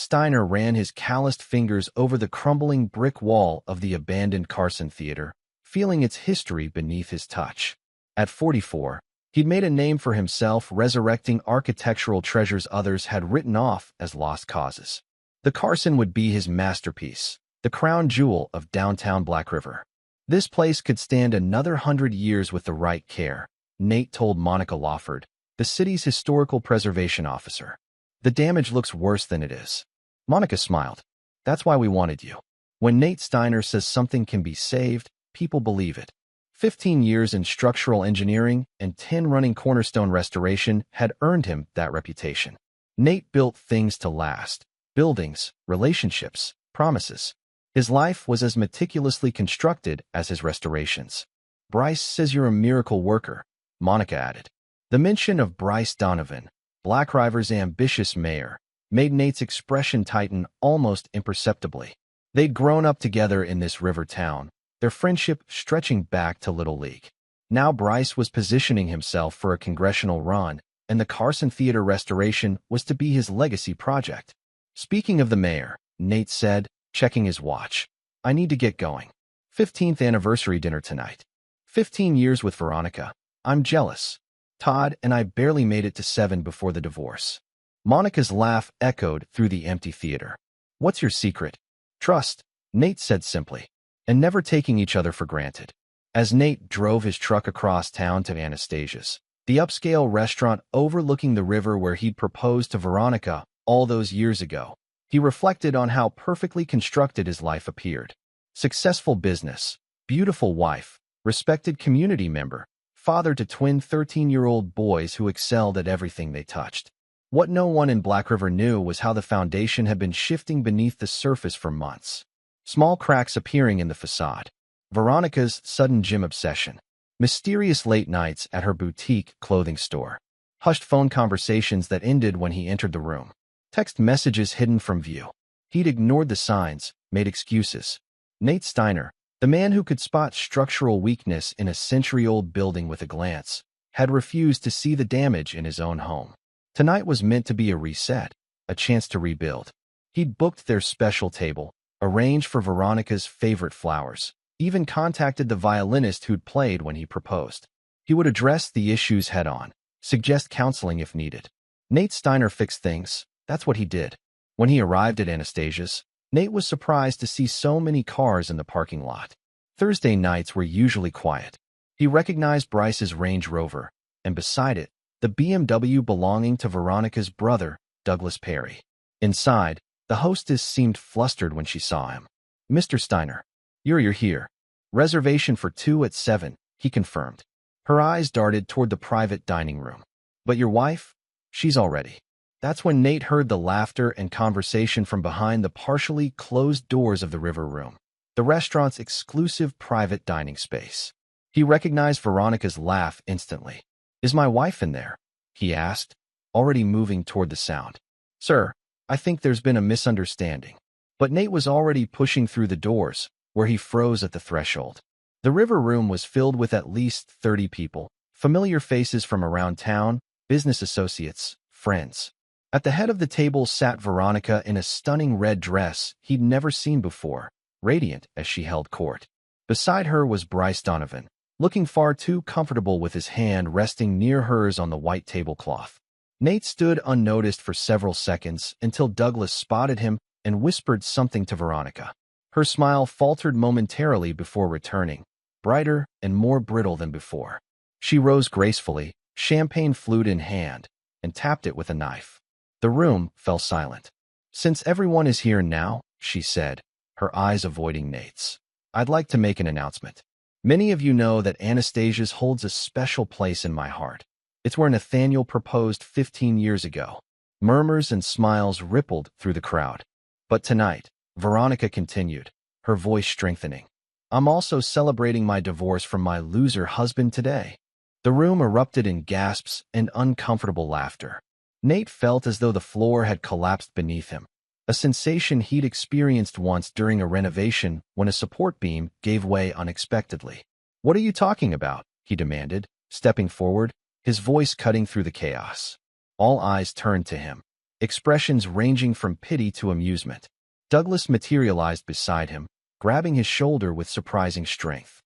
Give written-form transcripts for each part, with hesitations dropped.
Steiner ran his calloused fingers over the crumbling brick wall of the abandoned Carson Theater, feeling its history beneath his touch. At 44, he'd made a name for himself resurrecting architectural treasures others had written off as lost causes. The Carson would be his masterpiece, the crown jewel of downtown Black River. This place could stand another 100 years with the right care, Nate told Monica Lawford, the city's historical preservation officer. The damage looks worse than it is. Monica smiled. That's why we wanted you. When Nate Steiner says something can be saved, people believe it. 15 years in structural engineering and 10 running Cornerstone restoration had earned him that reputation. Nate built things to last. Buildings, relationships, promises. His life was as meticulously constructed as his restorations. Bryce says you're a miracle worker, Monica added. The mention of Bryce Donovan, Black River's ambitious mayor, made Nate's expression tighten almost imperceptibly. They'd grown up together in this river town, their friendship stretching back to Little League. Now Bryce was positioning himself for a congressional run, and the Carson Theater restoration was to be his legacy project. Speaking of the mayor, Nate said, checking his watch, I need to get going. 15th anniversary dinner tonight. 15 years with Veronica. I'm jealous. Todd and I barely made it to 7 before the divorce. Monica's laugh echoed through the empty theater. What's your secret? Trust, Nate said simply, and never taking each other for granted. As Nate drove his truck across town to Anastasia's, the upscale restaurant overlooking the river where he'd proposed to Veronica all those years ago, he reflected on how perfectly constructed his life appeared. Successful business, beautiful wife, respected community member, father to twin 13-year-old boys who excelled at everything they touched. What no one in Black River knew was how the foundation had been shifting beneath the surface for months. Small cracks appearing in the facade. Veronica's sudden gym obsession. Mysterious late nights at her boutique clothing store. Hushed phone conversations that ended when he entered the room. Text messages hidden from view. He'd ignored the signs, made excuses. Nate Steiner, the man who could spot structural weakness in a century-old building with a glance, had refused to see the damage in his own home. Tonight was meant to be a reset, a chance to rebuild. He'd booked their special table, arranged for Veronica's favorite flowers, even contacted the violinist who'd played when he proposed. He would address the issues head-on, suggest counseling if needed. Nate Steiner fixed things. That's what he did. When he arrived at Anastasia's, Nate was surprised to see so many cars in the parking lot. Thursday nights were usually quiet. He recognized Bryce's Range Rover, and beside it, the BMW belonging to Veronica's brother, Douglas Perry. Inside, the hostess seemed flustered when she saw him. Mr. Steiner, you're here. Reservation for 2 at 7, he confirmed. Her eyes darted toward the private dining room. But your wife? She's all ready. That's when Nate heard the laughter and conversation from behind the partially closed doors of the River Room, the restaurant's exclusive private dining space. He recognized Veronica's laugh instantly. Is my wife in there? He asked, already moving toward the sound. Sir, I think there's been a misunderstanding. But Nate was already pushing through the doors, where he froze at the threshold. The River Room was filled with at least 30 people, familiar faces from around town, business associates, friends. At the head of the table sat Veronica in a stunning red dress he'd never seen before, radiant as she held court. Beside her was Bryce Donovan, looking far too comfortable with his hand resting near hers on the white tablecloth. Nate stood unnoticed for several seconds until Douglas spotted him and whispered something to Veronica. Her smile faltered momentarily before returning, brighter and more brittle than before. She rose gracefully, champagne flute in hand, and tapped it with a knife. The room fell silent. Since everyone is here now, she said, her eyes avoiding Nate's, I'd like to make an announcement. Many of you know that Anastasia's holds a special place in my heart. It's where Nathaniel proposed 15 years ago. Murmurs and smiles rippled through the crowd. But tonight, Veronica continued, her voice strengthening. I'm also celebrating my divorce from my loser husband today. The room erupted in gasps and uncomfortable laughter. Nate felt as though the floor had collapsed beneath him, a sensation he'd experienced once during a renovation when a support beam gave way unexpectedly. What are you talking about? He demanded, stepping forward, his voice cutting through the chaos. All eyes turned to him. expressions ranging from pity to amusement. Douglas materialized beside him, grabbing his shoulder with surprising strength.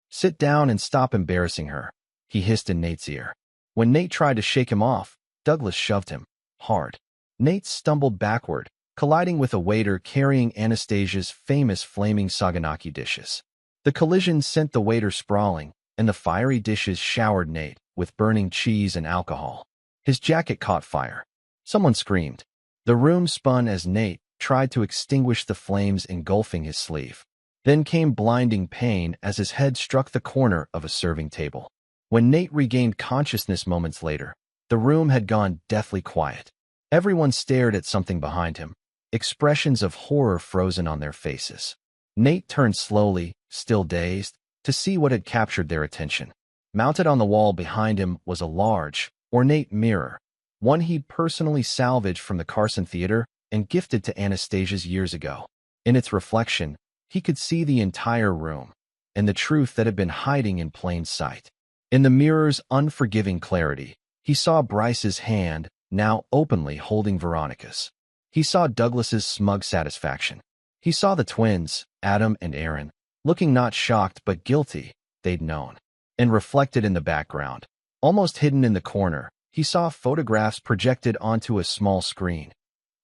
"Sit down and stop embarrassing her," he hissed in Nate's ear. When Nate tried to shake him off, Douglas shoved him hard. Nate stumbled backward, colliding with a waiter carrying Anastasia's famous flaming saganaki dishes. The collision sent the waiter sprawling, and the fiery dishes showered Nate with burning cheese and alcohol. His jacket caught fire. Someone screamed. The room spun as Nate tried to extinguish the flames engulfing his sleeve. Then came blinding pain as his head struck the corner of a serving table. When Nate regained consciousness moments later, the room had gone deathly quiet. Everyone stared at something behind him, expressions of horror frozen on their faces. Nate turned slowly, still dazed, to see what had captured their attention. Mounted on the wall behind him was a large, ornate mirror, one he'd personally salvaged from the Carson Theater and gifted to Anastasia's years ago. In its reflection, he could see the entire room, and the truth that had been hiding in plain sight. In the mirror's unforgiving clarity, he saw Bryce's hand, now openly holding Veronica's. He saw Douglas's smug satisfaction. He saw the twins, Adam and Aaron, looking not shocked but guilty, they'd known. And reflected in the background, almost hidden in the corner, he saw photographs projected onto a small screen.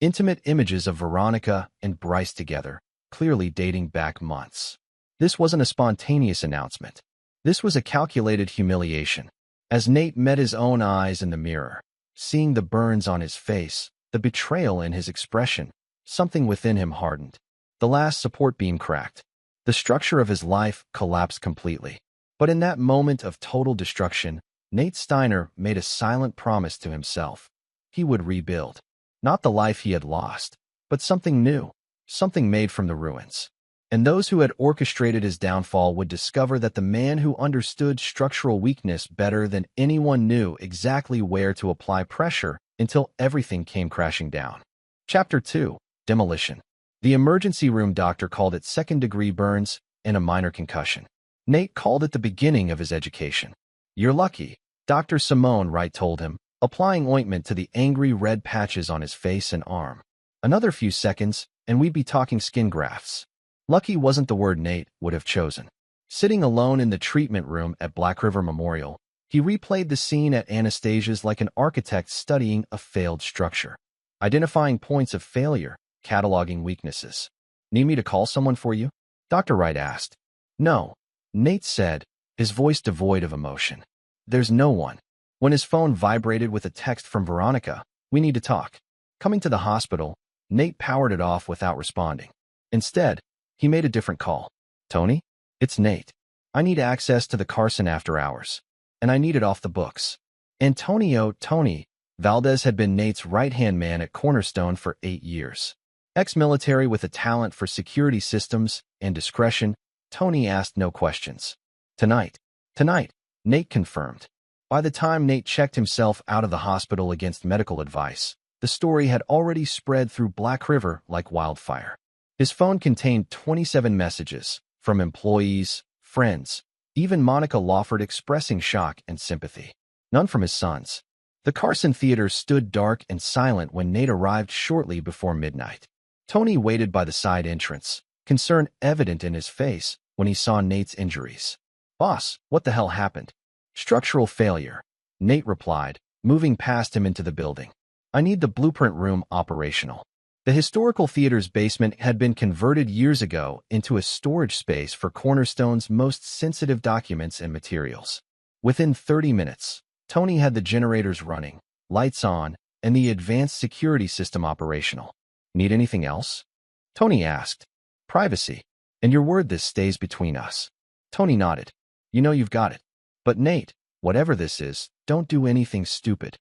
Intimate images of Veronica and Bryce together, clearly dating back months. This wasn't a spontaneous announcement. This was a calculated humiliation. As Nate met his own eyes in the mirror, seeing the burns on his face, the betrayal in his expression, something within him hardened. The last support beam cracked. The structure of his life collapsed completely. But in that moment of total destruction, Nate Steiner made a silent promise to himself. He would rebuild. Not the life he had lost, but something new, something made from the ruins. And those who had orchestrated his downfall would discover that the man who understood structural weakness better than anyone knew exactly where to apply pressure until everything came crashing down. Chapter 2. Demolition. The emergency room doctor called it second-degree burns and a minor concussion. Nate called it the beginning of his education. "You're lucky," Dr. Simone Wright told him, applying ointment to the angry red patches on his face and arm. "Another few seconds, and we'd be talking skin grafts." Lucky wasn't the word Nate would have chosen. Sitting alone in the treatment room at Black River Memorial, he replayed the scene at Anastasia's like an architect studying a failed structure. Identifying points of failure, cataloging weaknesses. "Need me to call someone for you?" Dr. Wright asked. "No," Nate said, his voice devoid of emotion. "There's no one." When his phone vibrated with a text from Veronica, "We need to talk." Coming to the hospital, Nate powered it off without responding. Instead, he made a different call. "Tony? It's Nate. I need access to the Carson after hours. And I need it off the books." Tony Valdez had been Nate's right-hand man at Cornerstone for 8 years. Ex-military with a talent for security systems and discretion, Tony asked no questions. Tonight, Nate confirmed. By the time Nate checked himself out of the hospital against medical advice, the story had already spread through Black River like wildfire. His phone contained 27 messages from employees, friends, even Monica Lawford expressing shock and sympathy. None from his sons. The Carson Theater stood dark and silent when Nate arrived shortly before midnight. Tony waited by the side entrance, concern evident in his face when he saw Nate's injuries. "Boss, what the hell happened?" "Structural failure," Nate replied, moving past him into the building. "I need the blueprint room operational." The historical theater's basement had been converted years ago into a storage space for Cornerstone's most sensitive documents and materials. Within 30 minutes, Tony had the generators running, lights on, and the advanced security system operational. "Need anything else?" Tony asked. "Privacy. And your word this stays between us." Tony nodded. "You know you've got it. But Nate, whatever this is, don't do anything stupid."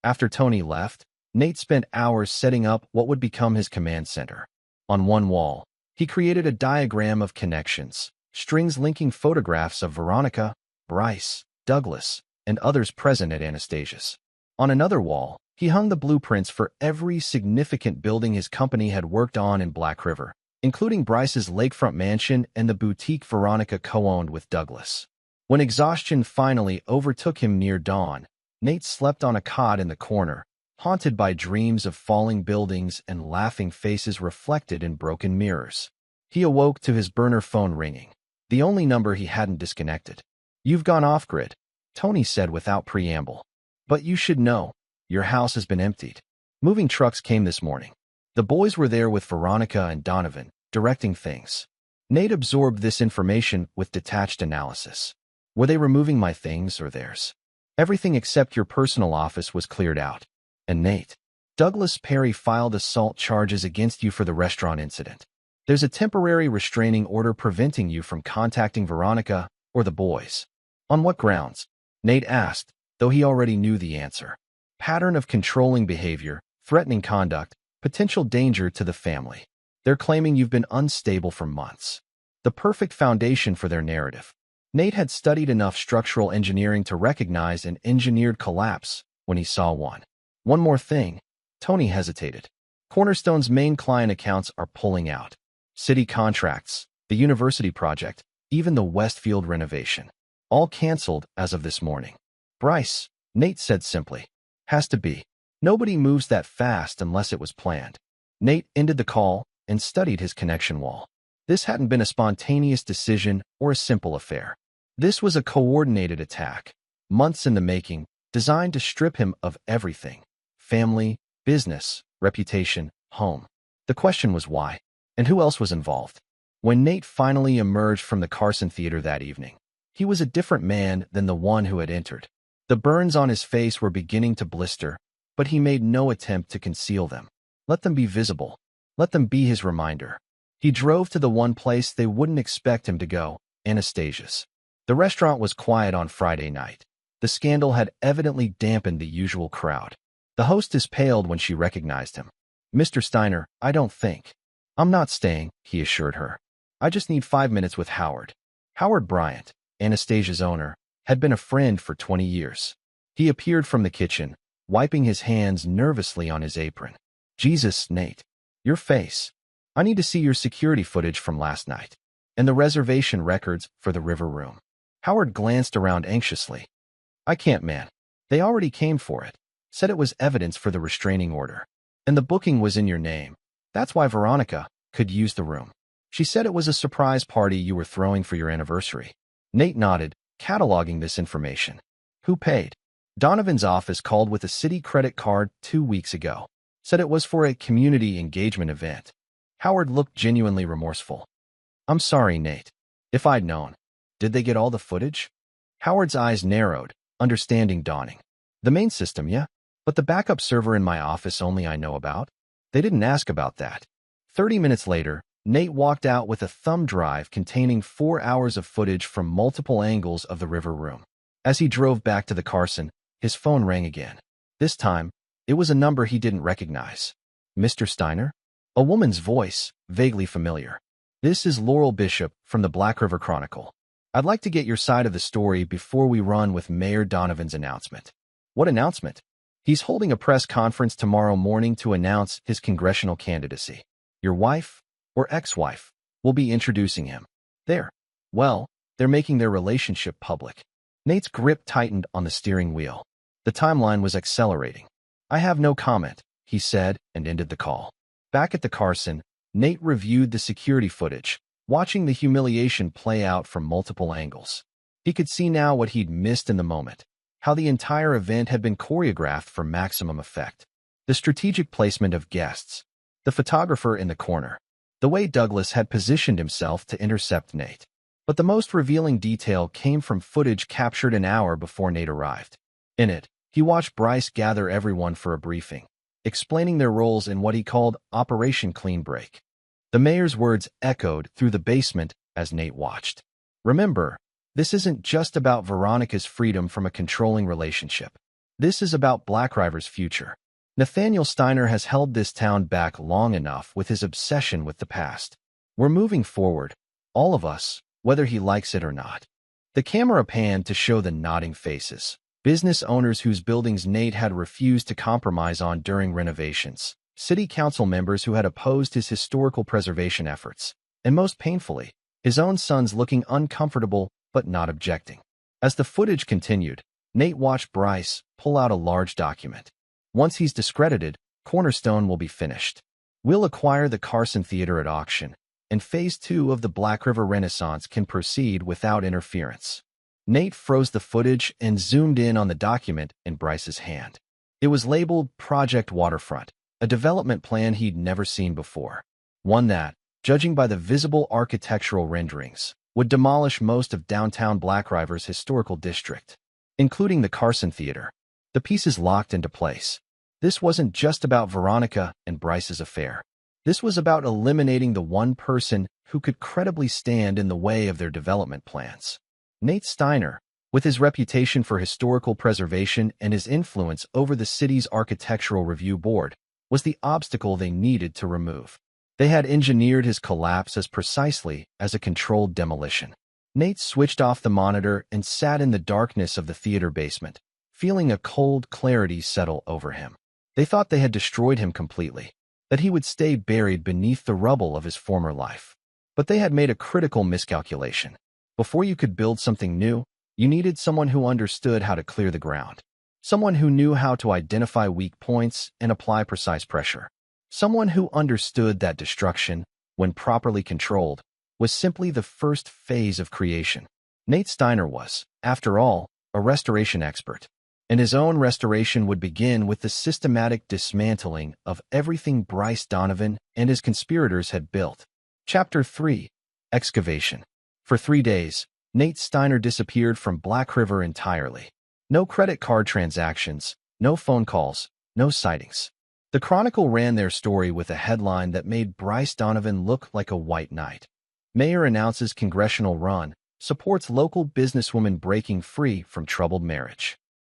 After Tony left, Nate spent hours setting up what would become his command center. On one wall, he created a diagram of connections, strings linking photographs of Veronica, Bryce, Douglas, and others present at Anastasia's. On another wall, he hung the blueprints for every significant building his company had worked on in Black River, including Bryce's lakefront mansion and the boutique Veronica co-owned with Douglas. When exhaustion finally overtook him near dawn, Nate slept on a cot in the corner, haunted by dreams of falling buildings and laughing faces reflected in broken mirrors. He awoke to his burner phone ringing, the only number he hadn't disconnected. "You've gone off-grid," Tony said without preamble. "But you should know, your house has been emptied. Moving trucks came this morning. The boys were there with Veronica and Donovan, directing things." Nate absorbed this information with detached analysis. Were they removing my things or theirs? Everything except your personal office was cleared out. And Nate, Douglas Perry filed assault charges against you for the restaurant incident. There's a temporary restraining order preventing you from contacting Veronica or the boys. On what grounds? Nate asked, though he already knew the answer. Pattern of controlling behavior, threatening conduct, potential danger to the family. They're claiming you've been unstable for months. The perfect foundation for their narrative. Nate had studied enough structural engineering to recognize an engineered collapse when he saw one. One more thing. Tony hesitated. Cornerstone's main client accounts are pulling out. City contracts, the university project, even the Westfield renovation. All canceled as of this morning. Bryce, Nate said simply. Has to be. Nobody moves that fast unless it was planned. Nate ended the call and studied his connection wall. This hadn't been a spontaneous decision or a simple affair. This was a coordinated attack, months in the making, designed to strip him of everything. Family, business, reputation, home. The question was why, and who else was involved? When Nate finally emerged from the Carson Theater that evening, he was a different man than the one who had entered. The burns on his face were beginning to blister, but he made no attempt to conceal them. Let them be visible. Let them be his reminder. He drove to the one place they wouldn't expect him to go, Anastasia's. The restaurant was quiet on Friday night. The scandal had evidently dampened the usual crowd. The hostess paled when she recognized him. "Mr. Steiner, I don't think. I'm not staying," he assured her. "I just need 5 minutes with Howard." Howard Bryant, Anastasia's owner, had been a friend for 20 years. He appeared from the kitchen, wiping his hands nervously on his apron. "Jesus, Nate. Your face. I need to see your security footage from last night. And the reservation records for the River Room." Howard glanced around anxiously. "I can't, man. They already came for it. Said it was evidence for the restraining order. And the booking was in your name. That's why Veronica could use the room. She said it was a surprise party you were throwing for your anniversary." Nate nodded, cataloging this information. "Who paid?" "Donovan's office called with a city credit card 2 weeks ago. Said it was for a community engagement event." Howard looked genuinely remorseful. "I'm sorry, Nate. If I'd known." "Did they get all the footage?" Howard's eyes narrowed, understanding dawning. "The main system, yeah. But the backup server in my office only I know about. They didn't ask about that." 30 minutes later, Nate walked out with a thumb drive containing 4 hours of footage from multiple angles of the River Room. As he drove back to the Carson, his phone rang again. This time, it was a number he didn't recognize. "Mr. Steiner?" A woman's voice, vaguely familiar. "This is Laurel Bishop from the Black River Chronicle. I'd like to get your side of the story before we run with Mayor Donovan's announcement." "What announcement?" "He's holding a press conference tomorrow morning to announce his congressional candidacy. Your wife, or ex-wife, will be introducing him. They're making their relationship public." Nate's grip tightened on the steering wheel. The timeline was accelerating. "I have no comment," he said, and ended the call. Back at the Carson, Nate reviewed the security footage, watching the humiliation play out from multiple angles. He could see now what he'd missed in the moment, how the entire event had been choreographed for maximum effect. The strategic placement of guests, the photographer in the corner, the way Douglas had positioned himself to intercept Nate. But the most revealing detail came from footage captured an hour before Nate arrived. In it, he watched Bryce gather everyone for a briefing, explaining their roles in what he called Operation Clean Break. The mayor's words echoed through the basement as Nate watched. "Remember, this isn't just about Veronica's freedom from a controlling relationship. This is about Black River's future. Nathaniel Steiner has held this town back long enough with his obsession with the past. We're moving forward, all of us, whether he likes it or not." The camera panned to show the nodding faces. Business owners whose buildings Nate had refused to compromise on during renovations, city council members who had opposed his historical preservation efforts, and most painfully, his own sons looking uncomfortable but not objecting. As the footage continued, Nate watched Bryce pull out a large document. Once he's discredited, Cornerstone will be finished. We'll acquire the Carson Theater at auction, and Phase 2 of the Black River Renaissance can proceed without interference. Nate froze the footage and zoomed in on the document in Bryce's hand. It was labeled Project Waterfront, a development plan he'd never seen before. One that, judging by the visible architectural renderings, would demolish most of downtown Black River's historical district, including the Carson Theater. The pieces locked into place. This wasn't just about Veronica and Bryce's affair. This was about eliminating the one person who could credibly stand in the way of their development plans. Nate Steiner, with his reputation for historical preservation and his influence over the city's architectural review board, was the obstacle they needed to remove. They had engineered his collapse as precisely as a controlled demolition. Nate switched off the monitor and sat in the darkness of the theater basement, feeling a cold clarity settle over him. They thought they had destroyed him completely, that he would stay buried beneath the rubble of his former life. But they had made a critical miscalculation. Before you could build something new, you needed someone who understood how to clear the ground. Someone who knew how to identify weak points and apply precise pressure. Someone who understood that destruction, when properly controlled, was simply the first phase of creation. Nate Steiner was, after all, a restoration expert, and his own restoration would begin with the systematic dismantling of everything Bryce Donovan and his conspirators had built. Chapter 3. Excavation. For 3 days, Nate Steiner disappeared from Black River entirely. No credit card transactions, no phone calls, no sightings. The Chronicle ran their story with a headline that made Bryce Donovan look like a white knight. Mayor announces congressional run, supports local businesswoman breaking free from troubled marriage.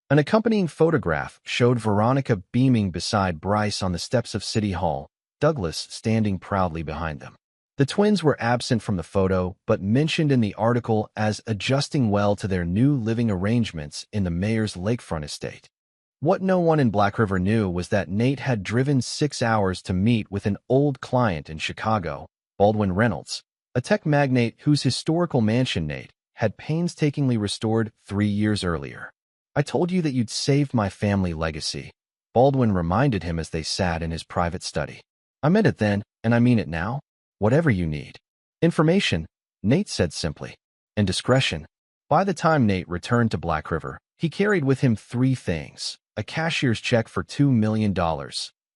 An accompanying photograph showed Veronica beaming beside Bryce on the steps of City Hall, Douglas standing proudly behind them. The twins were absent from the photo, but mentioned in the article as adjusting well to their new living arrangements in the mayor's lakefront estate. What no one in Black River knew was that Nate had driven 6 hours to meet with an old client in Chicago, Baldwin Reynolds, a tech magnate whose historical mansion Nate had painstakingly restored 3 years earlier. "I told you that you'd saved my family legacy," Baldwin reminded him as they sat in his private study. "I meant it then, and I mean it now. Whatever you need." Information, Nate said simply, and discretion. By the time Nate returned to Black River, he carried with him 3 things: a cashier's check for $2 million,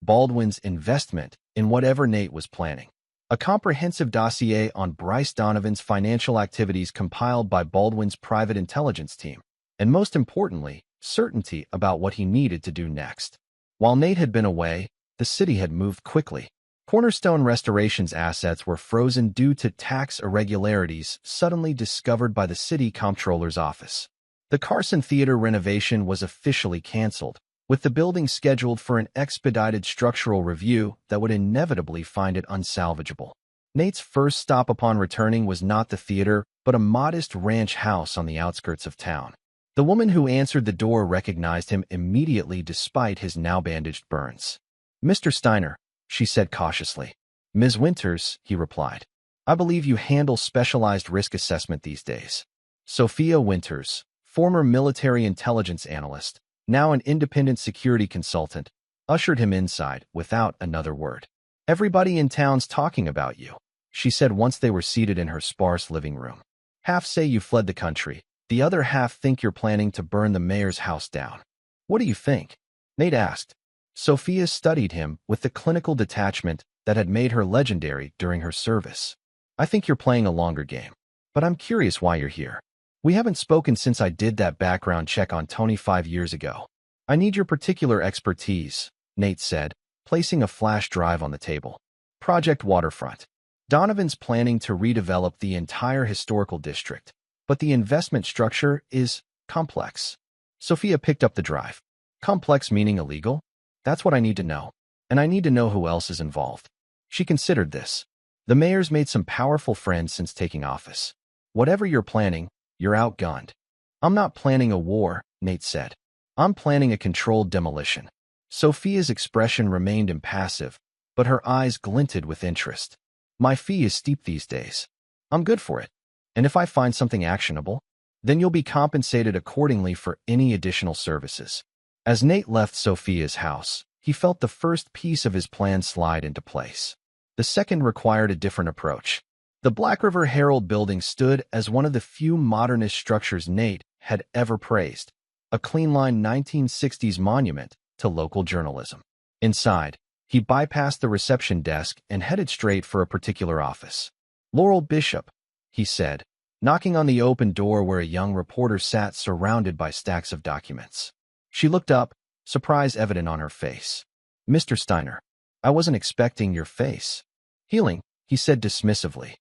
Baldwin's investment in whatever Nate was planning, a comprehensive dossier on Bryce Donovan's financial activities compiled by Baldwin's private intelligence team, and most importantly, certainty about what he needed to do next. While Nate had been away, the city had moved quickly. Cornerstone Restoration's assets were frozen due to tax irregularities suddenly discovered by the city comptroller's office. The Carson Theater renovation was officially canceled, with the building scheduled for an expedited structural review that would inevitably find it unsalvageable. Nate's first stop upon returning was not the theater, but a modest ranch house on the outskirts of town. The woman who answered the door recognized him immediately despite his now bandaged burns. "Mr. Steiner," she said cautiously. "Ms. Winters," he replied. "I believe you handle specialized risk assessment these days." Sophia Winters, former military intelligence analyst, now an independent security consultant, ushered him inside without another word. "Everybody in town's talking about you," she said once they were seated in her sparse living room. "Half say you fled the country. The other half think you're planning to burn the mayor's house down. What do you think?" Nate asked. Sophia studied him with the clinical detachment that had made her legendary during her service. "I think you're playing a longer game. But I'm curious why you're here. We haven't spoken since I did that background check on Tony 5 years ago. I need your particular expertise," Nate said, placing a flash drive on the table. "Project Waterfront. Donovan's planning to redevelop the entire historical district, but the investment structure is complex." Sophia picked up the drive. "Complex meaning illegal? That's what I need to know. And I need to know who else is involved." She considered this. "The mayor's made some powerful friends since taking office. Whatever you're planning, you're outgunned." "I'm not planning a war," Nate said. "I'm planning a controlled demolition." Sophia's expression remained impassive, but her eyes glinted with interest. "My fee is steep these days. I'm good for it. And if I find something actionable, then you'll be compensated accordingly for any additional services." As Nate left Sophia's house, he felt the first piece of his plan slide into place. The second required a different approach. The Black River Herald building stood as one of the few modernist structures Nate had ever praised, a clean-line 1960s monument to local journalism. Inside, he bypassed the reception desk and headed straight for a particular office. "Laurel Bishop," he said, knocking on the open door where a young reporter sat surrounded by stacks of documents. She looked up, surprise evident on her face. "Mr. Steiner, I wasn't expecting your face." "Healing," he said dismissively.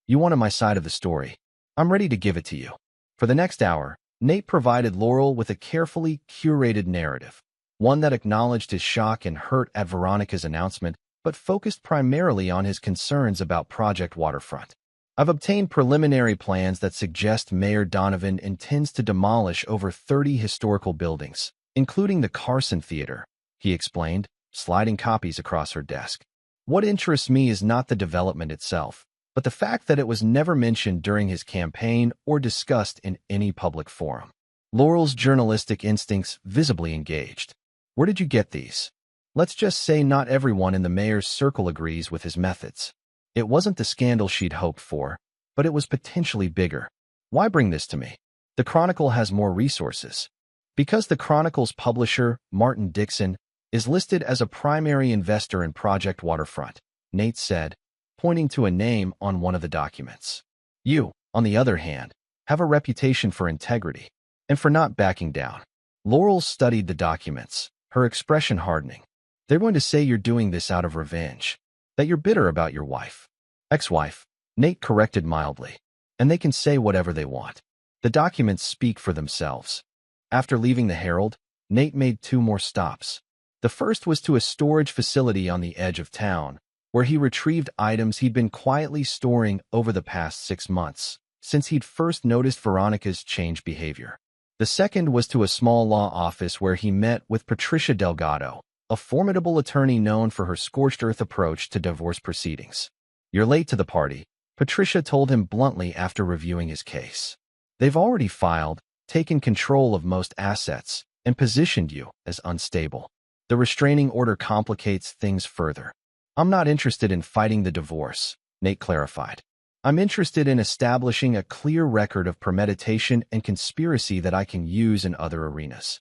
"You wanted my side of the story. I'm ready to give it to you." For the next hour, Nate provided Laurel with a carefully curated narrative, one that acknowledged his shock and hurt at Veronica's announcement, but focused primarily on his concerns about Project Waterfront. "I've obtained preliminary plans that suggest Mayor Donovan intends to demolish over 30 historical buildings, including the Carson Theater," he explained, sliding copies across her desk. "What interests me is not the development itself, but the fact that it was never mentioned during his campaign or discussed in any public forum." Laurel's journalistic instincts visibly engaged. "Where did you get these?" "Let's just say not everyone in the mayor's circle agrees with his methods." It wasn't the scandal she'd hoped for, but it was potentially bigger. "Why bring this to me?" "The Chronicle has more resources." "Because the Chronicle's publisher, Martin Dixon, is listed as a primary investor in Project Waterfront," Nate said, pointing to a name on one of the documents. "You, on the other hand, have a reputation for integrity and for not backing down." Laurel studied the documents, her expression hardening. "They're going to say you're doing this out of revenge, that you're bitter about your wife." "Ex-wife," Nate corrected mildly. "And they can say whatever they want. The documents speak for themselves." After leaving the Herald, Nate made 2 more stops. The first was to a storage facility on the edge of town, where he retrieved items he'd been quietly storing over the past 6 months, since he'd first noticed Veronica's changed behavior. The second was to a small law office where he met with Patricia Delgado, a formidable attorney known for her scorched-earth approach to divorce proceedings. "You're late to the party," Patricia told him bluntly after reviewing his case. "They've already filed, taken control of most assets, and positioned you as unstable. The restraining order complicates things further." "I'm not interested in fighting the divorce," Nate clarified. "I'm interested in establishing a clear record of premeditation and conspiracy that I can use in other arenas."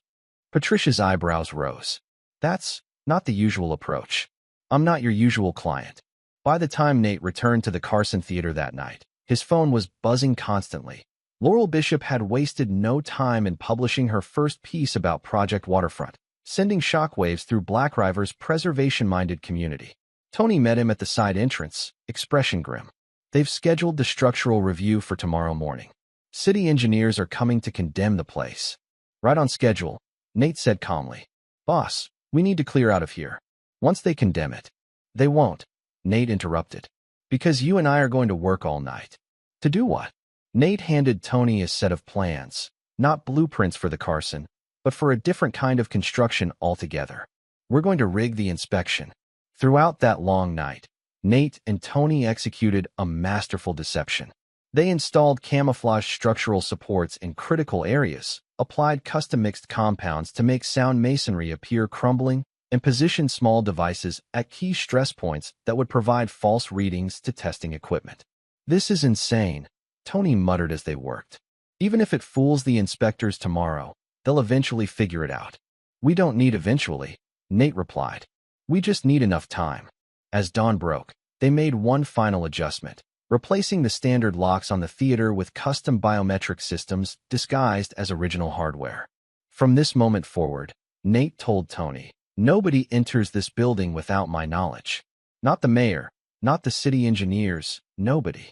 Patricia's eyebrows rose. "That's not the usual approach. I'm not your usual client." By the time Nate returned to the Carson Theater that night, his phone was buzzing constantly. Laurel Bishop had wasted no time in publishing her first piece about Project Waterfront, sending shockwaves through Black River's preservation-minded community. Tony met him at the side entrance, expression grim. "They've scheduled the structural review for tomorrow morning. City engineers are coming to condemn the place." "Right on schedule," Nate said calmly. "Boss, we need to clear out of here. Once they condemn it." "They won't," Nate interrupted. "Because you and I are going to work all night." "To do what?" Nate handed Tony a set of plans, not blueprints for the Carson, but for a different kind of construction altogether. "We're going to rig the inspection." Throughout that long night, Nate and Tony executed a masterful deception. They installed camouflage structural supports in critical areas, applied custom-mixed compounds to make sound masonry appear crumbling, and positioned small devices at key stress points that would provide false readings to testing equipment. "This is insane," Tony muttered as they worked. "Even if it fools the inspectors tomorrow, they'll eventually figure it out." "We don't need eventually," Nate replied. "We just need enough time." As dawn broke, they made one final adjustment, replacing the standard locks on the theater with custom biometric systems disguised as original hardware. "From this moment forward," Nate told Tony, "nobody enters this building without my knowledge. Not the mayor, not the city engineers, nobody."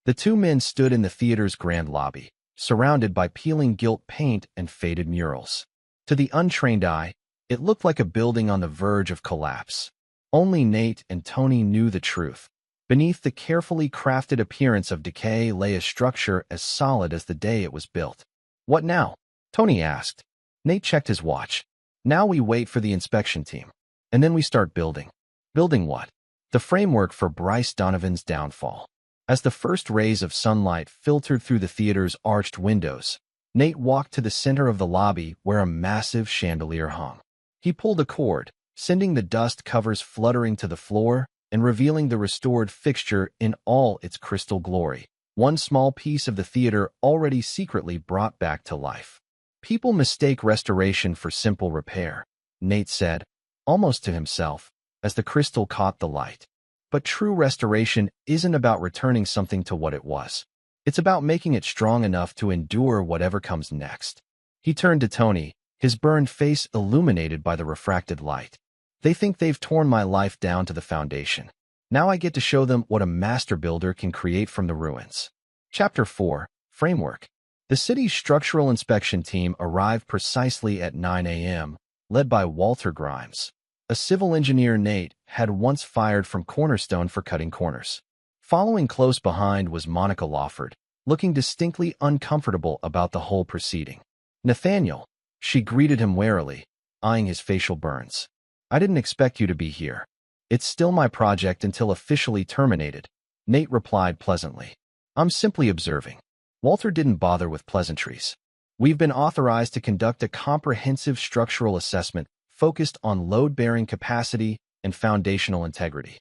The 2 men stood in the theater's grand lobby, surrounded by peeling gilt paint and faded murals. To the untrained eye, it looked like a building on the verge of collapse. Only Nate and Tony knew the truth. Beneath the carefully crafted appearance of decay lay a structure as solid as the day it was built. "What now?" Tony asked. Nate checked his watch. "Now we wait for the inspection team. And then we start building." "Building what?" "The framework for Bryce Donovan's downfall." As the first rays of sunlight filtered through the theater's arched windows, Nate walked to the center of the lobby where a massive chandelier hung. He pulled a cord, sending the dust covers fluttering to the floor and revealing the restored fixture in all its crystal glory, one small piece of the theater already secretly brought back to life. People mistake restoration for simple repair, Nate said, almost to himself, as the crystal caught the light. But true restoration isn't about returning something to what it was. It's about making it strong enough to endure whatever comes next. He turned to Tony, his burned face illuminated by the refracted light. They think they've torn my life down to the foundation. Now I get to show them what a master builder can create from the ruins. Chapter 4, Framework. The city's structural inspection team arrived precisely at 9 a.m., led by Walter Grimes. A civil engineer Nate had once fired from Cornerstone for cutting corners. Following close behind was Monica Lawford, looking distinctly uncomfortable about the whole proceeding. Nathaniel, she greeted him warily, eyeing his facial burns. I didn't expect you to be here. It's still my project until officially terminated, Nate replied pleasantly. I'm simply observing. Walter didn't bother with pleasantries. We've been authorized to conduct a comprehensive structural assessment focused on load-bearing capacity and foundational integrity.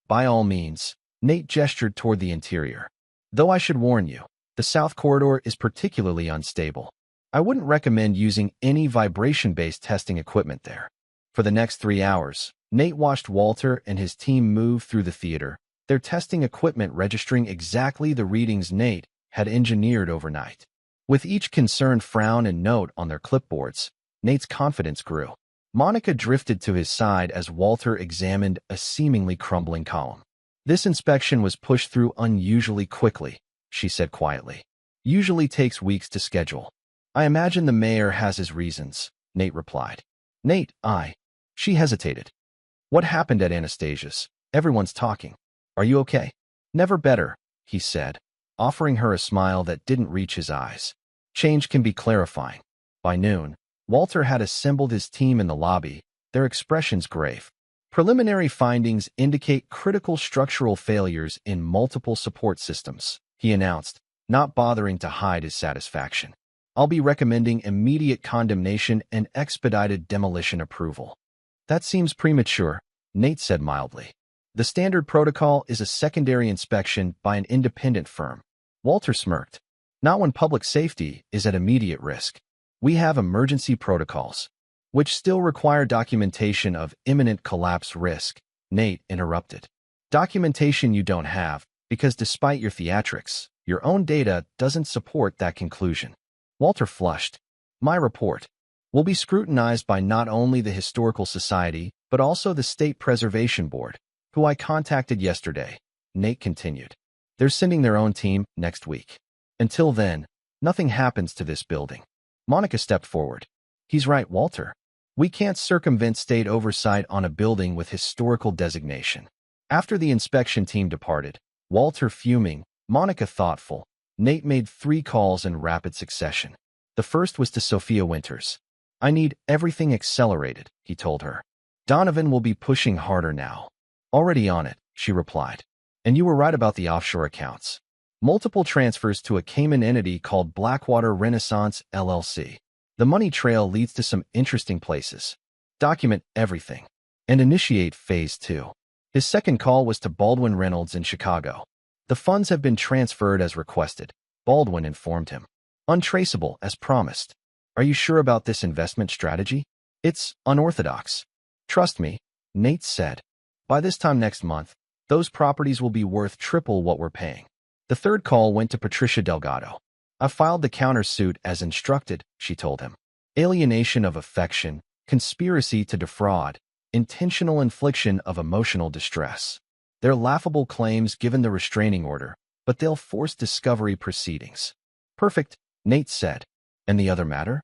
By all means, Nate gestured toward the interior. Though I should warn you, the south corridor is particularly unstable. I wouldn't recommend using any vibration-based testing equipment there. For the next 3 hours, Nate watched Walter and his team move through the theater, their testing equipment registering exactly the readings Nate had engineered overnight. With each concerned frown and note on their clipboards, Nate's confidence grew. Monica drifted to his side as Walter examined a seemingly crumbling column. This inspection was pushed through unusually quickly, she said quietly. Usually takes weeks to schedule. I imagine the mayor has his reasons, Nate replied. Nate, She hesitated. What happened at Anastasia's? Everyone's talking. Are you okay? Never better, he said, offering her a smile that didn't reach his eyes. Change can be clarifying. By noon, Walter had assembled his team in the lobby, their expressions grave. Preliminary findings indicate critical structural failures in multiple support systems, he announced, not bothering to hide his satisfaction. I'll be recommending immediate condemnation and expedited demolition approval. That seems premature, Nate said mildly. The standard protocol is a secondary inspection by an independent firm. Walter smirked. Not when public safety is at immediate risk. We have emergency protocols, which still require documentation of imminent collapse risk, Nate interrupted. Documentation you don't have, because despite your theatrics, your own data doesn't support that conclusion. Walter flushed. My report will be scrutinized by not only the Historical Society, but also the State Preservation Board, who I contacted yesterday, Nate continued. They're sending their own team next week. Until then, nothing happens to this building. Monica stepped forward. He's right, Walter. We can't circumvent state oversight on a building with historical designation. After the inspection team departed, Walter fuming, Monica thoughtful, Nate made 3 calls in rapid succession. The first was to Sophia Winters. I need everything accelerated, he told her. Donovan will be pushing harder now. Already on it, she replied. And you were right about the offshore accounts. Multiple transfers to a Cayman entity called Blackwater Renaissance LLC. The money trail leads to some interesting places. Document everything. And initiate Phase 2. His second call was to Baldwin Reynolds in Chicago. The funds have been transferred as requested, Baldwin informed him. Untraceable, as promised. Are you sure about this investment strategy? It's unorthodox. Trust me, Nate said. By this time next month, those properties will be worth triple what we're paying. The third call went to Patricia Delgado. I filed the countersuit as instructed, she told him. Alienation of affection, conspiracy to defraud, intentional infliction of emotional distress. They're laughable claims given the restraining order, but they'll force discovery proceedings. Perfect, Nate said. And the other matter?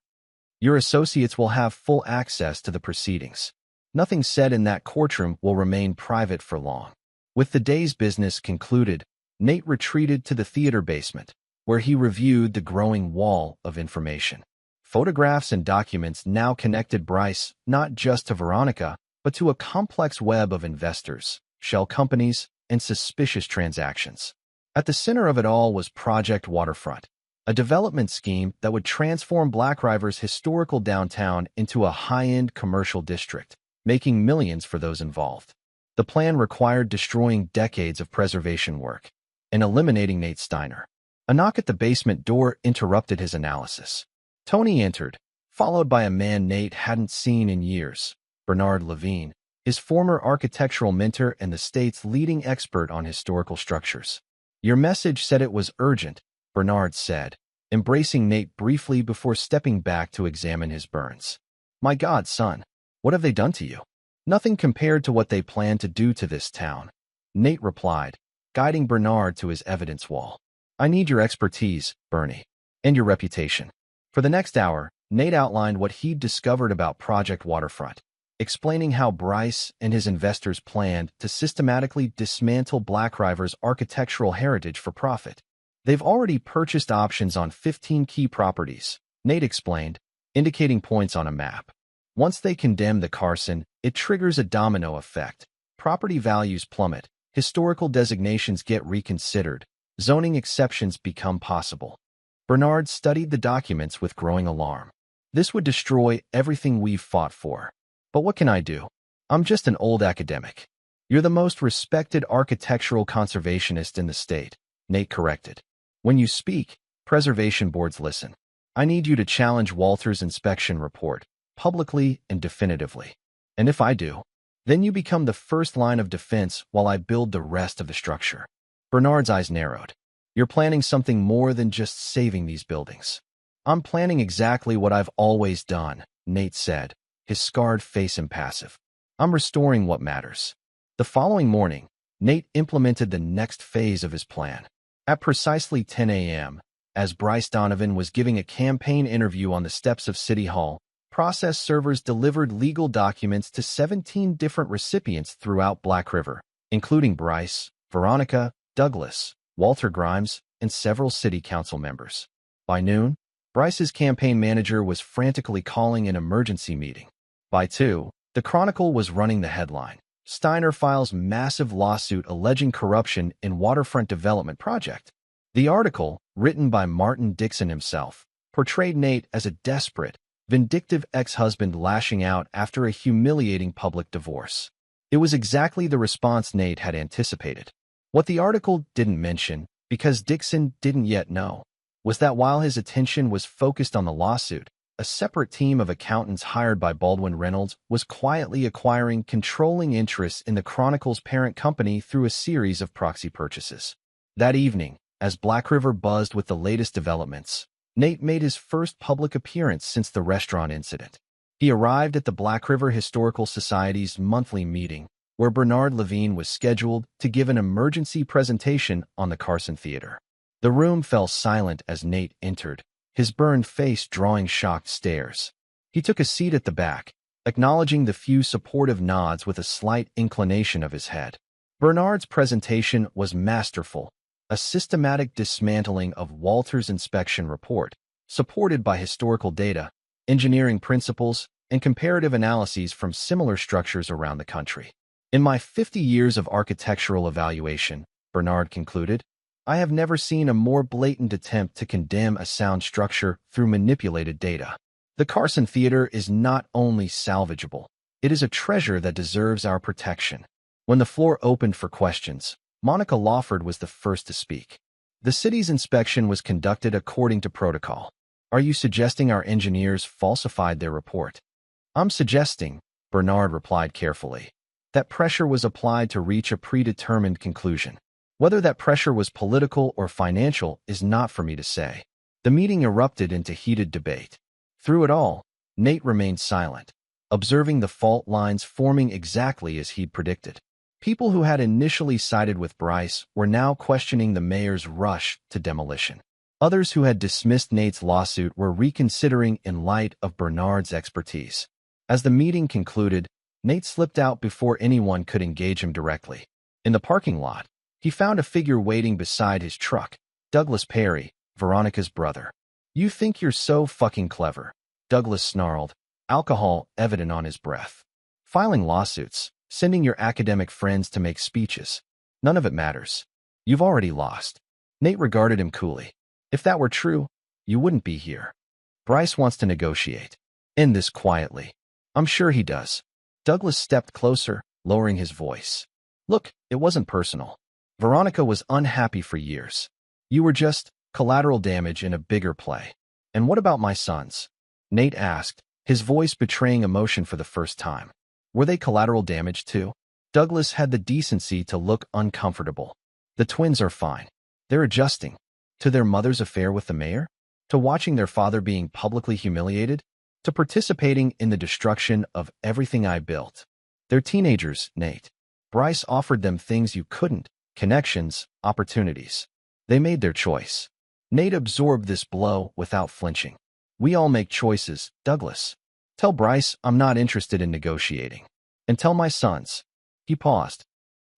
Your associates will have full access to the proceedings. Nothing said in that courtroom will remain private for long. With the day's business concluded, Nate retreated to the theater basement, where he reviewed the growing wall of information. Photographs and documents now connected Bryce not just to Veronica, but to a complex web of investors, shell companies, and suspicious transactions. At the center of it all was Project Waterfront, a development scheme that would transform Black River's historical downtown into a high-end commercial district, making millions for those involved. The plan required destroying decades of preservation work and eliminating Nate Steiner. A knock at the basement door interrupted his analysis. Tony entered, followed by a man Nate hadn't seen in years, Bernard Levine, his former architectural mentor and the state's leading expert on historical structures. "Your message said it was urgent," Bernard said, embracing Nate briefly before stepping back to examine his burns. "My God, son, what have they done to you?" "Nothing compared to what they plan to do to this town," Nate replied, guiding Bernard to his evidence wall. "I need your expertise, Bernie, and your reputation." For the next hour, Nate outlined what he'd discovered about Project Waterfront, explaining how Bryce and his investors planned to systematically dismantle Black River's architectural heritage for profit. "They've already purchased options on 15 key properties," Nate explained, indicating points on a map. "Once they condemn the Carson, it triggers a domino effect. Property values plummet, historical designations get reconsidered, zoning exceptions become possible." Bernard studied the documents with growing alarm. "This would destroy everything we've fought for. But what can I do? I'm just an old academic." "You're the most respected architectural conservationist in the state," Nate corrected. "When you speak, preservation boards listen. I need you to challenge Walter's inspection report, publicly and definitively. And if I do, then you become the first line of defense while I build the rest of the structure." Bernard's eyes narrowed. "You're planning something more than just saving these buildings." "I'm planning exactly what I've always done," Nate said, his scarred face impassive. "I'm restoring what matters." The following morning, Nate implemented the next phase of his plan. At precisely 10 a.m., as Bryce Donovan was giving a campaign interview on the steps of City Hall, process servers delivered legal documents to 17 different recipients throughout Black River, including Bryce, Veronica, Douglas, Walter Grimes, and several city council members. By noon, Bryce's campaign manager was frantically calling an emergency meeting. By 2, the Chronicle was running the headline: "Steiner files massive lawsuit alleging corruption in waterfront development project." The article, written by Martin Dixon himself, portrayed Nate as a desperate, vindictive ex-husband lashing out after a humiliating public divorce. It was exactly the response Nate had anticipated. What the article didn't mention, because Dixon didn't yet know, was that while his attention was focused on the lawsuit, a separate team of accountants hired by Baldwin Reynolds was quietly acquiring controlling interests in the Chronicle's parent company through a series of proxy purchases. That evening, as Black River buzzed with the latest developments, Nate made his first public appearance since the restaurant incident. He arrived at the Black River Historical Society's monthly meeting, where Bernard Levine was scheduled to give an emergency presentation on the Carson Theater. The room fell silent as Nate entered, his burned face drawing shocked stares. He took a seat at the back, acknowledging the few supportive nods with a slight inclination of his head. Bernard's presentation was masterful, a systematic dismantling of Walter's inspection report, supported by historical data, engineering principles, and comparative analyses from similar structures around the country. "In my 50 years of architectural evaluation," Bernard concluded, "I have never seen a more blatant attempt to condemn a sound structure through manipulated data. The Carson Theater is not only salvageable, it is a treasure that deserves our protection." When the floor opened for questions, Monica Lawford was the first to speak. "The city's inspection was conducted according to protocol. Are you suggesting our engineers falsified their report?" "I'm suggesting," Bernard replied carefully, "that pressure was applied to reach a predetermined conclusion. Whether that pressure was political or financial is not for me to say." The meeting erupted into heated debate. Through it all, Nate remained silent, observing the fault lines forming exactly as he'd predicted. People who had initially sided with Bryce were now questioning the mayor's rush to demolition. Others who had dismissed Nate's lawsuit were reconsidering in light of Bernard's expertise. As the meeting concluded, Nate slipped out before anyone could engage him directly. In the parking lot, he found a figure waiting beside his truck, Douglas Perry, Veronica's brother. "You think you're so fucking clever," Douglas snarled, alcohol evident on his breath. "Filing lawsuits, sending your academic friends to make speeches. None of it matters. You've already lost." Nate regarded him coolly. "If that were true, you wouldn't be here. Bryce wants to negotiate. End this quietly. I'm sure he does. Douglas stepped closer, lowering his voice. Look, it wasn't personal. Veronica was unhappy for years. You were just collateral damage in a bigger play. And what about my sons? Nate asked, his voice betraying emotion for the first time. Were they collateral damage too? Douglas had the decency to look uncomfortable. The twins are fine. They're adjusting. To their mother's affair with the mayor? To watching their father being publicly humiliated? To participating in the destruction of everything I built. They're teenagers, Nate. Bryce offered them things you couldn't, connections, opportunities. They made their choice. Nate absorbed this blow without flinching. We all make choices, Douglas. Tell Bryce I'm not interested in negotiating. And tell my sons. He paused.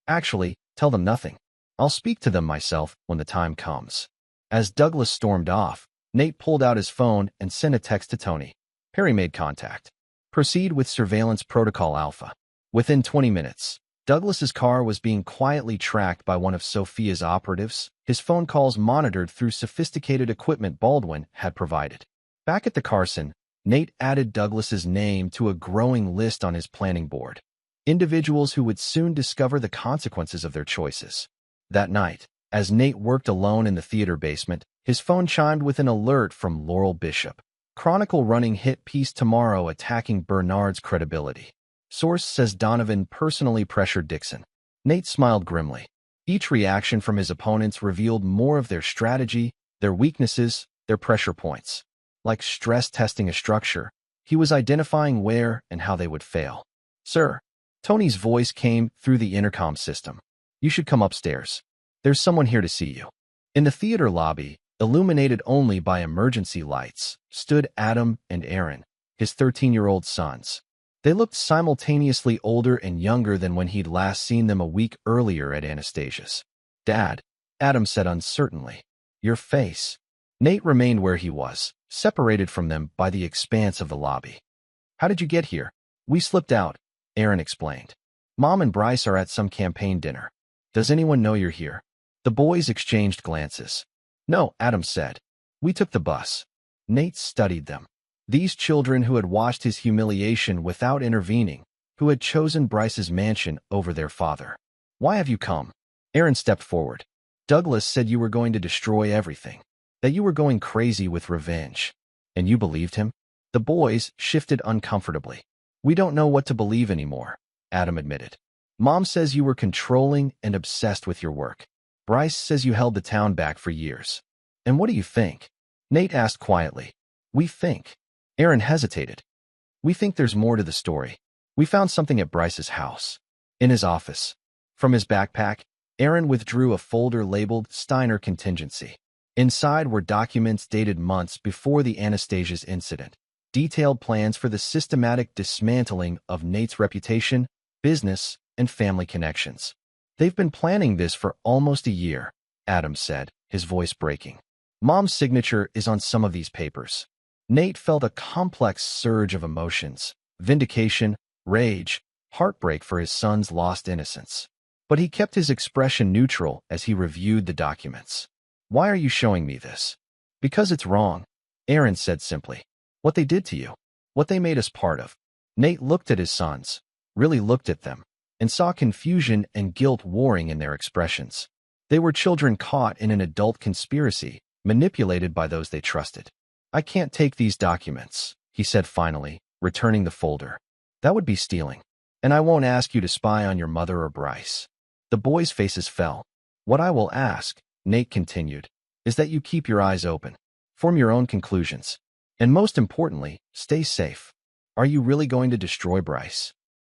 Actually, tell them nothing. I'll speak to them myself when the time comes. As Douglas stormed off, Nate pulled out his phone and sent a text to Tony. Perry made contact. Proceed with Surveillance Protocol Alpha. Within 20 minutes, Douglas's car was being quietly tracked by one of Sophia's operatives, his phone calls monitored through sophisticated equipment Baldwin had provided. Back at the Carson, Nate added Douglas's name to a growing list on his planning board. Individuals who would soon discover the consequences of their choices. That night, as Nate worked alone in the theater basement, his phone chimed with an alert from Laurel Bishop. Chronicle running hit piece tomorrow attacking Bernard's credibility. Source says Donovan personally pressured Dixon. Nate smiled grimly. Each reaction from his opponents revealed more of their strategy, their weaknesses, their pressure points. Like stress testing a structure, he was identifying where and how they would fail. Sir, Tony's voice came through the intercom system. You should come upstairs. There's someone here to see you. In the theater lobby, illuminated only by emergency lights, stood Adam and Aaron, his 13-year-old sons. They looked simultaneously older and younger than when he'd last seen them a week earlier at Anastasia's. Dad, Adam said uncertainly. Your face. Nate remained where he was, separated from them by the expanse of the lobby. How did you get here? We slipped out, Aaron explained. Mom and Bryce are at some campaign dinner. Does anyone know you're here? The boys exchanged glances. No, Adam said. We took the bus. Nate studied them. These children who had watched his humiliation without intervening, who had chosen Bryce's mansion over their father. Why have you come? Aaron stepped forward. Douglas said you were going to destroy everything, that you were going crazy with revenge. And you believed him? The boys shifted uncomfortably. We don't know what to believe anymore, Adam admitted. Mom says you were controlling and obsessed with your work. Bryce says you held the town back for years. And what do you think? Nate asked quietly. We think. Aaron hesitated. We think there's more to the story. We found something at Bryce's house. In his office. From his backpack, Aaron withdrew a folder labeled Steiner Contingency. Inside were documents dated months before the Anastasia's incident. Detailed plans for the systematic dismantling of Nate's reputation, business, and family connections. They've been planning this for almost a year, Adam said, his voice breaking. Mom's signature is on some of these papers. Nate felt a complex surge of emotions, vindication, rage, heartbreak for his son's lost innocence. But he kept his expression neutral as he reviewed the documents. Why are you showing me this? Because it's wrong, Aaron said simply. What they did to you. What they made us part of. Nate looked at his sons, really looked at them, and saw confusion and guilt warring in their expressions. They were children caught in an adult conspiracy, manipulated by those they trusted. I can't take these documents, he said finally, returning the folder. That would be stealing. And I won't ask you to spy on your mother or Bryce. The boys' faces fell. What I will ask, Nate continued, is that you keep your eyes open. Form your own conclusions. And most importantly, stay safe. Are you really going to destroy Bryce?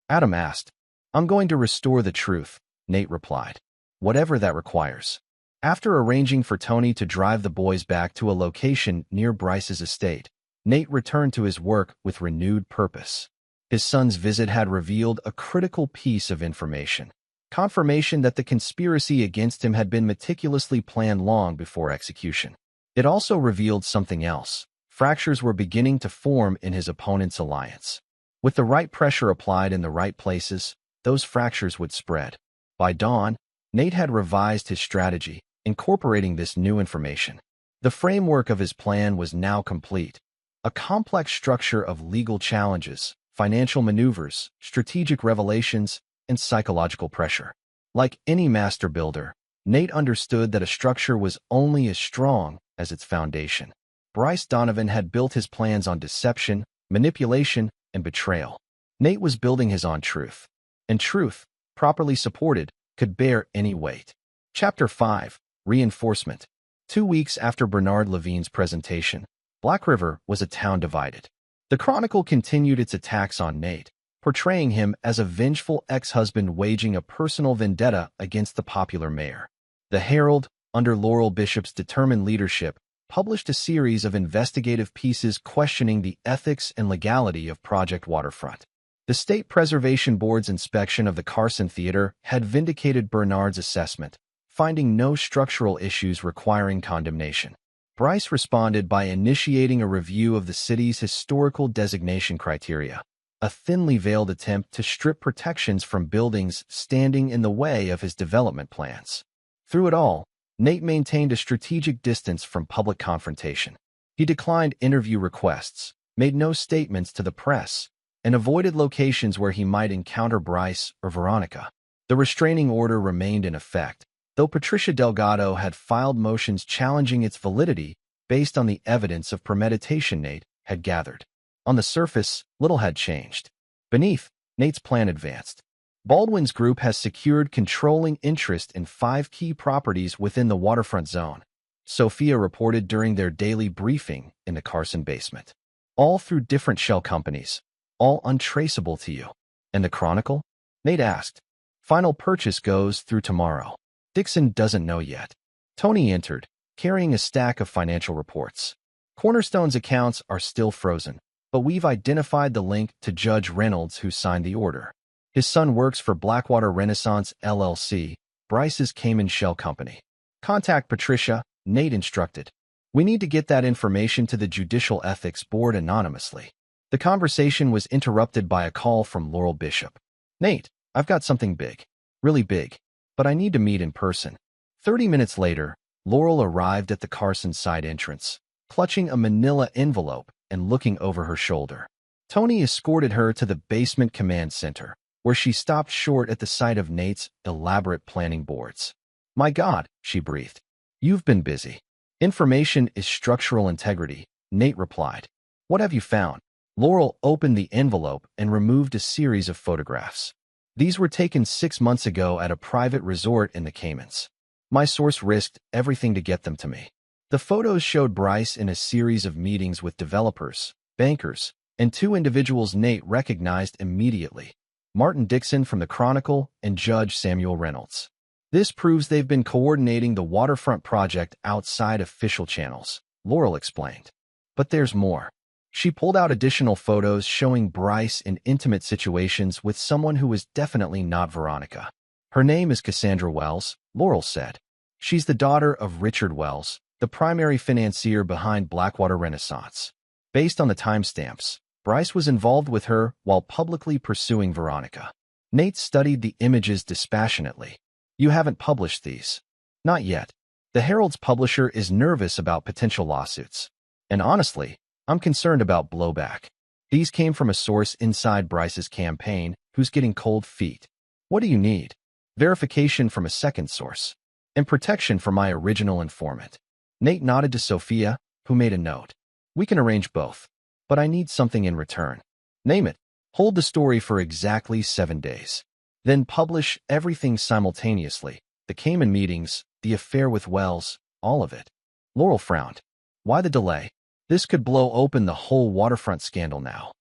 Adam asked. I'm going to restore the truth, Nate replied. Whatever that requires. After arranging for Tony to drive the boys back to a location near Bryce's estate, Nate returned to his work with renewed purpose. His son's visit had revealed a critical piece of information. Confirmation that the conspiracy against him had been meticulously planned long before execution. It also revealed something else. Fractures were beginning to form in his opponent's alliance. With the right pressure applied in the right places, those fractures would spread. By dawn, Nate had revised his strategy, incorporating this new information. The framework of his plan was now complete, a complex structure of legal challenges, financial maneuvers, strategic revelations, and psychological pressure. Like any master builder, Nate understood that a structure was only as strong as its foundation. Bryce Donovan had built his plans on deception, manipulation, and betrayal. Nate was building his on truth. And truth, properly supported, could bear any weight. Chapter 5. Reinforcement. 2 weeks after Bernard Levine's presentation, Black River was a town divided. The Chronicle continued its attacks on Nate, portraying him as a vengeful ex-husband waging a personal vendetta against the popular mayor. The Herald, under Laurel Bishop's determined leadership, published a series of investigative pieces questioning the ethics and legality of Project Waterfront. The State Preservation Board's inspection of the Carson Theater had vindicated Bernard's assessment, finding no structural issues requiring condemnation. Bryce responded by initiating a review of the city's historical designation criteria, a thinly veiled attempt to strip protections from buildings standing in the way of his development plans. Through it all, Nate maintained a strategic distance from public confrontation. He declined interview requests, made no statements to the press, and avoided locations where he might encounter Bryce or Veronica. The restraining order remained in effect, though Patricia Delgado had filed motions challenging its validity based on the evidence of premeditation Nate had gathered. On the surface, little had changed. Beneath, Nate's plan advanced. Baldwin's group has secured controlling interest in 5 key properties within the waterfront zone, Sophia reported during their daily briefing in the Carson basement. All through different shell companies, all untraceable to you. And the Chronicle? Nate asked. Final purchase goes through tomorrow. Dixon doesn't know yet. Tony entered, carrying a stack of financial reports. Cornerstone's accounts are still frozen, but we've identified the link to Judge Reynolds who signed the order. His son works for Blackwater Renaissance LLC, Bryce's Cayman Shell Company. Contact Patricia, Nate instructed. We need to get that information to the Judicial Ethics Board anonymously. The conversation was interrupted by a call from Laurel Bishop. Nate, I've got something big. Really big. But I need to meet in person. 30 minutes later, Laurel arrived at the Carson side entrance, clutching a manila envelope and looking over her shoulder. Tony escorted her to the basement command center, where she stopped short at the sight of Nate's elaborate planning boards. My God, she breathed. You've been busy. Information is structural integrity, Nate replied. What have you found? Laurel opened the envelope and removed a series of photographs. These were taken 6 months ago at a private resort in the Caymans. My source risked everything to get them to me. The photos showed Bryce in a series of meetings with developers, bankers, and 2 individuals Nate recognized immediately, Martin Dixon from the Chronicle and Judge Samuel Reynolds. This proves they've been coordinating the waterfront project outside official channels, Laurel explained. But there's more. She pulled out additional photos showing Bryce in intimate situations with someone who was definitely not Veronica. Her name is Cassandra Wells, Laurel said. She's the daughter of Richard Wells, the primary financier behind Blackwater Renaissance. Based on the timestamps, Bryce was involved with her while publicly pursuing Veronica. Nate studied the images dispassionately. You haven't published these. Not yet. The Herald's publisher is nervous about potential lawsuits. And honestly, I'm concerned about blowback. These came from a source inside Bryce's campaign who's getting cold feet. What do you need? Verification from a second source. And protection from my original informant. Nate nodded to Sophia, who made a note. We can arrange both. But I need something in return. Name it. Hold the story for exactly 7 days. Then publish everything simultaneously. The Cayman meetings, the affair with Wells, all of it. Laurel frowned. Why the delay? This could blow open the whole waterfront scandal now.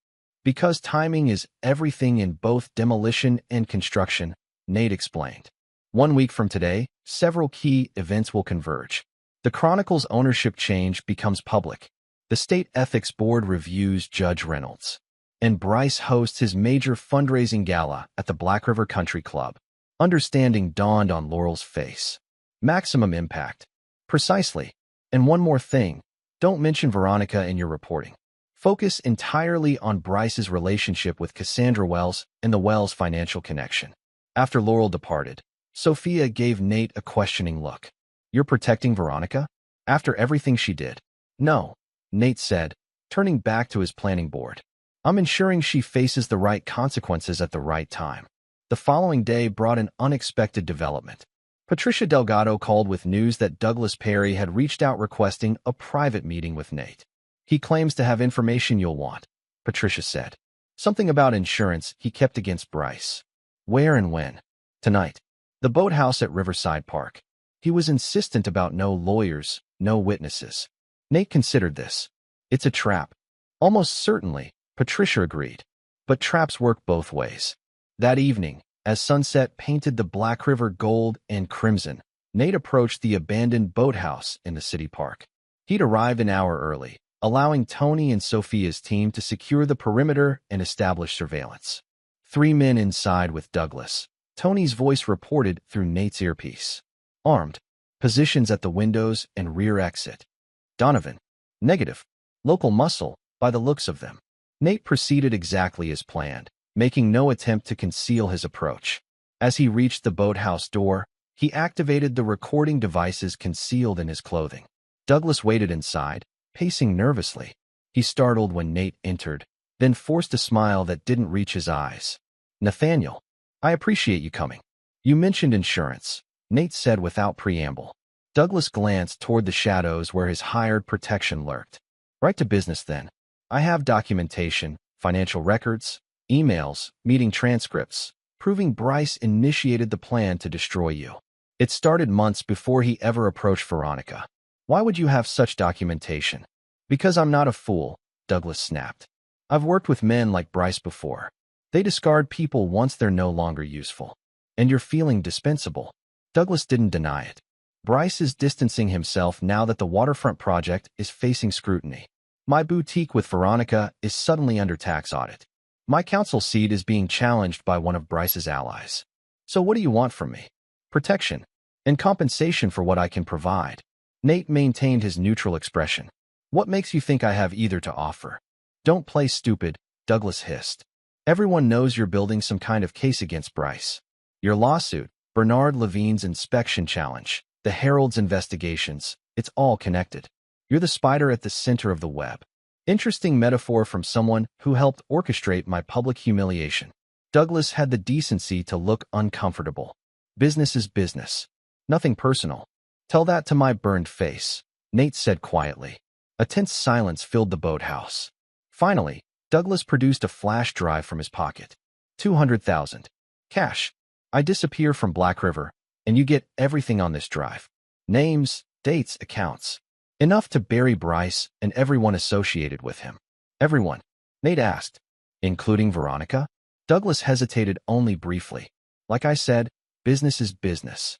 Because timing is everything in both demolition and construction, Nate explained. 1 week from today, several key events will converge. The Chronicle's ownership change becomes public. The State Ethics Board reviews Judge Reynolds. And Bryce hosts his major fundraising gala at the Black River Country Club. Understanding dawned on Laurel's face. Maximum impact. Precisely. And one more thing. Don't mention Veronica in your reporting. Focus entirely on Bryce's relationship with Cassandra Wells and the Wells financial connection. After Laurel departed, Sophia gave Nate a questioning look. You're protecting Veronica? After everything she did. No, Nate said, turning back to his planning board. I'm ensuring she faces the right consequences at the right time. The following day brought an unexpected development. Patricia Delgado called with news that Douglas Perry had reached out requesting a private meeting with Nate. He claims to have information you'll want, Patricia said. Something about insurance he kept against Bryce. Where and when? Tonight. The boathouse at Riverside Park. He was insistent about no lawyers, no witnesses. Nate considered this. It's a trap. Almost certainly, Patricia agreed. But traps work both ways. That evening, as sunset painted the Black River gold and crimson, Nate approached the abandoned boathouse in the city park. He'd arrived an hour early, allowing Tony and Sophia's team to secure the perimeter and establish surveillance. 3 men inside with Douglas. Tony's voice reported through Nate's earpiece. Armed. Positions at the windows and rear exit. Donovan. Negative. Local muscle, by the looks of them. Nate proceeded exactly as planned, making no attempt to conceal his approach. As he reached the boathouse door, he activated the recording devices concealed in his clothing. Douglas waited inside, pacing nervously. He startled when Nate entered, then forced a smile that didn't reach his eyes. Nathaniel, I appreciate you coming. You mentioned insurance, Nate said without preamble. Douglas glanced toward the shadows where his hired protection lurked. Right to business then. I have documentation, financial records, emails, meeting transcripts, proving Bryce initiated the plan to destroy you. It started months before he ever approached Veronica. Why would you have such documentation? Because I'm not a fool, Douglas snapped. I've worked with men like Bryce before. They discard people once they're no longer useful. And you're feeling dispensable. Douglas didn't deny it. Bryce is distancing himself now that the waterfront project is facing scrutiny. My boutique with Veronica is suddenly under tax audit. My council seat is being challenged by one of Bryce's allies. So what do you want from me? Protection. And compensation for what I can provide. Nate maintained his neutral expression. What makes you think I have either to offer? Don't play stupid, Douglas hissed. Everyone knows you're building some kind of case against Bryce. Your lawsuit, Bernard Levine's inspection challenge, the Herald's investigations, it's all connected. You're the spider at the center of the web. Interesting metaphor from someone who helped orchestrate my public humiliation. Douglas had the decency to look uncomfortable. Business is business. Nothing personal. Tell that to my burned face, Nate said quietly. A tense silence filled the boathouse. Finally, Douglas produced a flash drive from his pocket. 200,000. Cash. I disappear from Black River, and you get everything on this drive. Names, dates, accounts. Enough to bury Bryce and everyone associated with him. Everyone, Nate asked. Including Veronica? Douglas hesitated only briefly. Like I said, business is business.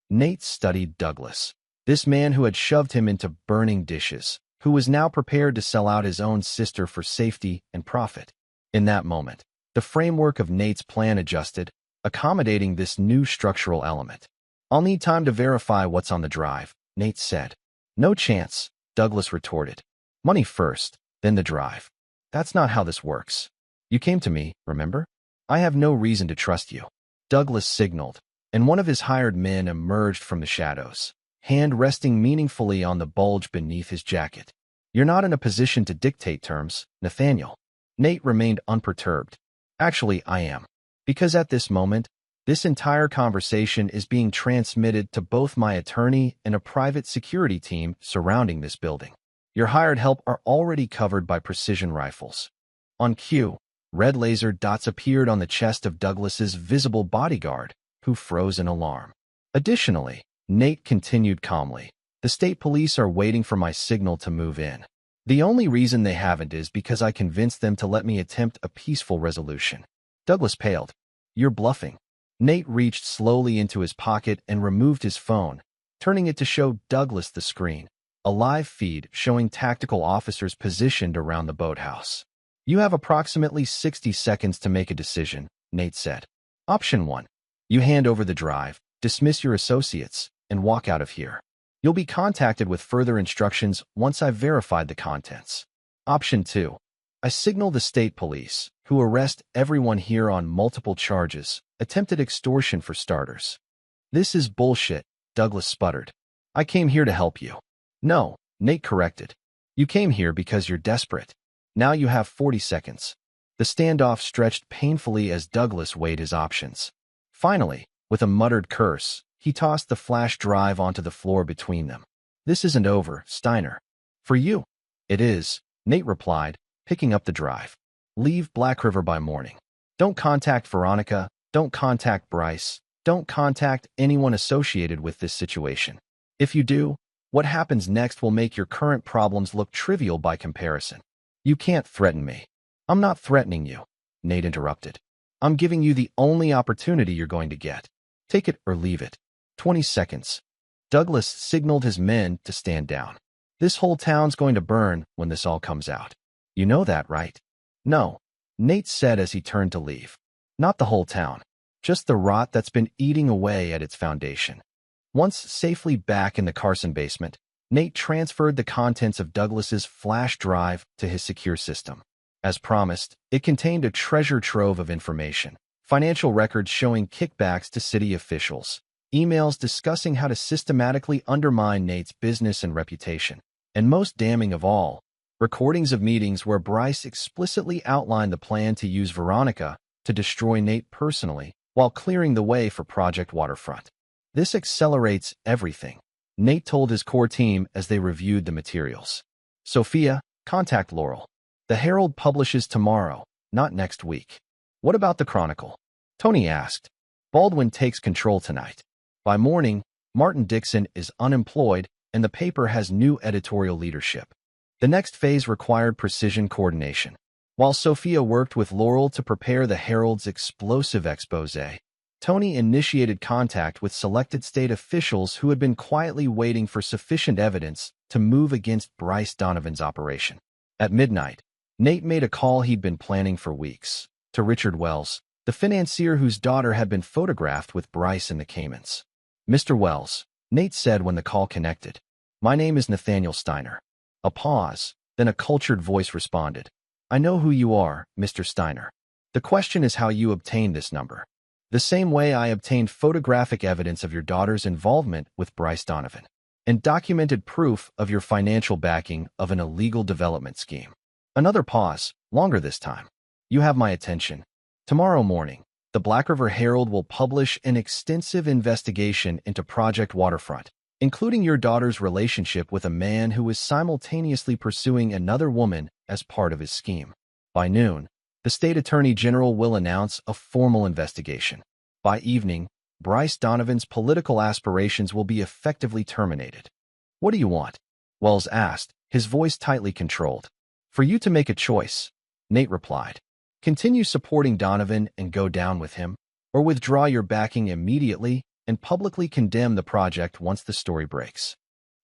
Nate studied Douglas. This man who had shoved him into burning dishes, who was now prepared to sell out his own sister for safety and profit. In that moment, the framework of Nate's plan adjusted, accommodating this new structural element. I'll need time to verify what's on the drive, Nate said. No chance, Douglas retorted. Money first, then the drive. That's not how this works. You came to me, remember? I have no reason to trust you. Douglas signaled, and one of his hired men emerged from the shadows, hand resting meaningfully on the bulge beneath his jacket. You're not in a position to dictate terms, Nathaniel. Nate remained unperturbed. Actually, I am. Because at this moment, this entire conversation is being transmitted to both my attorney and a private security team surrounding this building. Your hired help are already covered by precision rifles. On cue, red laser dots appeared on the chest of Douglas's visible bodyguard, who froze in alarm. Additionally, Nate continued calmly, the state police are waiting for my signal to move in. The only reason they haven't is because I convinced them to let me attempt a peaceful resolution. Douglas paled. You're bluffing. Nate reached slowly into his pocket and removed his phone, turning it to show Douglas the screen, a live feed showing tactical officers positioned around the boathouse. You have approximately 60 seconds to make a decision, Nate said. Option 1. You hand over the drive, dismiss your associates, and walk out of here. You'll be contacted with further instructions once I've verified the contents. Option 2. I signal the state police, who arrest everyone here on multiple charges, attempted extortion for starters. This is bullshit, Douglas sputtered. I came here to help you. No, Nate corrected. You came here because you're desperate. Now you have 40 seconds. The standoff stretched painfully as Douglas weighed his options. Finally, with a muttered curse, he tossed the flash drive onto the floor between them. This isn't over, Steiner. For you. It is, Nate replied, picking up the drive. Leave Black River by morning. Don't contact Veronica, don't contact Bryce, don't contact anyone associated with this situation. If you do, what happens next will make your current problems look trivial by comparison. You can't threaten me. I'm not threatening you, Nate interrupted. I'm giving you the only opportunity you're going to get. Take it or leave it. 20 seconds. Douglas signaled his men to stand down. This whole town's going to burn when this all comes out. You know that, right? No, Nate said as he turned to leave. Not the whole town. Just the rot that's been eating away at its foundation. Once safely back in the Carson basement, Nate transferred the contents of Douglas's flash drive to his secure system. As promised, it contained a treasure trove of information. Financial records showing kickbacks to city officials, emails discussing how to systematically undermine Nate's business and reputation, and most damning of all, recordings of meetings where Bryce explicitly outlined the plan to use Veronica to destroy Nate personally while clearing the way for Project Waterfront. This accelerates everything, Nate told his core team as they reviewed the materials. Sophia, contact Laurel. The Herald publishes tomorrow, not next week. What about the Chronicle? Tony asked. Baldwin takes control tonight. By morning, Martin Dixon is unemployed and the paper has new editorial leadership. The next phase required precision coordination. While Sophia worked with Laurel to prepare the Herald's explosive expose, Tony initiated contact with selected state officials who had been quietly waiting for sufficient evidence to move against Bryce Donovan's operation. At midnight, Nate made a call he'd been planning for weeks, to Richard Wells, the financier whose daughter had been photographed with Bryce in the Caymans. Mr. Wells, Nate said when the call connected. My name is Nathaniel Steiner. A pause, then a cultured voice responded. I know who you are, Mr. Steiner. The question is how you obtained this number. The same way I obtained photographic evidence of your daughter's involvement with Bryce Donovan, and documented proof of your financial backing of an illegal development scheme. Another pause, longer this time. You have my attention. Tomorrow morning, the Black River Herald will publish an extensive investigation into Project Waterfront, including your daughter's relationship with a man who is simultaneously pursuing another woman as part of his scheme. By noon, the state attorney general will announce a formal investigation. By evening, Bryce Donovan's political aspirations will be effectively terminated. What do you want? Wells asked, his voice tightly controlled. For you to make a choice, Nate replied. Continue supporting Donovan and go down with him, or withdraw your backing immediately and publicly condemn the project once the story breaks.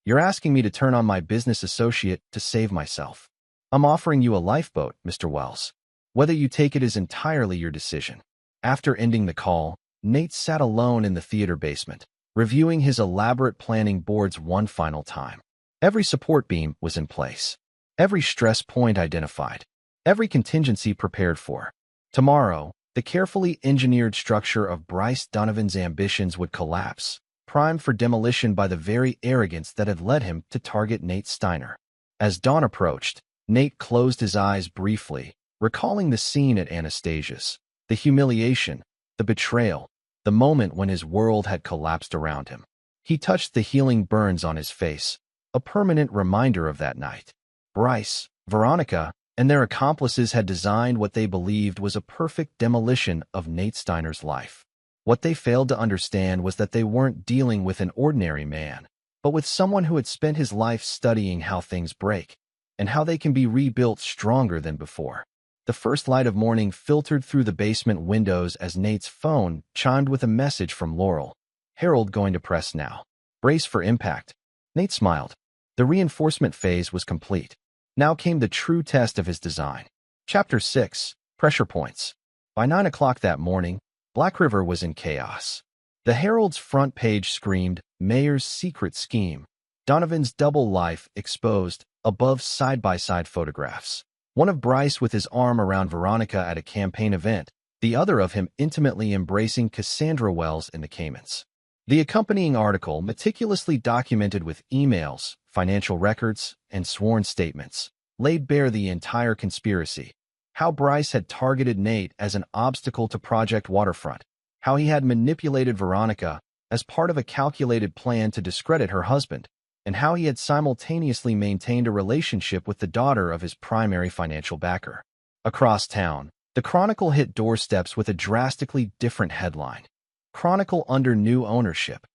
You're asking me to turn on my business associate to save myself. I'm offering you a lifeboat, Mr. Wells. Whether you take it is entirely your decision. After ending the call, Nate sat alone in the theater basement, reviewing his elaborate planning boards one final time. Every support beam was in place. Every stress point identified. Every contingency prepared for. Tomorrow, the carefully engineered structure of Bryce Donovan's ambitions would collapse, primed for demolition by the very arrogance that had led him to target Nate Steiner. As dawn approached, Nate closed his eyes briefly, recalling the scene at Anastasia's, the humiliation, the betrayal, the moment when his world had collapsed around him. He touched the healing burns on his face, a permanent reminder of that night. Bryce, Veronica, and their accomplices had designed what they believed was a perfect demolition of Nate Steiner's life. What they failed to understand was that they weren't dealing with an ordinary man, but with someone who had spent his life studying how things break, and how they can be rebuilt stronger than before. The first light of morning filtered through the basement windows as Nate's phone chimed with a message from Laurel. Herald going to press now. Brace for impact. Nate smiled. The reinforcement phase was complete. Now came the true test of his design. Chapter 6, Pressure Points. By 9 o'clock that morning, Black River was in chaos. The Herald's front page screamed, Mayor's secret scheme. Donovan's double life exposed, above side-by-side photographs. One of Bryce with his arm around Veronica at a campaign event, the other of him intimately embracing Cassandra Wells in the Caymans. The accompanying article, meticulously documented with emails, financial records, and sworn statements laid bare the entire conspiracy. How Bryce had targeted Nate as an obstacle to Project Waterfront, how he had manipulated Veronica as part of a calculated plan to discredit her husband, and how he had simultaneously maintained a relationship with the daughter of his primary financial backer. Across town, the Chronicle hit doorsteps with a drastically different headline. Chronicle under new ownership.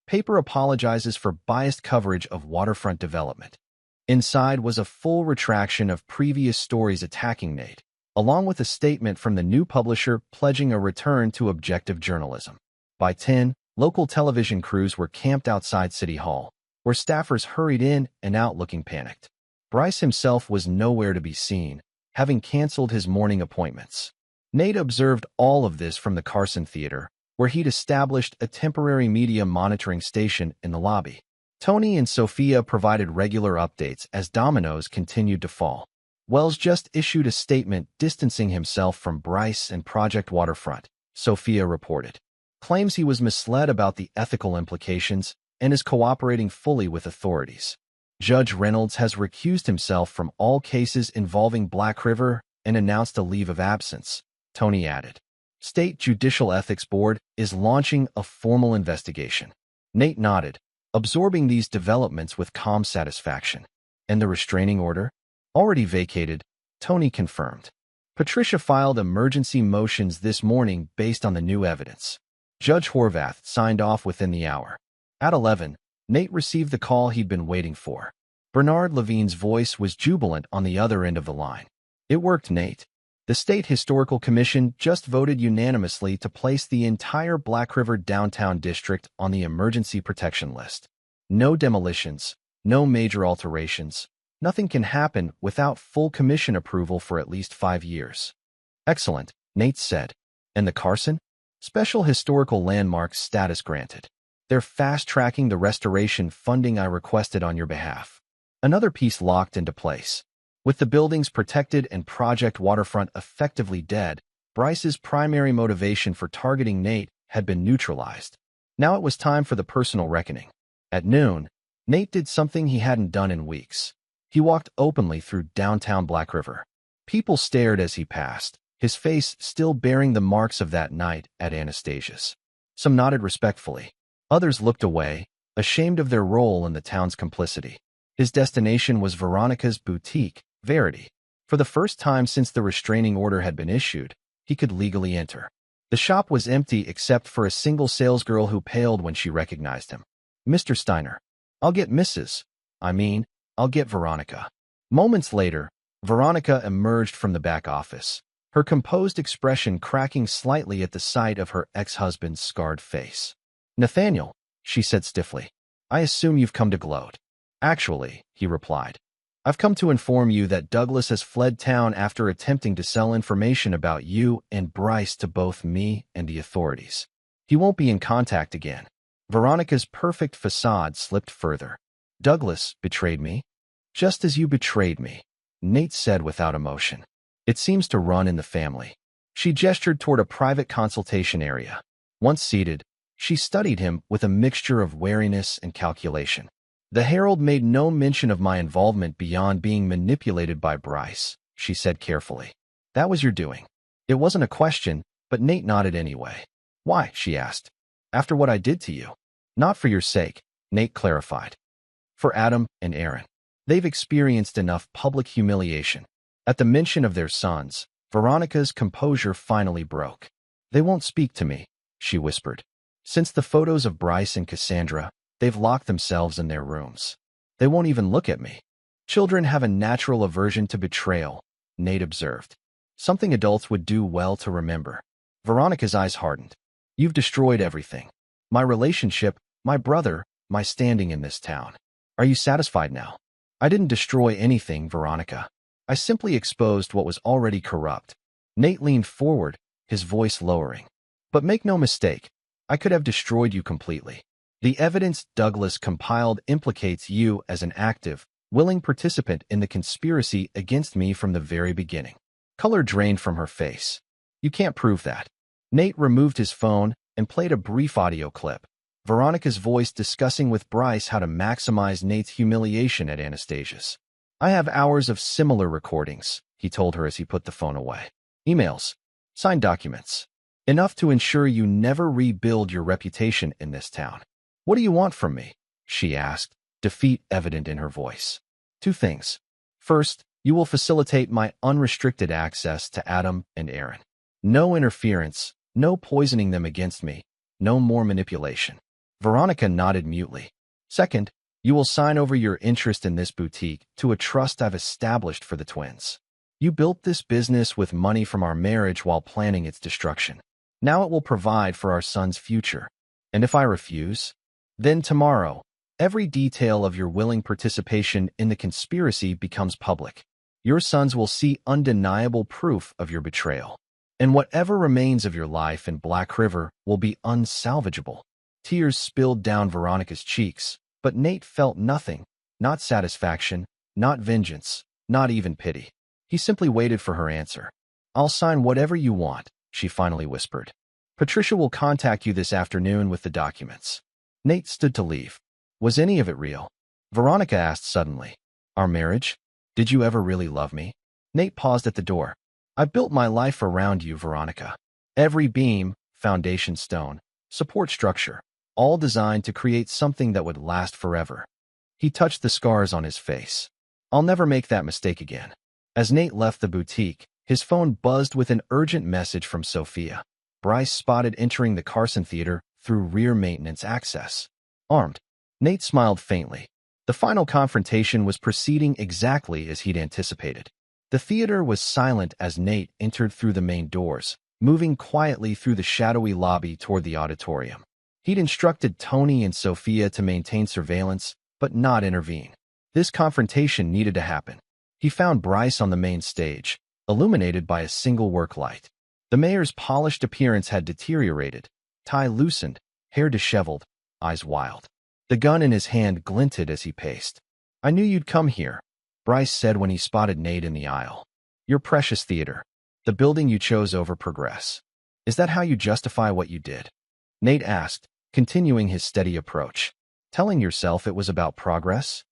Paper apologizes for biased coverage of waterfront development. Inside was a full retraction of previous stories attacking Nate, along with a statement from the new publisher pledging a return to objective journalism. By 10, local television crews were camped outside City Hall, where staffers hurried in and out looking panicked. Bryce himself was nowhere to be seen, having canceled his morning appointments. Nate observed all of this from the Carson Theater, where he'd established a temporary media monitoring station in the lobby. Tony and Sophia provided regular updates as dominoes continued to fall. Wells just issued a statement distancing himself from Bryce and Project Waterfront, Sophia reported. Claims he was misled about the ethical implications and is cooperating fully with authorities. Judge Reynolds has recused himself from all cases involving Black River and announced a leave of absence, Tony added. State Judicial Ethics Board is launching a formal investigation. Nate nodded, absorbing these developments with calm satisfaction. And the restraining order? Already vacated, Tony confirmed. Patricia filed emergency motions this morning based on the new evidence. Judge Horvath signed off within the hour. At 11, Nate received the call he'd been waiting for. Bernard Levine's voice was jubilant on the other end of the line. It worked, Nate. The State Historical Commission just voted unanimously to place the entire Black River downtown district on the emergency protection list. No demolitions, no major alterations. Nothing can happen without full commission approval for at least 5 years. Excellent, Nate said. And the Carson? Special Historical Landmark status granted. They're fast-tracking the restoration funding I requested on your behalf. Another piece locked into place. With the buildings protected and Project Waterfront effectively dead, Bryce's primary motivation for targeting Nate had been neutralized. Now it was time for the personal reckoning. At noon, Nate did something he hadn't done in weeks. He walked openly through downtown Black River. People stared as he passed, his face still bearing the marks of that night at Anastasia's. Some nodded respectfully. Others looked away, ashamed of their role in the town's complicity. His destination was Veronica's boutique, Verity. For the first time since the restraining order had been issued, he could legally enter. The shop was empty except for a single salesgirl who paled when she recognized him. Mr. Steiner. I'll get I'll get Veronica. Moments later, Veronica emerged from the back office, her composed expression cracking slightly at the sight of her ex-husband's scarred face. Nathaniel, she said stiffly, I assume you've come to gloat. Actually, he replied, I've come to inform you that Douglas has fled town after attempting to sell information about you and Bryce to both me and the authorities. He won't be in contact again. Veronica's perfect facade slipped further. Douglas betrayed me? Just as you betrayed me, Nate said without emotion. It seems to run in the family. She gestured toward a private consultation area. Once seated, she studied him with a mixture of wariness and calculation. The Herald made no mention of my involvement beyond being manipulated by Bryce, she said carefully. That was your doing. It wasn't a question, but Nate nodded anyway. Why? She asked. After what I did to you. Not for your sake, Nate clarified. For Adam and Aaron. They've experienced enough public humiliation. At the mention of their sons, Veronica's composure finally broke. They won't speak to me, she whispered. Since the photos of Bryce and Cassandra, they've locked themselves in their rooms. They won't even look at me. Children have a natural aversion to betrayal, Nate observed. Something adults would do well to remember. Veronica's eyes hardened. You've destroyed everything. My relationship, my brother, my standing in this town. Are you satisfied now? I didn't destroy anything, Veronica. I simply exposed what was already corrupt. Nate leaned forward, his voice lowering. But make no mistake, I could have destroyed you completely. The evidence Douglas compiled implicates you as an active, willing participant in the conspiracy against me from the very beginning. Color drained from her face. You can't prove that. Nate removed his phone and played a brief audio clip. Veronica's voice discussing with Bryce how to maximize Nate's humiliation at Anastasia's. I have hours of similar recordings, he told her as he put the phone away. Emails. Signed documents. Enough to ensure you never rebuild your reputation in this town. What do you want from me? She asked, defeat evident in her voice. Two things. First, you will facilitate my unrestricted access to Adam and Aaron. No interference, no poisoning them against me, no more manipulation. Veronica nodded mutely. Second, you will sign over your interest in this boutique to a trust I've established for the twins. You built this business with money from our marriage while planning its destruction. Now it will provide for our son's future. And if I refuse, then tomorrow, every detail of your willing participation in the conspiracy becomes public. Your sons will see undeniable proof of your betrayal. And whatever remains of your life in Black River will be unsalvageable. Tears spilled down Veronica's cheeks, but Nate felt nothing, not satisfaction, not vengeance, not even pity. He simply waited for her answer. I'll sign whatever you want, she finally whispered. Patricia will contact you this afternoon with the documents. Nate stood to leave. Was any of it real? Veronica asked suddenly. Our marriage? Did you ever really love me? Nate paused at the door. I built my life around you, Veronica. Every beam, foundation stone, support structure, all designed to create something that would last forever. He touched the scars on his face. I'll never make that mistake again. As Nate left the boutique, his phone buzzed with an urgent message from Sophia. Bryce spotted entering the Carson Theater through rear maintenance access. Armed. Nate smiled faintly. The final confrontation was proceeding exactly as he'd anticipated. The theater was silent as Nate entered through the main doors, moving quietly through the shadowy lobby toward the auditorium. He'd instructed Tony and Sophia to maintain surveillance, but not intervene. This confrontation needed to happen. He found Bryce on the main stage, illuminated by a single work light. The mayor's polished appearance had deteriorated, tie loosened, hair disheveled, eyes wild. The gun in his hand glinted as he paced. I knew you'd come here, Bryce said when he spotted Nate in the aisle. Your precious theater, the building you chose over progress. Is that how you justify what you did? Nate asked, continuing his steady approach. Telling yourself it was about progress?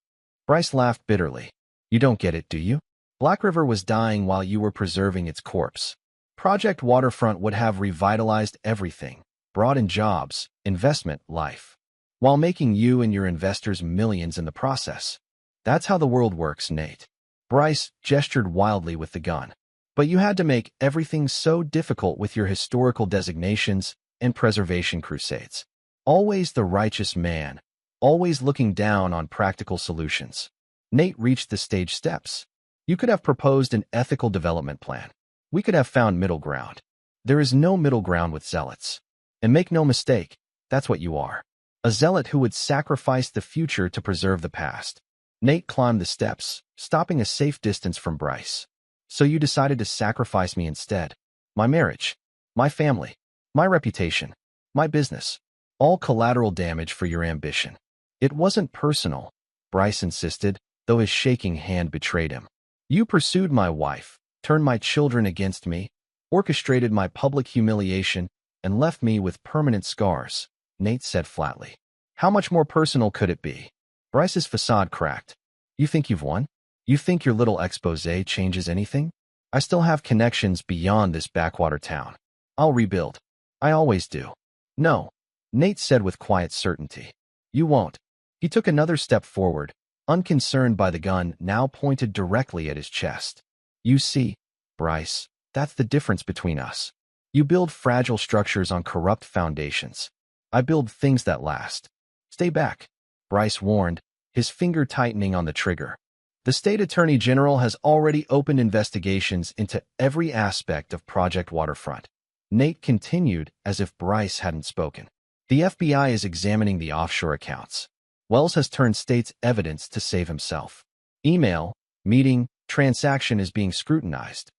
Bryce laughed bitterly. You don't get it, do you? Black River was dying while you were preserving its corpse. Project Waterfront would have revitalized everything, brought in jobs, investment, life, while making you and your investors millions in the process. That's how the world works, Nate. Bryce gestured wildly with the gun. But you had to make everything so difficult with your historical designations and preservation crusades. Always the righteous man, always looking down on practical solutions. Nate reached the stage steps. You could have proposed an ethical development plan. We could have found middle ground. There is no middle ground with zealots. And make no mistake, that's what you are. A zealot who would sacrifice the future to preserve the past. Nate climbed the steps, stopping a safe distance from Bryce. So you decided to sacrifice me instead. My marriage, my family, my reputation, my business. All collateral damage for your ambition. It wasn't personal, Bryce insisted, though his shaking hand betrayed him. You pursued my wife, turned my children against me, orchestrated my public humiliation, and left me with permanent scars, Nate said flatly. How much more personal could it be? Bryce's facade cracked. You think you've won? You think your little exposé changes anything? I still have connections beyond this backwater town. I'll rebuild. I always do. No, Nate said with quiet certainty. You won't. He took another step forward, unconcerned by the gun now pointed directly at his chest. You see, Bryce, that's the difference between us. You build fragile structures on corrupt foundations. I build things that last. Stay back, Bryce warned, his finger tightening on the trigger. The state attorney general has already opened investigations into every aspect of Project Waterfront. Nate continued as if Bryce hadn't spoken. The FBI is examining the offshore accounts. Wells has turned state's evidence to save himself. Email, meeting, transaction is being scrutinized.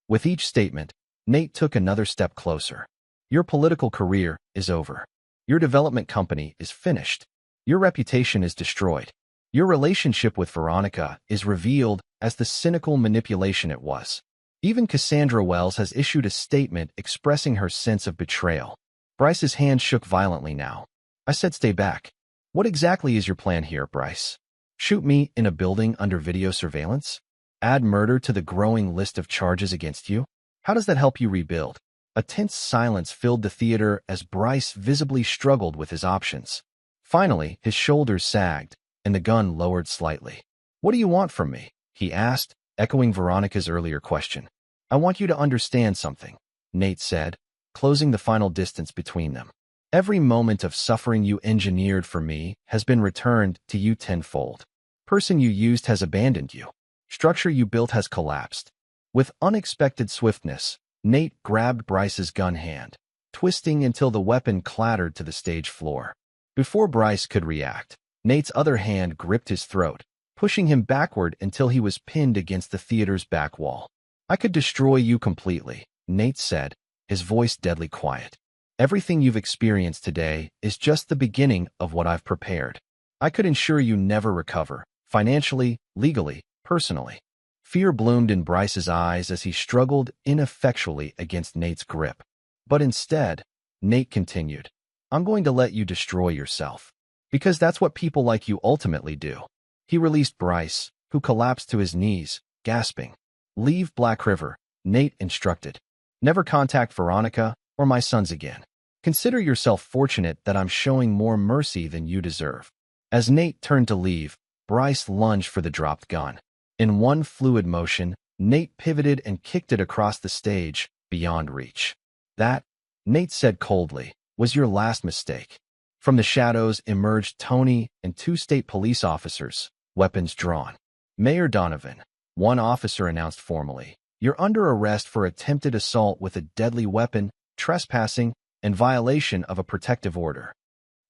With each statement, Nate took another step closer. Your political career is over. Your development company is finished. Your reputation is destroyed. Your relationship with Veronica is revealed as the cynical manipulation it was. Even Cassandra Wells has issued a statement expressing her sense of betrayal. Bryce's hand shook violently now. I said stay back. What exactly is your plan here, Bryce? Shoot me in a building under video surveillance? Add murder to the growing list of charges against you? How does that help you rebuild? A tense silence filled the theater as Bryce visibly struggled with his options. Finally, his shoulders sagged, and the gun lowered slightly. What do you want from me? He asked, echoing Veronica's earlier question. I want you to understand something, Nate said, closing the final distance between them. Every moment of suffering you engineered for me has been returned to you tenfold. Person you used has abandoned you. Structure you built has collapsed. With unexpected swiftness, Nate grabbed Bryce's gun hand, twisting until the weapon clattered to the stage floor. Before Bryce could react, Nate's other hand gripped his throat, pushing him backward until he was pinned against the theater's back wall. I could destroy you completely, Nate said, his voice deadly quiet. Everything you've experienced today is just the beginning of what I've prepared. I could ensure you never recover, financially, legally, personally. Fear bloomed in Bryce's eyes as he struggled ineffectually against Nate's grip. But instead, Nate continued, I'm going to let you destroy yourself. Because that's what people like you ultimately do. He released Bryce, who collapsed to his knees, gasping. Leave Black River, Nate instructed. Never contact Veronica or my sons again. Consider yourself fortunate that I'm showing more mercy than you deserve. As Nate turned to leave, Bryce lunged for the dropped gun. In one fluid motion, Nate pivoted and kicked it across the stage, beyond reach. That, Nate said coldly, was your last mistake. From the shadows emerged Tony and two state police officers, weapons drawn. Mayor Donovan, one officer announced formally, you're under arrest for attempted assault with a deadly weapon, trespassing, and violation of a protective order.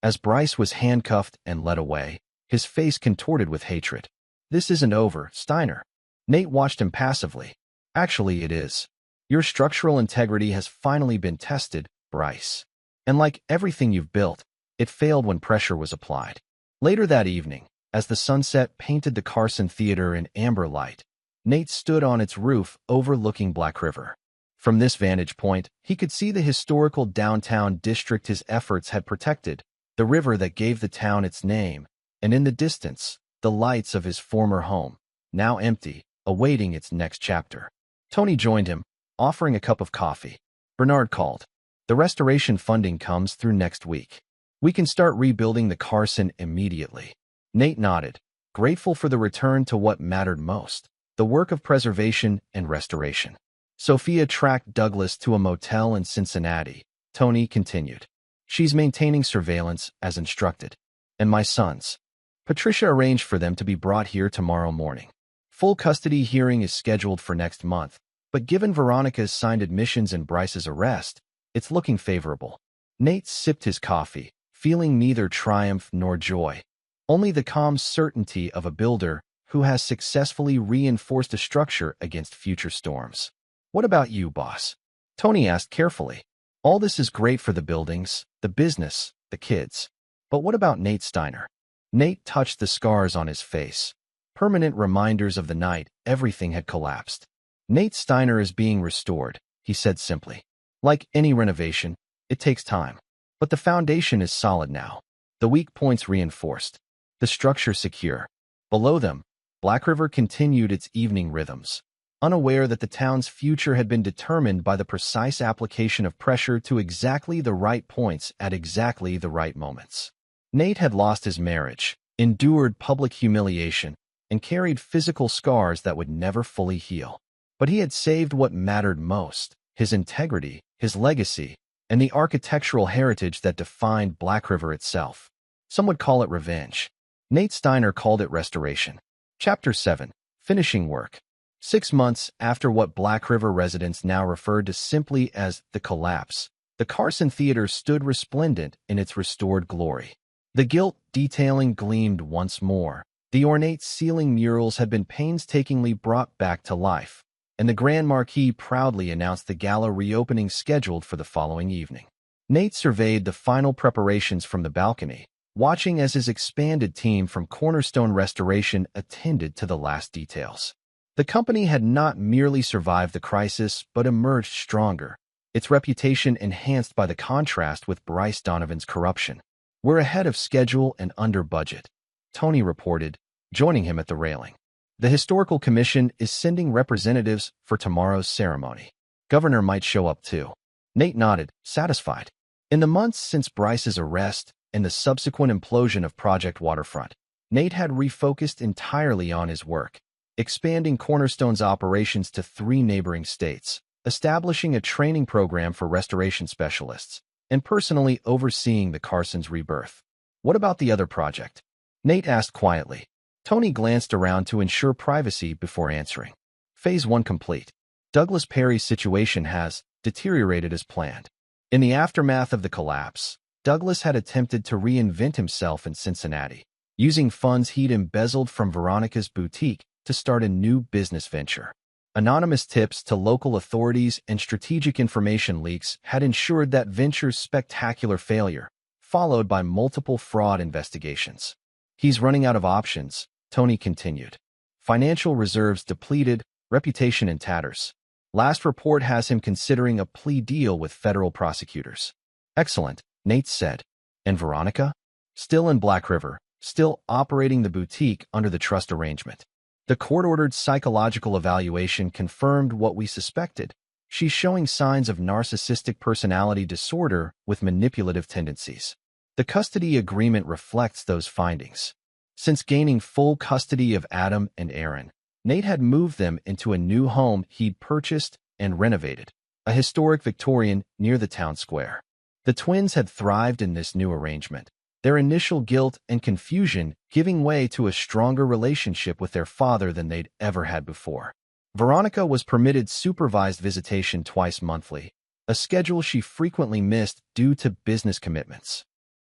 As Bryce was handcuffed and led away, his face contorted with hatred. This isn't over, Steiner. Nate watched him passively. Actually, it is. Your structural integrity has finally been tested, Bryce. And like everything you've built, it failed when pressure was applied. Later that evening, as the sunset painted the Carson Theater in amber light, Nate stood on its roof overlooking Black River. From this vantage point, he could see the historical downtown district his efforts had protected, the river that gave the town its name, and in the distance, the lights of his former home, now empty, awaiting its next chapter. Tony joined him, offering a cup of coffee. Bernard called. The restoration funding comes through next week. We can start rebuilding the Carson immediately. Nate nodded, grateful for the return to what mattered most, the work of preservation and restoration. Sophia tracked Douglas to a motel in Cincinnati. Tony continued. She's maintaining surveillance as instructed. And my sons. Patricia arranged for them to be brought here tomorrow morning. Full custody hearing is scheduled for next month, but given Veronica's signed admissions and Bryce's arrest, it's looking favorable. Nate sipped his coffee, feeling neither triumph nor joy. Only the calm certainty of a builder who has successfully reinforced a structure against future storms. What about you, boss? Tony asked carefully. All this is great for the buildings, the business, the kids. But what about Nate Steiner? Nate touched the scars on his face. Permanent reminders of the night everything had collapsed. Nate Steiner is being restored, he said simply. Like any renovation, it takes time. But the foundation is solid now. The weak points reinforced. The structure secure. Below them, Black River continued its evening rhythms, unaware that the town's future had been determined by the precise application of pressure to exactly the right points at exactly the right moments. Nate had lost his marriage, endured public humiliation, and carried physical scars that would never fully heal. But he had saved what mattered most, his integrity, his legacy, and the architectural heritage that defined Black River itself. Some would call it revenge. Nate Steiner called it restoration. Chapter 7. Finishing Work. 6 months after what Black River residents now referred to simply as the collapse, the Carson Theater stood resplendent in its restored glory. The gilt detailing gleamed once more. The ornate ceiling murals had been painstakingly brought back to life, and the Grand Marquis proudly announced the gala reopening scheduled for the following evening. Nate surveyed the final preparations from the balcony, watching as his expanded team from Cornerstone Restoration attended to the last details. The company had not merely survived the crisis, but emerged stronger, its reputation enhanced by the contrast with Bryce Donovan's corruption. We're ahead of schedule and under budget, Tony reported, joining him at the railing. The Historical Commission is sending representatives for tomorrow's ceremony. Governor might show up too. Nate nodded, satisfied. In the months since Bryce's arrest and the subsequent implosion of Project Waterfront, Nate had refocused entirely on his work, expanding Cornerstone's operations to 3 neighboring states, establishing a training program for restoration specialists, and personally overseeing the Carsons' rebirth. What about the other project? Nate asked quietly. Tony glanced around to ensure privacy before answering. Phase 1 complete. Douglas Perry's situation has deteriorated as planned. In the aftermath of the collapse, Douglas had attempted to reinvent himself in Cincinnati, using funds he'd embezzled from Veronica's boutique to start a new business venture. Anonymous tips to local authorities and strategic information leaks had ensured that venture's spectacular failure, followed by multiple fraud investigations. He's running out of options, Tony continued. Financial reserves depleted, reputation in tatters. Last report has him considering a plea deal with federal prosecutors. Excellent, Nate said. And Veronica? Still in Black River, still operating the boutique under the trust arrangement. The court-ordered psychological evaluation confirmed what we suspected. She's showing signs of narcissistic personality disorder with manipulative tendencies. The custody agreement reflects those findings. Since gaining full custody of Adam and Aaron, Nate had moved them into a new home he'd purchased and renovated, a historic Victorian near the town square. The twins had thrived in this new arrangement, their initial guilt and confusion giving way to a stronger relationship with their father than they'd ever had before. Veronica was permitted supervised visitation twice monthly, a schedule she frequently missed due to business commitments.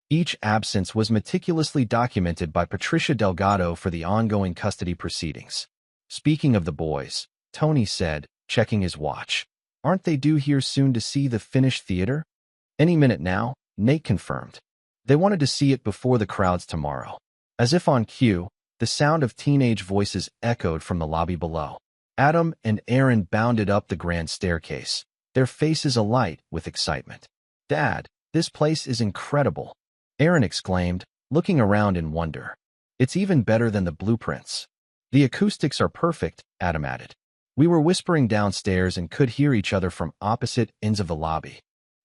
Each absence was meticulously documented by Patricia Delgado for the ongoing custody proceedings. Speaking of the boys, Tony said, checking his watch. Aren't they due here soon to see the finished theater? Any minute now, Nate confirmed. They wanted to see it before the crowds tomorrow. As if on cue, the sound of teenage voices echoed from the lobby below. Adam and Aaron bounded up the grand staircase, their faces alight with excitement. Dad, this place is incredible, Aaron exclaimed, looking around in wonder. It's even better than the blueprints. The acoustics are perfect, Adam added. We were whispering downstairs and could hear each other from opposite ends of the lobby.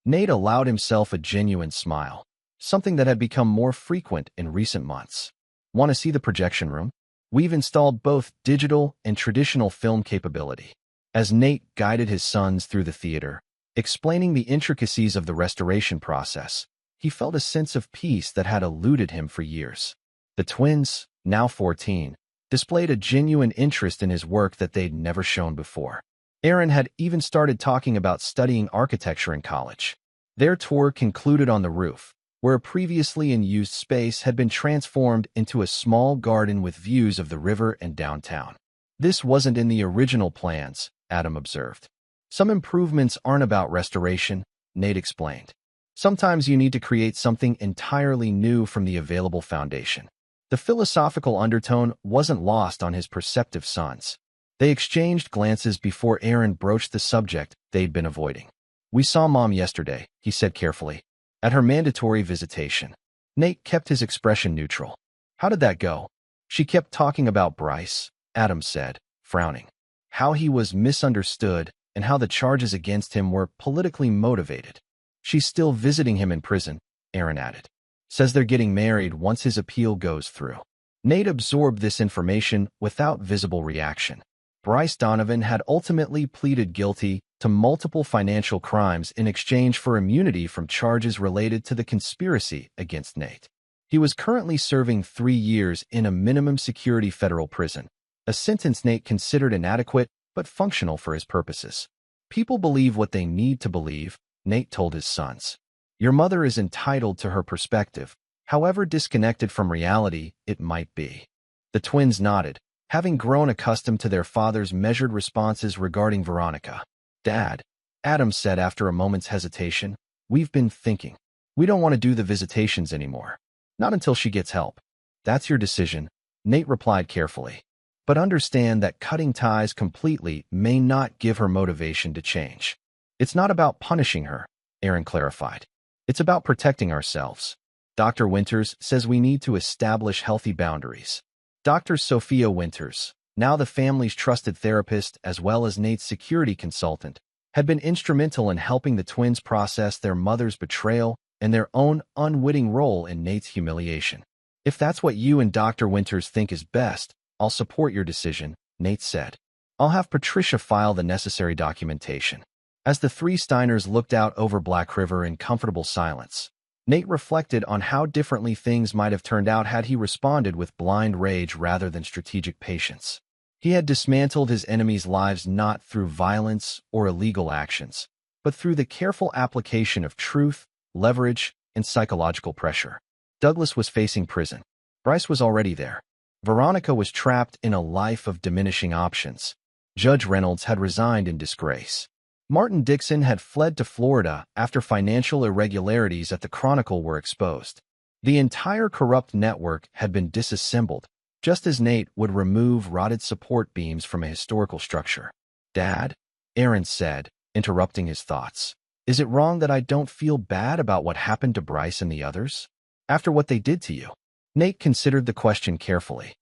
Nate allowed himself a genuine smile, something that had become more frequent in recent months. Want to see the projection room? We've installed both digital and traditional film capability. As Nate guided his sons through the theater, explaining the intricacies of the restoration process, he felt a sense of peace that had eluded him for years. The twins, now 14, displayed a genuine interest in his work that they'd never shown before. Aaron had even started talking about studying architecture in college. Their tour concluded on the roof, where a previously unused space had been transformed into a small garden with views of the river and downtown. This wasn't in the original plans, Adam observed. Some improvements aren't about restoration, Nate explained. Sometimes you need to create something entirely new from the available foundation. The philosophical undertone wasn't lost on his perceptive sons. They exchanged glances before Aaron broached the subject they'd been avoiding. We saw Mom yesterday, he said carefully, at her mandatory visitation. Nate kept his expression neutral. How did that go? She kept talking about Bryce, Adam said, frowning. How he was misunderstood and how the charges against him were politically motivated. She's still visiting him in prison, Aaron added. Says they're getting married once his appeal goes through. Nate absorbed this information without visible reaction. Bryce Donovan had ultimately pleaded guilty to multiple financial crimes in exchange for immunity from charges related to the conspiracy against Nate. He was currently serving 3 years in a minimum security federal prison, a sentence Nate considered inadequate but functional for his purposes. People believe what they need to believe, Nate told his sons. Your mother is entitled to her perspective, however disconnected from reality it might be. The twins nodded, having grown accustomed to their father's measured responses regarding Veronica. Dad, Adam said after a moment's hesitation, we've been thinking. We don't want to do the visitations anymore. Not until she gets help. That's your decision, Nate replied carefully. But understand that cutting ties completely may not give her motivation to change. It's not about punishing her, Aaron clarified. It's about protecting ourselves. Dr. Winters says we need to establish healthy boundaries. Dr. Sophia Winters, now the family's trusted therapist as well as Nate's security consultant, had been instrumental in helping the twins process their mother's betrayal and their own unwitting role in Nate's humiliation. If that's what you and Dr. Winters think is best, I'll support your decision, Nate said. I'll have Patricia file the necessary documentation. As the three Steiners looked out over Black River in comfortable silence, Nate reflected on how differently things might have turned out had he responded with blind rage rather than strategic patience. He had dismantled his enemies' lives not through violence or illegal actions, but through the careful application of truth, leverage, and psychological pressure. Douglas was facing prison. Bryce was already there. Veronica was trapped in a life of diminishing options. Judge Reynolds had resigned in disgrace. Martin Dixon had fled to Florida after financial irregularities at the Chronicle were exposed. The entire corrupt network had been disassembled, just as Nate would remove rotted support beams from a historical structure. Dad, Aaron said, interrupting his thoughts. Is it wrong that I don't feel bad about what happened to Bryce and the others? After what they did to you? Nate considered the question carefully.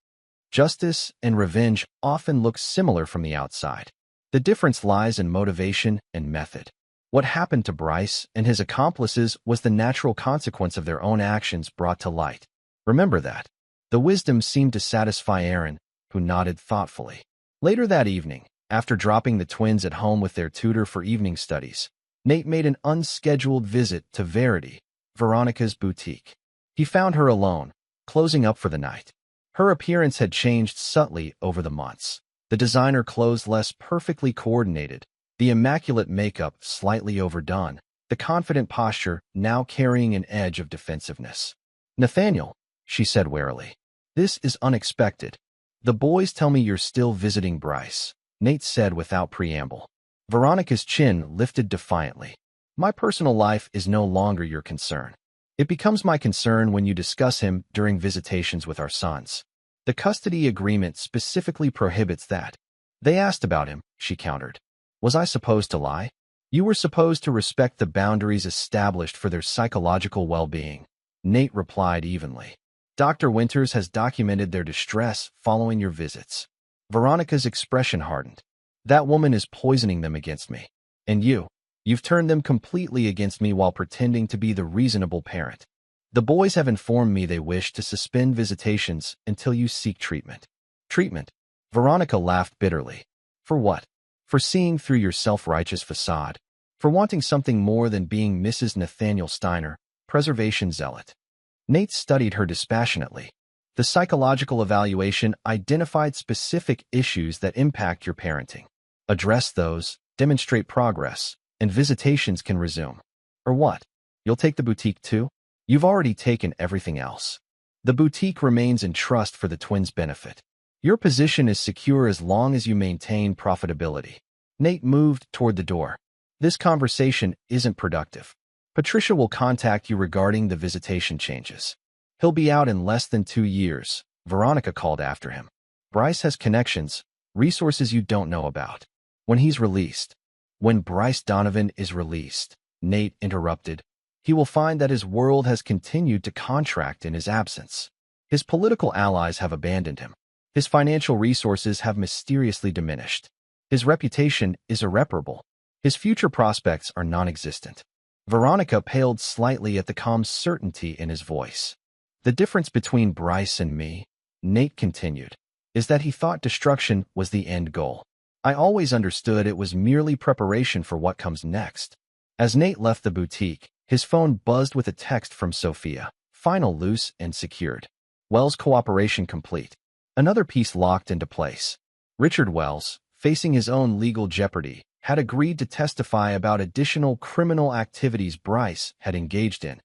Justice and revenge often look similar from the outside. The difference lies in motivation and method. What happened to Bryce and his accomplices was the natural consequence of their own actions brought to light. Remember that. The wisdom seemed to satisfy Aaron, who nodded thoughtfully. Later that evening, after dropping the twins at home with their tutor for evening studies, Nate made an unscheduled visit to Verity, Veronica's boutique. He found her alone, closing up for the night. Her appearance had changed subtly over the months. The designer clothes less perfectly coordinated, the immaculate makeup slightly overdone, the confident posture now carrying an edge of defensiveness. Nathaniel, she said warily, this is unexpected. The boys tell me you're still visiting Bryce, Nate said without preamble. Veronica's chin lifted defiantly. My personal life is no longer your concern. It becomes my concern when you discuss him during visitations with our sons. The custody agreement specifically prohibits that. They asked about him, she countered. Was I supposed to lie? You were supposed to respect the boundaries established for their psychological well-being, Nate replied evenly. Dr. Winters has documented their distress following your visits. Veronica's expression hardened. That woman is poisoning them against me. And you've turned them completely against me while pretending to be the reasonable parent. The boys have informed me they wish to suspend visitations until you seek treatment. Treatment? Veronica laughed bitterly. For what? For seeing through your self-righteous facade. For wanting something more than being Mrs. Nathaniel Steiner, preservation zealot. Nate studied her dispassionately. The psychological evaluation identified specific issues that impact your parenting. Address those, demonstrate progress, and visitations can resume. Or what? You'll take the boutique too? You've already taken everything else. The boutique remains in trust for the twins' benefit. Your position is secure as long as you maintain profitability. Nate moved toward the door. This conversation isn't productive. Patricia will contact you regarding the visitation changes. He'll be out in less than 2 years, Veronica called after him. Bryce has connections, resources you don't know about. When Bryce Donovan is released, Nate interrupted, he will find that his world has continued to contract in his absence. His political allies have abandoned him. His financial resources have mysteriously diminished. His reputation is irreparable. His future prospects are non-existent. Veronica paled slightly at the calm certainty in his voice. The difference between Bryce and me, Nate continued, is that he thought destruction was the end goal. I always understood it was merely preparation for what comes next. As Nate left the boutique, his phone buzzed with a text from Sophia. Final loose and secured. Wells' cooperation complete. Another piece locked into place. Richard Wells, facing his own legal jeopardy, had agreed to testify about additional criminal activities Bryce had engaged in,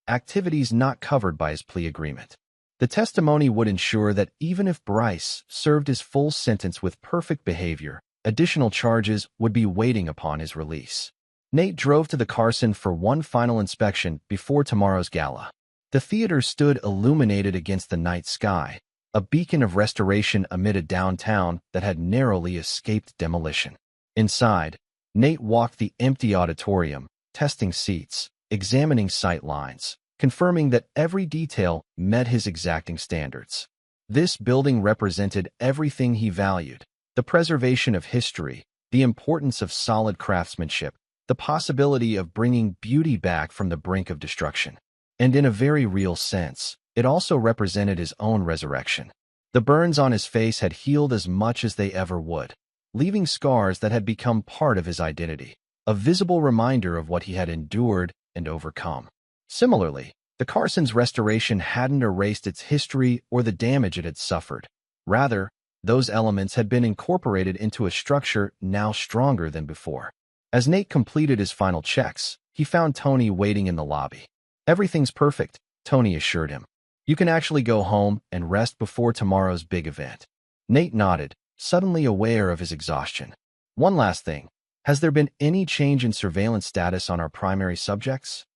activities not covered by his plea agreement. The testimony would ensure that even if Bryce served his full sentence with perfect behavior, additional charges would be waiting upon his release. Nate drove to the Carson for one final inspection before tomorrow's gala. The theater stood illuminated against the night sky, a beacon of restoration amid a downtown that had narrowly escaped demolition. Inside, Nate walked the empty auditorium, testing seats, examining sight lines, confirming that every detail met his exacting standards. This building represented everything he valued: the preservation of history, the importance of solid craftsmanship, the possibility of bringing beauty back from the brink of destruction. And in a very real sense, it also represented his own resurrection. The burns on his face had healed as much as they ever would, leaving scars that had become part of his identity, a visible reminder of what he had endured and overcome. Similarly, the Carson's restoration hadn't erased its history or the damage it had suffered. Rather, those elements had been incorporated into a structure now stronger than before. As Nate completed his final checks, he found Tony waiting in the lobby. "Everything's perfect," Tony assured him. "You can actually go home and rest before tomorrow's big event." Nate nodded, suddenly aware of his exhaustion. "One last thing. Has there been any change in surveillance status on our primary subjects?"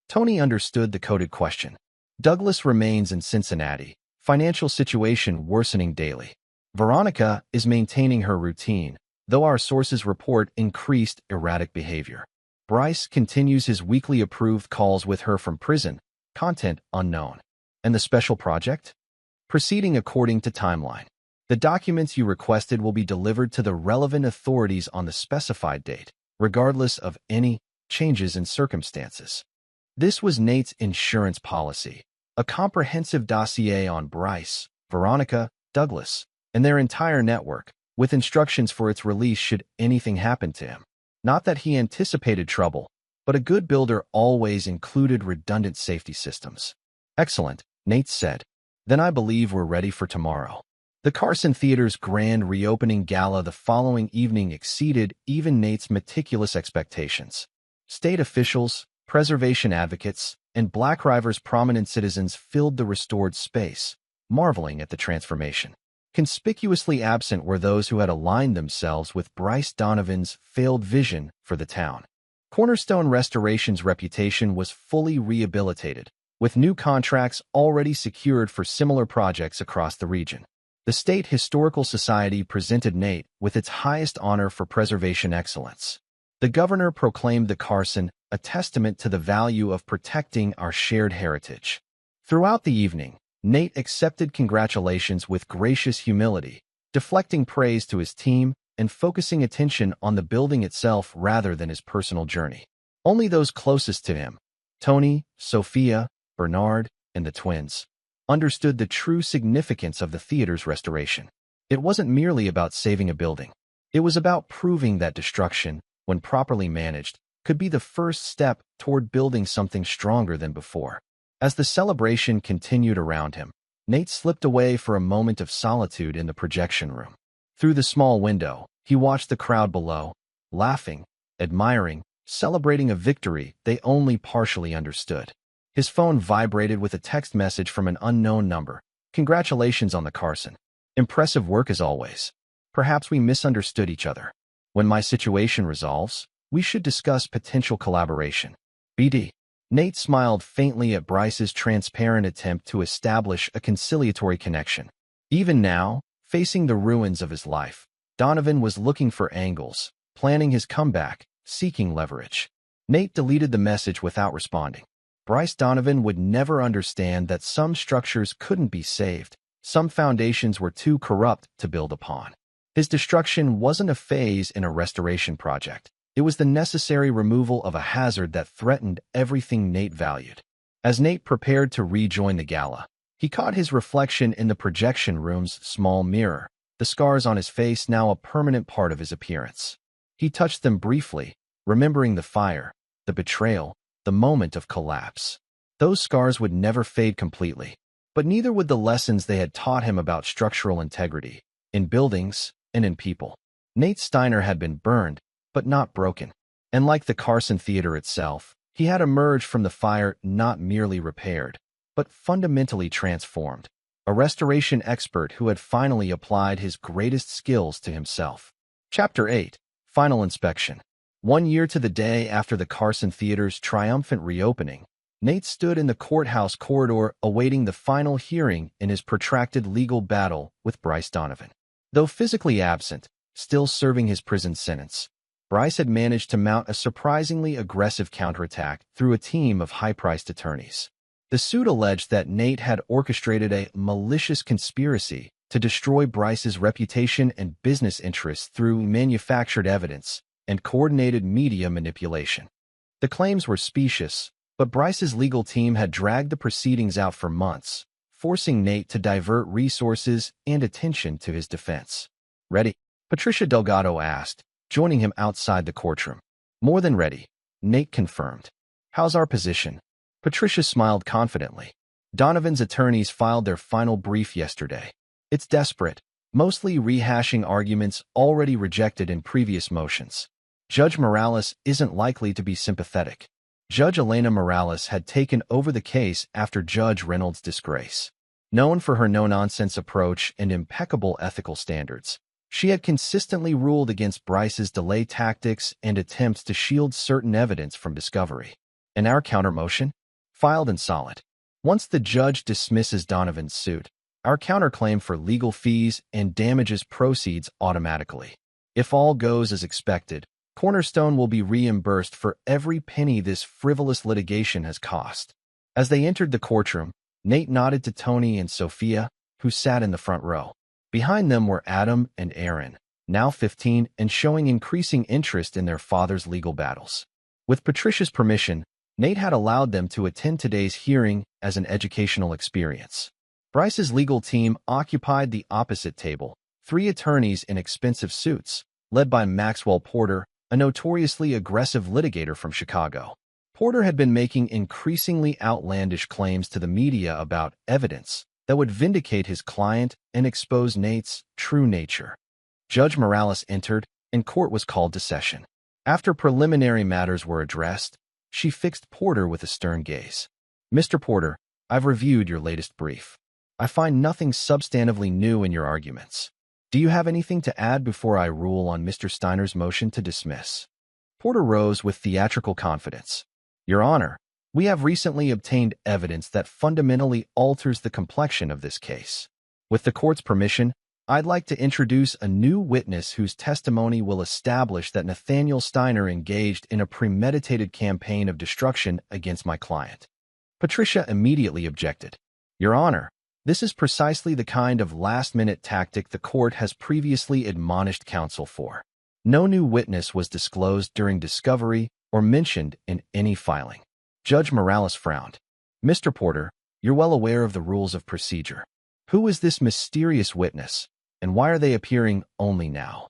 Tony understood the coded question. "Douglas remains in Cincinnati, financial situation worsening daily. Veronica is maintaining her routine, though our sources report increased erratic behavior. Bryce continues his weekly approved calls with her from prison, content unknown. And the special project? Proceeding according to timeline. The documents you requested will be delivered to the relevant authorities on the specified date, regardless of any changes in circumstances." This was Nate's insurance policy, a comprehensive dossier on Bryce, Veronica, Douglas, and their entire network, with instructions for its release should anything happen to him. Not that he anticipated trouble, but a good builder always included redundant safety systems. "Excellent," Nate said. "Then I believe we're ready for tomorrow." The Carson Theater's grand reopening gala the following evening exceeded even Nate's meticulous expectations. State officials, preservation advocates, and Black River's prominent citizens filled the restored space, marveling at the transformation. Conspicuously absent were those who had aligned themselves with Bryce Donovan's failed vision for the town. Cornerstone Restoration's reputation was fully rehabilitated, with new contracts already secured for similar projects across the region. The State Historical Society presented Nate with its highest honor for preservation excellence. The governor proclaimed the Carson a testament to the value of protecting our shared heritage. Throughout the evening, Nate accepted congratulations with gracious humility, deflecting praise to his team and focusing attention on the building itself rather than his personal journey. Only those closest to him, Tony, Sophia, Bernard, and the twins, understood the true significance of the theater's restoration. It wasn't merely about saving a building. It was about proving that destruction, when properly managed, could be the first step toward building something stronger than before. As the celebration continued around him, Nate slipped away for a moment of solitude in the projection room. Through the small window, he watched the crowd below, laughing, admiring, celebrating a victory they only partially understood. His phone vibrated with a text message from an unknown number. "Congratulations on the Carson. Impressive work as always. Perhaps we misunderstood each other. When my situation resolves, we should discuss potential collaboration. BD." Nate smiled faintly at Bryce's transparent attempt to establish a conciliatory connection. Even now, facing the ruins of his life, Donovan was looking for angles, planning his comeback, seeking leverage. Nate deleted the message without responding. Bryce Donovan would never understand that some structures couldn't be saved, some foundations were too corrupt to build upon. His destruction wasn't a phase in a restoration project. It was the necessary removal of a hazard that threatened everything Nate valued. As Nate prepared to rejoin the gala, he caught his reflection in the projection room's small mirror, the scars on his face now a permanent part of his appearance. He touched them briefly, remembering the fire, the betrayal, the moment of collapse. Those scars would never fade completely, but neither would the lessons they had taught him about structural integrity, in buildings and in people. Nate Steiner had been burned, but not broken. And like the Carson Theater itself, he had emerged from the fire not merely repaired, but fundamentally transformed. A restoration expert who had finally applied his greatest skills to himself. Chapter 8. Final Inspection. 1 year to the day after the Carson Theater's triumphant reopening, Nate stood in the courthouse corridor awaiting the final hearing in his protracted legal battle with Bryce Donovan. Though physically absent, still serving his prison sentence, Bryce had managed to mount a surprisingly aggressive counterattack through a team of high-priced attorneys. The suit alleged that Nate had orchestrated a malicious conspiracy to destroy Bryce's reputation and business interests through manufactured evidence and coordinated media manipulation. The claims were specious, but Bryce's legal team had dragged the proceedings out for months, forcing Nate to divert resources and attention to his defense. "Ready?" Patricia Delgado asked, joining him outside the courtroom. "More than ready," Nate confirmed. "How's our position?" Patricia smiled confidently. Donovan's attorneys filed their final brief yesterday. It's desperate, mostly rehashing arguments already rejected in previous motions. Judge Morales isn't likely to be sympathetic. Judge Elena Morales had taken over the case after Judge Reynolds' disgrace. Known for her no-nonsense approach and impeccable ethical standards, she had consistently ruled against Bryce's delay tactics and attempts to shield certain evidence from discovery. And our counter-motion? Filed and solid. Once the judge dismisses Donovan's suit, our counterclaim for legal fees and damages proceeds automatically. If all goes as expected, Cornerstone will be reimbursed for every penny this frivolous litigation has cost. As they entered the courtroom, Nate nodded to Tony and Sophia, who sat in the front row. Behind them were Adam and Aaron, now 15 and showing increasing interest in their father's legal battles. With Patricia's permission, Nate had allowed them to attend today's hearing as an educational experience. Bryce's legal team occupied the opposite table, 3 attorneys in expensive suits, led by Maxwell Porter, a notoriously aggressive litigator from Chicago. Porter had been making increasingly outlandish claims to the media about evidence that would vindicate his client and expose Nate's true nature. Judge Morales entered, and court was called to session. After preliminary matters were addressed, she fixed Porter with a stern gaze. "Mr. Porter, I've reviewed your latest brief. I find nothing substantively new in your arguments. Do you have anything to add before I rule on Mr. Steiner's motion to dismiss?" Porter rose with theatrical confidence. "Your Honor, we have recently obtained evidence that fundamentally alters the complexion of this case. With the court's permission, I'd like to introduce a new witness whose testimony will establish that Nathaniel Steiner engaged in a premeditated campaign of destruction against my client." Patricia immediately objected. "Your Honor, this is precisely the kind of last-minute tactic the court has previously admonished counsel for. No new witness was disclosed during discovery or mentioned in any filing." Judge Morales frowned. "Mr. Porter, you're well aware of the rules of procedure. Who is this mysterious witness, and why are they appearing only now?"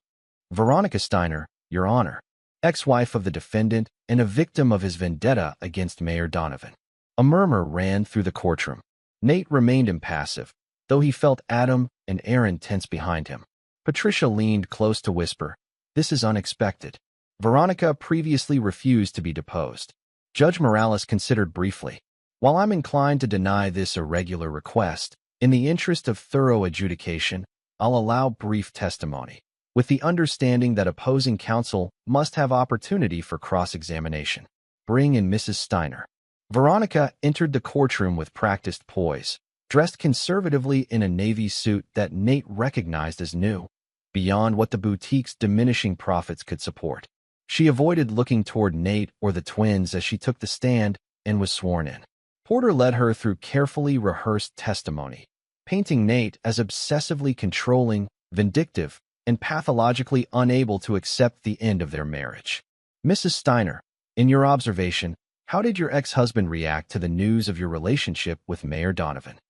"Veronica Steiner, Your Honor, ex-wife of the defendant and a victim of his vendetta against Mayor Donovan." A murmur ran through the courtroom. Nate remained impassive, though he felt Adam and Aaron tense behind him. Patricia leaned close to whisper, "This is unexpected." Veronica previously refused to be deposed. Judge Morales considered briefly. "While I'm inclined to deny this irregular request, in the interest of thorough adjudication, I'll allow brief testimony, with the understanding that opposing counsel must have opportunity for cross-examination. Bring in Mrs. Steiner." Veronica entered the courtroom with practiced poise, dressed conservatively in a navy suit that Nate recognized as new, beyond what the boutique's diminishing profits could support. She avoided looking toward Nate or the twins as she took the stand and was sworn in. Porter led her through carefully rehearsed testimony, painting Nate as obsessively controlling, vindictive, and pathologically unable to accept the end of their marriage. "Mrs. Steiner, in your observation, how did your ex-husband react to the news of your relationship with Mayor Donovan?"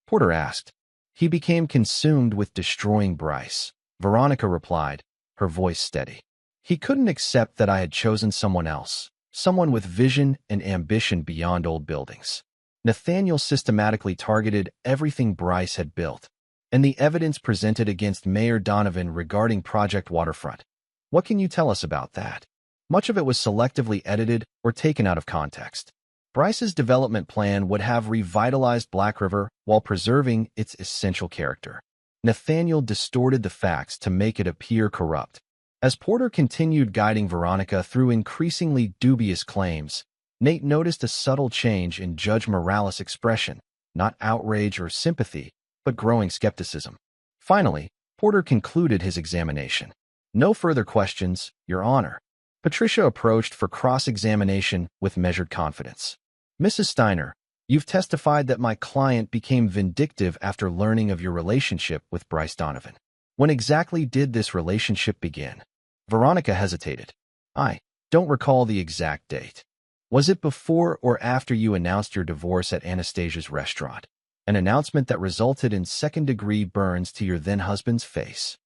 Porter asked. "He became consumed with destroying Bryce," Veronica replied, her voice steady. "He couldn't accept that I had chosen someone else, someone with vision and ambition beyond old buildings. Nathaniel systematically targeted everything Bryce had built, and the evidence presented against Mayor Donovan regarding Project Waterfront. What can you tell us about that? Much of it was selectively edited or taken out of context. Bryce's development plan would have revitalized Black River while preserving its essential character. Nathaniel distorted the facts to make it appear corrupt." As Porter continued guiding Veronica through increasingly dubious claims, Nate noticed a subtle change in Judge Morales' expression, not outrage or sympathy, but growing skepticism. Finally, Porter concluded his examination. "No further questions, Your Honor." Patricia approached for cross-examination with measured confidence. "Mrs. Steiner, You've testified that my client became vindictive after learning of your relationship with Bryce Donovan. When exactly did this relationship begin? Veronica hesitated. I don't recall the exact date. Was it before or after you announced your divorce at Anastasia's restaurant? An announcement that resulted in second-degree burns to your then-husband's face.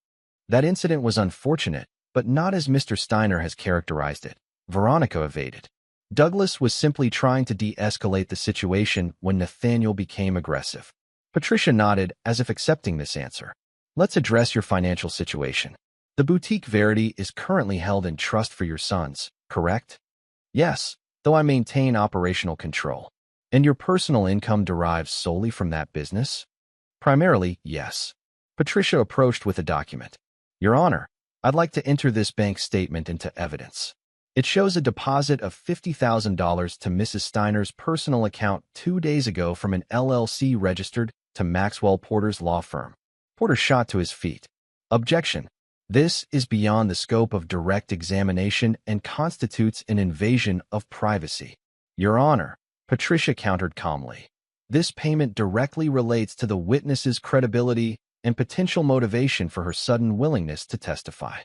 That incident was unfortunate, but not as Mr. Steiner has characterized it. Veronica evaded. Douglas was simply trying to de-escalate the situation when Nathaniel became aggressive. Patricia nodded as if accepting this answer. Let's address your financial situation. The boutique Verity is currently held in trust for your sons, correct? Yes, though I maintain operational control. And your personal income derives solely from that business? Primarily, yes. Patricia approached with a document. Your Honor, I'd like to enter this bank statement into evidence. It shows a deposit of $50,000 to Mrs. Steiner's personal account 2 days ago from an LLC registered to Maxwell Porter's law firm. Porter shot to his feet. Objection. This is beyond the scope of direct examination and constitutes an invasion of privacy. Your Honor, Patricia countered calmly. This payment directly relates to the witness's credibility and potential motivation for her sudden willingness to testify.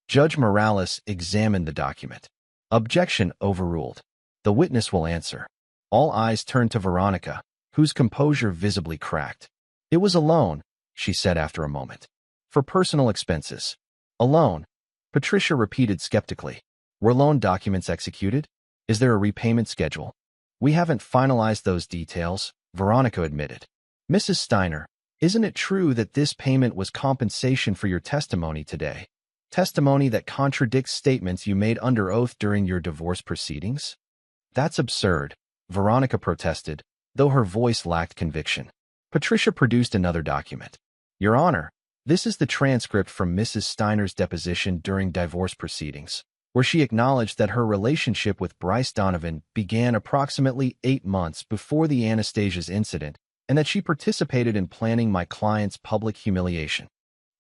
Judge Morales examined the document. Objection overruled. The witness will answer. All eyes turned to Veronica, whose composure visibly cracked. It was a loan, she said after a moment. For personal expenses. A loan, Patricia repeated skeptically. Were loan documents executed? Is there a repayment schedule? We haven't finalized those details, Veronica admitted. Mrs. Steiner, isn't it true that this payment was compensation for your testimony today? Testimony that contradicts statements you made under oath during your divorce proceedings? That's absurd, Veronica protested, though her voice lacked conviction. Patricia produced another document. Your Honor, this is the transcript from Mrs. Steiner's deposition during divorce proceedings, where she acknowledged that her relationship with Bryce Donovan began approximately 8 months before the Anastasia's incident and that she participated in planning my client's public humiliation.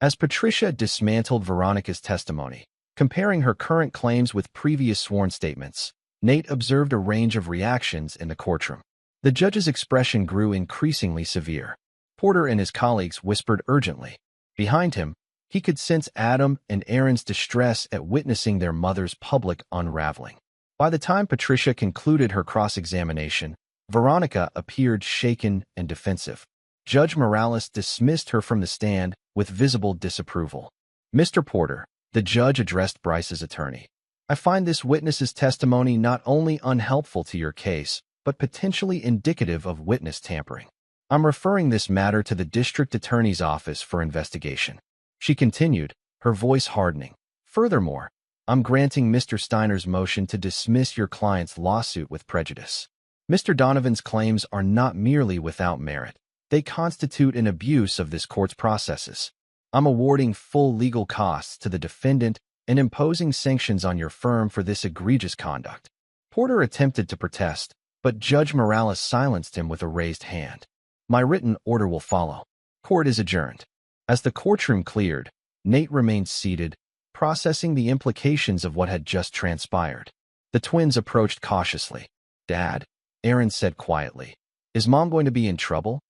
As Patricia dismantled Veronica's testimony, comparing her current claims with previous sworn statements, Nate observed a range of reactions in the courtroom. The judge's expression grew increasingly severe. Porter and his colleagues whispered urgently. Behind him, he could sense Adam and Aaron's distress at witnessing their mother's public unraveling. By the time Patricia concluded her cross-examination, Veronica appeared shaken and defensive. Judge Morales dismissed her from the stand with visible disapproval. Mr. Porter, the judge addressed Bryce's attorney. I find this witness's testimony not only unhelpful to your case, but potentially indicative of witness tampering. I'm referring this matter to the district attorney's office for investigation. She continued, her voice hardening. Furthermore, I'm granting Mr. Steiner's motion to dismiss your client's lawsuit with prejudice. Mr. Donovan's claims are not merely without merit. They constitute an abuse of this court's processes. I'm awarding full legal costs to the defendant and imposing sanctions on your firm for this egregious conduct. Porter attempted to protest, but Judge Morales silenced him with a raised hand. My written order will follow. Court is adjourned. As the courtroom cleared, Nate remained seated, processing the implications of what had just transpired. The twins approached cautiously. Dad, Aaron said quietly. Is Mom going to be in trouble?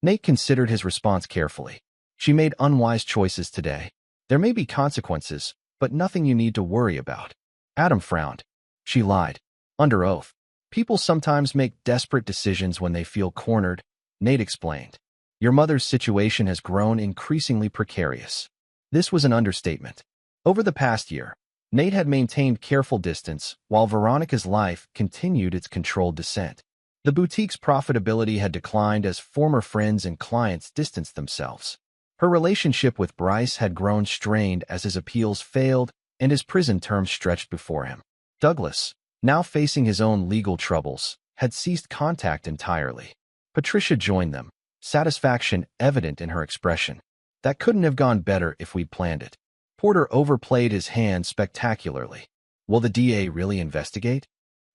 Nate considered his response carefully. She made unwise choices today. There may be consequences, but nothing you need to worry about. Adam frowned. She lied. Under oath. People sometimes make desperate decisions when they feel cornered, Nate explained. Your mother's situation has grown increasingly precarious. This was an understatement. Over the past year, Nate had maintained careful distance while Veronica's life continued its controlled descent. The boutique's profitability had declined as former friends and clients distanced themselves. Her relationship with Bryce had grown strained as his appeals failed and his prison term stretched before him. Douglas, now facing his own legal troubles, had ceased contact entirely. Patricia joined them, satisfaction evident in her expression. That couldn't have gone better if we'd planned it. Porter overplayed his hand spectacularly. Will the DA really investigate?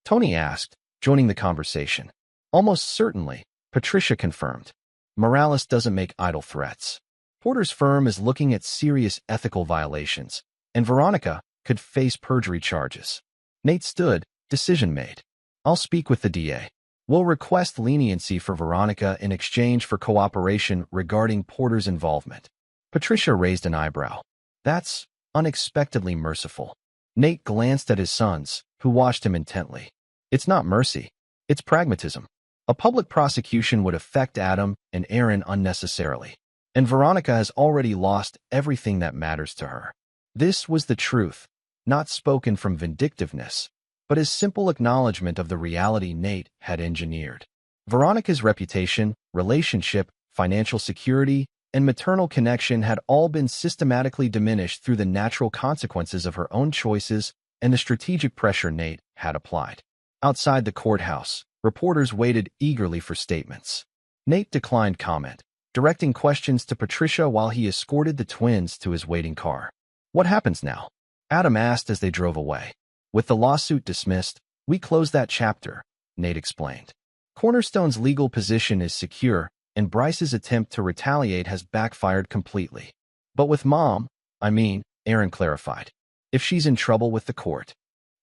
Tony asked, joining the conversation. Almost certainly, Patricia confirmed. Morales doesn't make idle threats. Porter's firm is looking at serious ethical violations, and Veronica could face perjury charges. Nate stood, decision made. I'll speak with the DA. We'll request leniency for Veronica in exchange for cooperation regarding Porter's involvement. Patricia raised an eyebrow. That's unexpectedly merciful. Nate glanced at his sons, who watched him intently. It's not mercy. It's pragmatism. A public prosecution would affect Adam and Aaron unnecessarily, and Veronica has already lost everything that matters to her. This was the truth, not spoken from vindictiveness, but as simple acknowledgement of the reality Nate had engineered. Veronica's reputation, relationship, financial security, and maternal connection had all been systematically diminished through the natural consequences of her own choices and the strategic pressure Nate had applied. Outside the courthouse, reporters waited eagerly for statements. Nate declined comment, directing questions to Patricia while he escorted the twins to his waiting car. "What happens now?" Adam asked as they drove away. "With the lawsuit dismissed, we close that chapter," Nate explained. "Cornerstone's legal position is secure, and Bryce's attempt to retaliate has backfired completely. But with Mom, Aaron clarified. If she's in trouble with the court."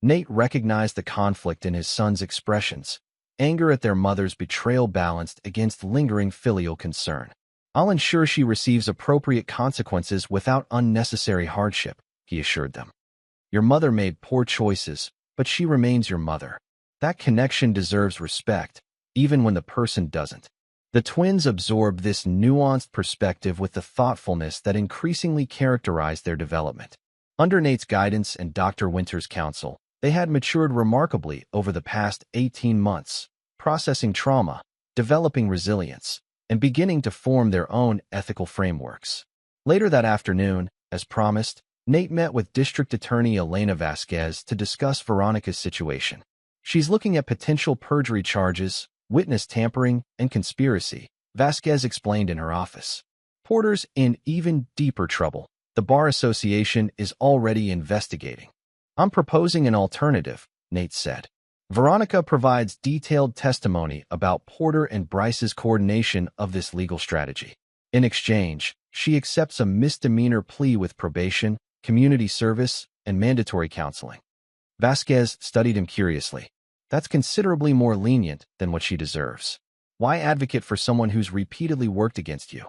Nate recognized the conflict in his son's expressions, anger at their mother's betrayal balanced against lingering filial concern. "I'll ensure she receives appropriate consequences without unnecessary hardship," he assured them. "Your mother made poor choices, but she remains your mother. That connection deserves respect, even when the person doesn't." The twins absorbed this nuanced perspective with the thoughtfulness that increasingly characterized their development. Under Nate's guidance and Dr. Winter's counsel, they had matured remarkably over the past 18 months, processing trauma, developing resilience, and beginning to form their own ethical frameworks. Later that afternoon, as promised, Nate met with District Attorney Elena Vasquez to discuss Veronica's situation. "She's looking at potential perjury charges, witness tampering, and conspiracy," Vasquez explained in her office. "Porter's in even deeper trouble. The Bar Association is already investigating." "I'm proposing an alternative," Nate said. "Veronica provides detailed testimony about Porter and Bryce's coordination of this legal strategy. In exchange, she accepts a misdemeanor plea with probation, community service, and mandatory counseling." Vasquez studied him curiously. "That's considerably more lenient than what she deserves. Why advocate for someone who's repeatedly worked against you?"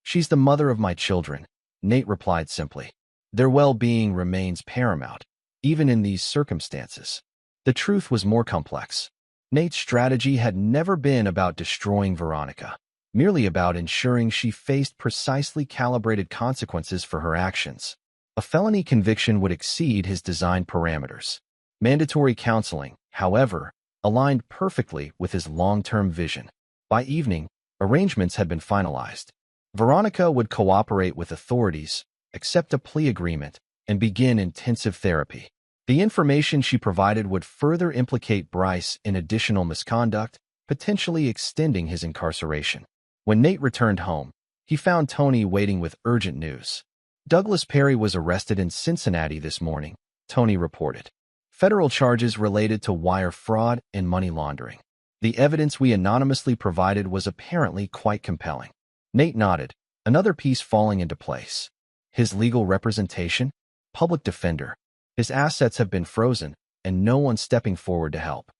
"She's the mother of my children," Nate replied simply. "Their well-being remains paramount, even in these circumstances." The truth was more complex. Nate's strategy had never been about destroying Veronica, merely about ensuring she faced precisely calibrated consequences for her actions. A felony conviction would exceed his design parameters. Mandatory counseling, however, aligned perfectly with his long-term vision. By evening, arrangements had been finalized. Veronica would cooperate with authorities, accept a plea agreement, and begin intensive therapy. The information she provided would further implicate Bryce in additional misconduct, potentially extending his incarceration. When Nate returned home, he found Tony waiting with urgent news. "Douglas Perry was arrested in Cincinnati this morning," Tony reported. "Federal charges related to wire fraud and money laundering. The evidence we anonymously provided was apparently quite compelling." Nate nodded, another piece falling into place. His legal representation? Public defender. His assets have been frozen, and no one stepping forward to help.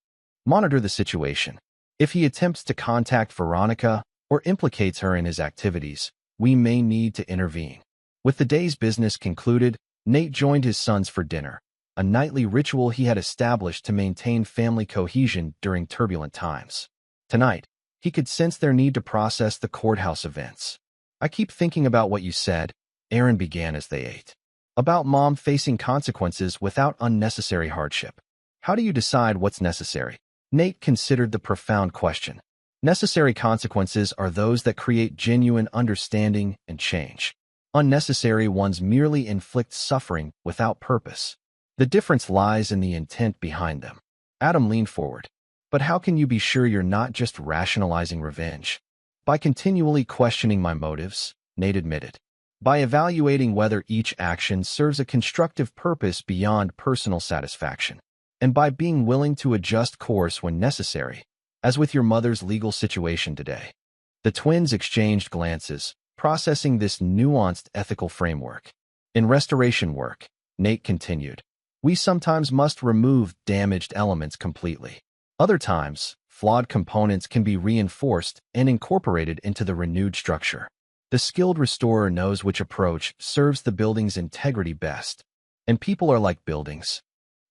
Monitor the situation. If he attempts to contact Veronica or implicates her in his activities, we may need to intervene. With the day's business concluded, Nate joined his sons for dinner, a nightly ritual he had established to maintain family cohesion during turbulent times. Tonight, he could sense their need to process the courthouse events. "I keep thinking about what you said," Aaron began as they ate. "About Mom facing consequences without unnecessary hardship. How do you decide what's necessary?" Nate considered the profound question. Necessary consequences are those that create genuine understanding and change. Unnecessary ones merely inflict suffering without purpose. The difference lies in the intent behind them. Adam leaned forward. "But how can you be sure you're not just rationalizing revenge?" "By continually questioning my motives," Nate admitted. "By evaluating whether each action serves a constructive purpose beyond personal satisfaction. And by being willing to adjust course when necessary, as with your mother's legal situation today." The twins exchanged glances, processing this nuanced ethical framework. "In restoration work," Nate continued, "we sometimes must remove damaged elements completely. Other times, flawed components can be reinforced and incorporated into the renewed structure. The skilled restorer knows which approach serves the building's integrity best. And people are like buildings.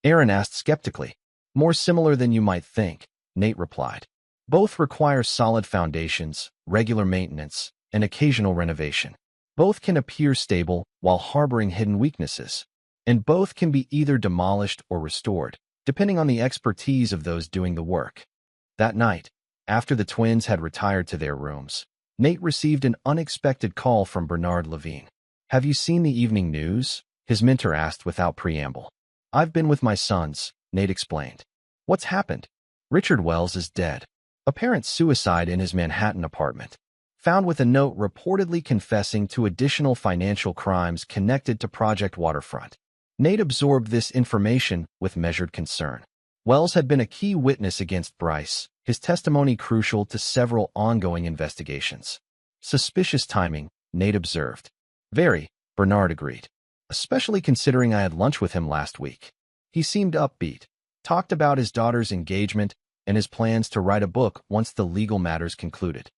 Aaron asked skeptically. More similar than you might think, Nate replied. Both require solid foundations, regular maintenance, and occasional renovation. Both can appear stable while harboring hidden weaknesses. And both can be either demolished or restored, depending on the expertise of those doing the work. That night, after the twins had retired to their rooms, Nate received an unexpected call from Bernard Levine. "Have you seen the evening news?" his mentor asked without preamble. "I've been with my sons," Nate explained. "What's happened?" "Richard Wells is dead. Apparent suicide in his Manhattan apartment. Found with a note reportedly confessing to additional financial crimes connected to Project Waterfront." Nate absorbed this information with measured concern. Wells had been a key witness against Bryce, his testimony crucial to several ongoing investigations. "Suspicious timing," Nate observed. "Very," Bernard agreed. "Especially considering I had lunch with him last week. He seemed upbeat, talked about his daughter's engagement and his plans to write a book once the legal matters concluded.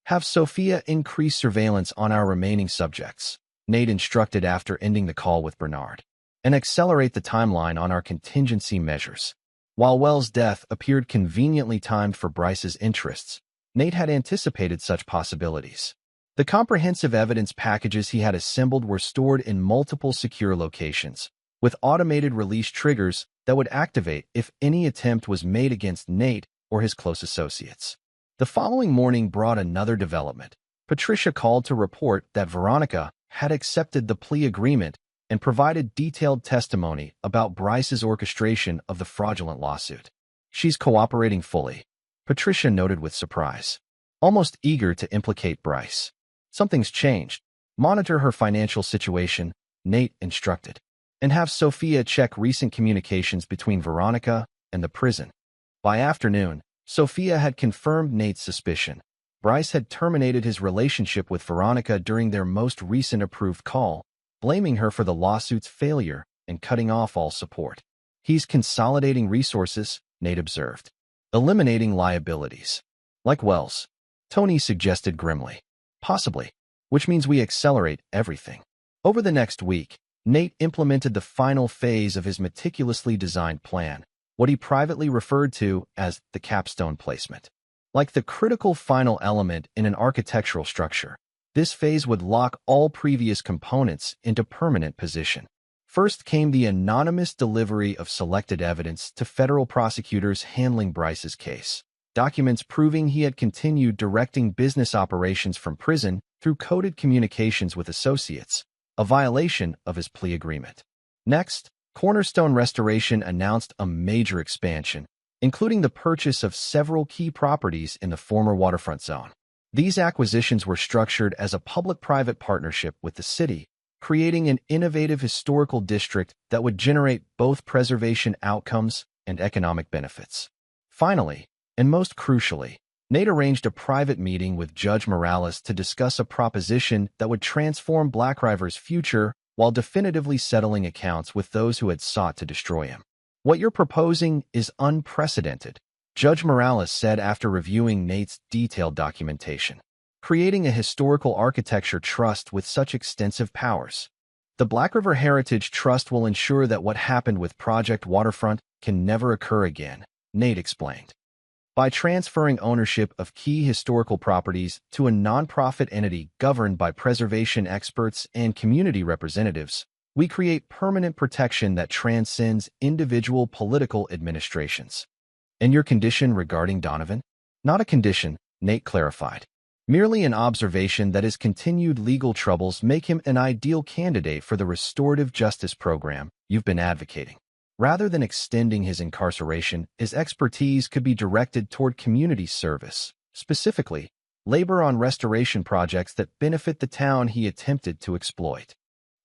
Have Sophia increase surveillance on our remaining subjects," Nate instructed after ending the call with Bernard, "and accelerate the timeline on our contingency measures." While Wells' death appeared conveniently timed for Bryce's interests, Nate had anticipated such possibilities. The comprehensive evidence packages he had assembled were stored in multiple secure locations, with automated release triggers that would activate if any attempt was made against Nate or his close associates. The following morning brought another development. Patricia called to report that Veronica had accepted the plea agreement and provided detailed testimony about Bryce's orchestration of the fraudulent lawsuit. "She's cooperating fully," Patricia noted with surprise, almost eager to implicate Bryce. "Something's changed. Monitor her financial situation," Nate instructed, "and have Sophia check recent communications between Veronica and the prison." By afternoon, Sophia had confirmed Nate's suspicion. Bryce had terminated his relationship with Veronica during their most recent approved call, blaming her for the lawsuit's failure and cutting off all support. "He's consolidating resources," Nate observed, "eliminating liabilities." "Like Wells," Tony suggested grimly. "Possibly, which means we accelerate everything." Over the next week, Nate implemented the final phase of his meticulously designed plan, what he privately referred to as the capstone placement. Like the critical final element in an architectural structure, this phase would lock all previous components into permanent position. First came the anonymous delivery of selected evidence to federal prosecutors handling Bryce's case. Documents proving he had continued directing business operations from prison through coded communications with associates, a violation of his plea agreement. Next, Cornerstone Restoration announced a major expansion, including the purchase of several key properties in the former waterfront zone. These acquisitions were structured as a public-private partnership with the city, creating an innovative historical district that would generate both preservation outcomes and economic benefits. Finally, and most crucially, Nate arranged a private meeting with Judge Morales to discuss a proposition that would transform Black River's future while definitively settling accounts with those who had sought to destroy him. "What you're proposing is unprecedented," Judge Morales said after reviewing Nate's detailed documentation. "Creating a historical architecture trust with such extensive powers. The Black River Heritage Trust will ensure that what happened with Project Waterfront can never occur again," Nate explained. "By transferring ownership of key historical properties to a nonprofit entity governed by preservation experts and community representatives, we create permanent protection that transcends individual political administrations." "And your condition regarding Donovan?" "Not a condition," Nate clarified. "Merely an observation that his continued legal troubles make him an ideal candidate for the restorative justice program you've been advocating. Rather than extending his incarceration, his expertise could be directed toward community service, specifically, labor on restoration projects that benefit the town he attempted to exploit."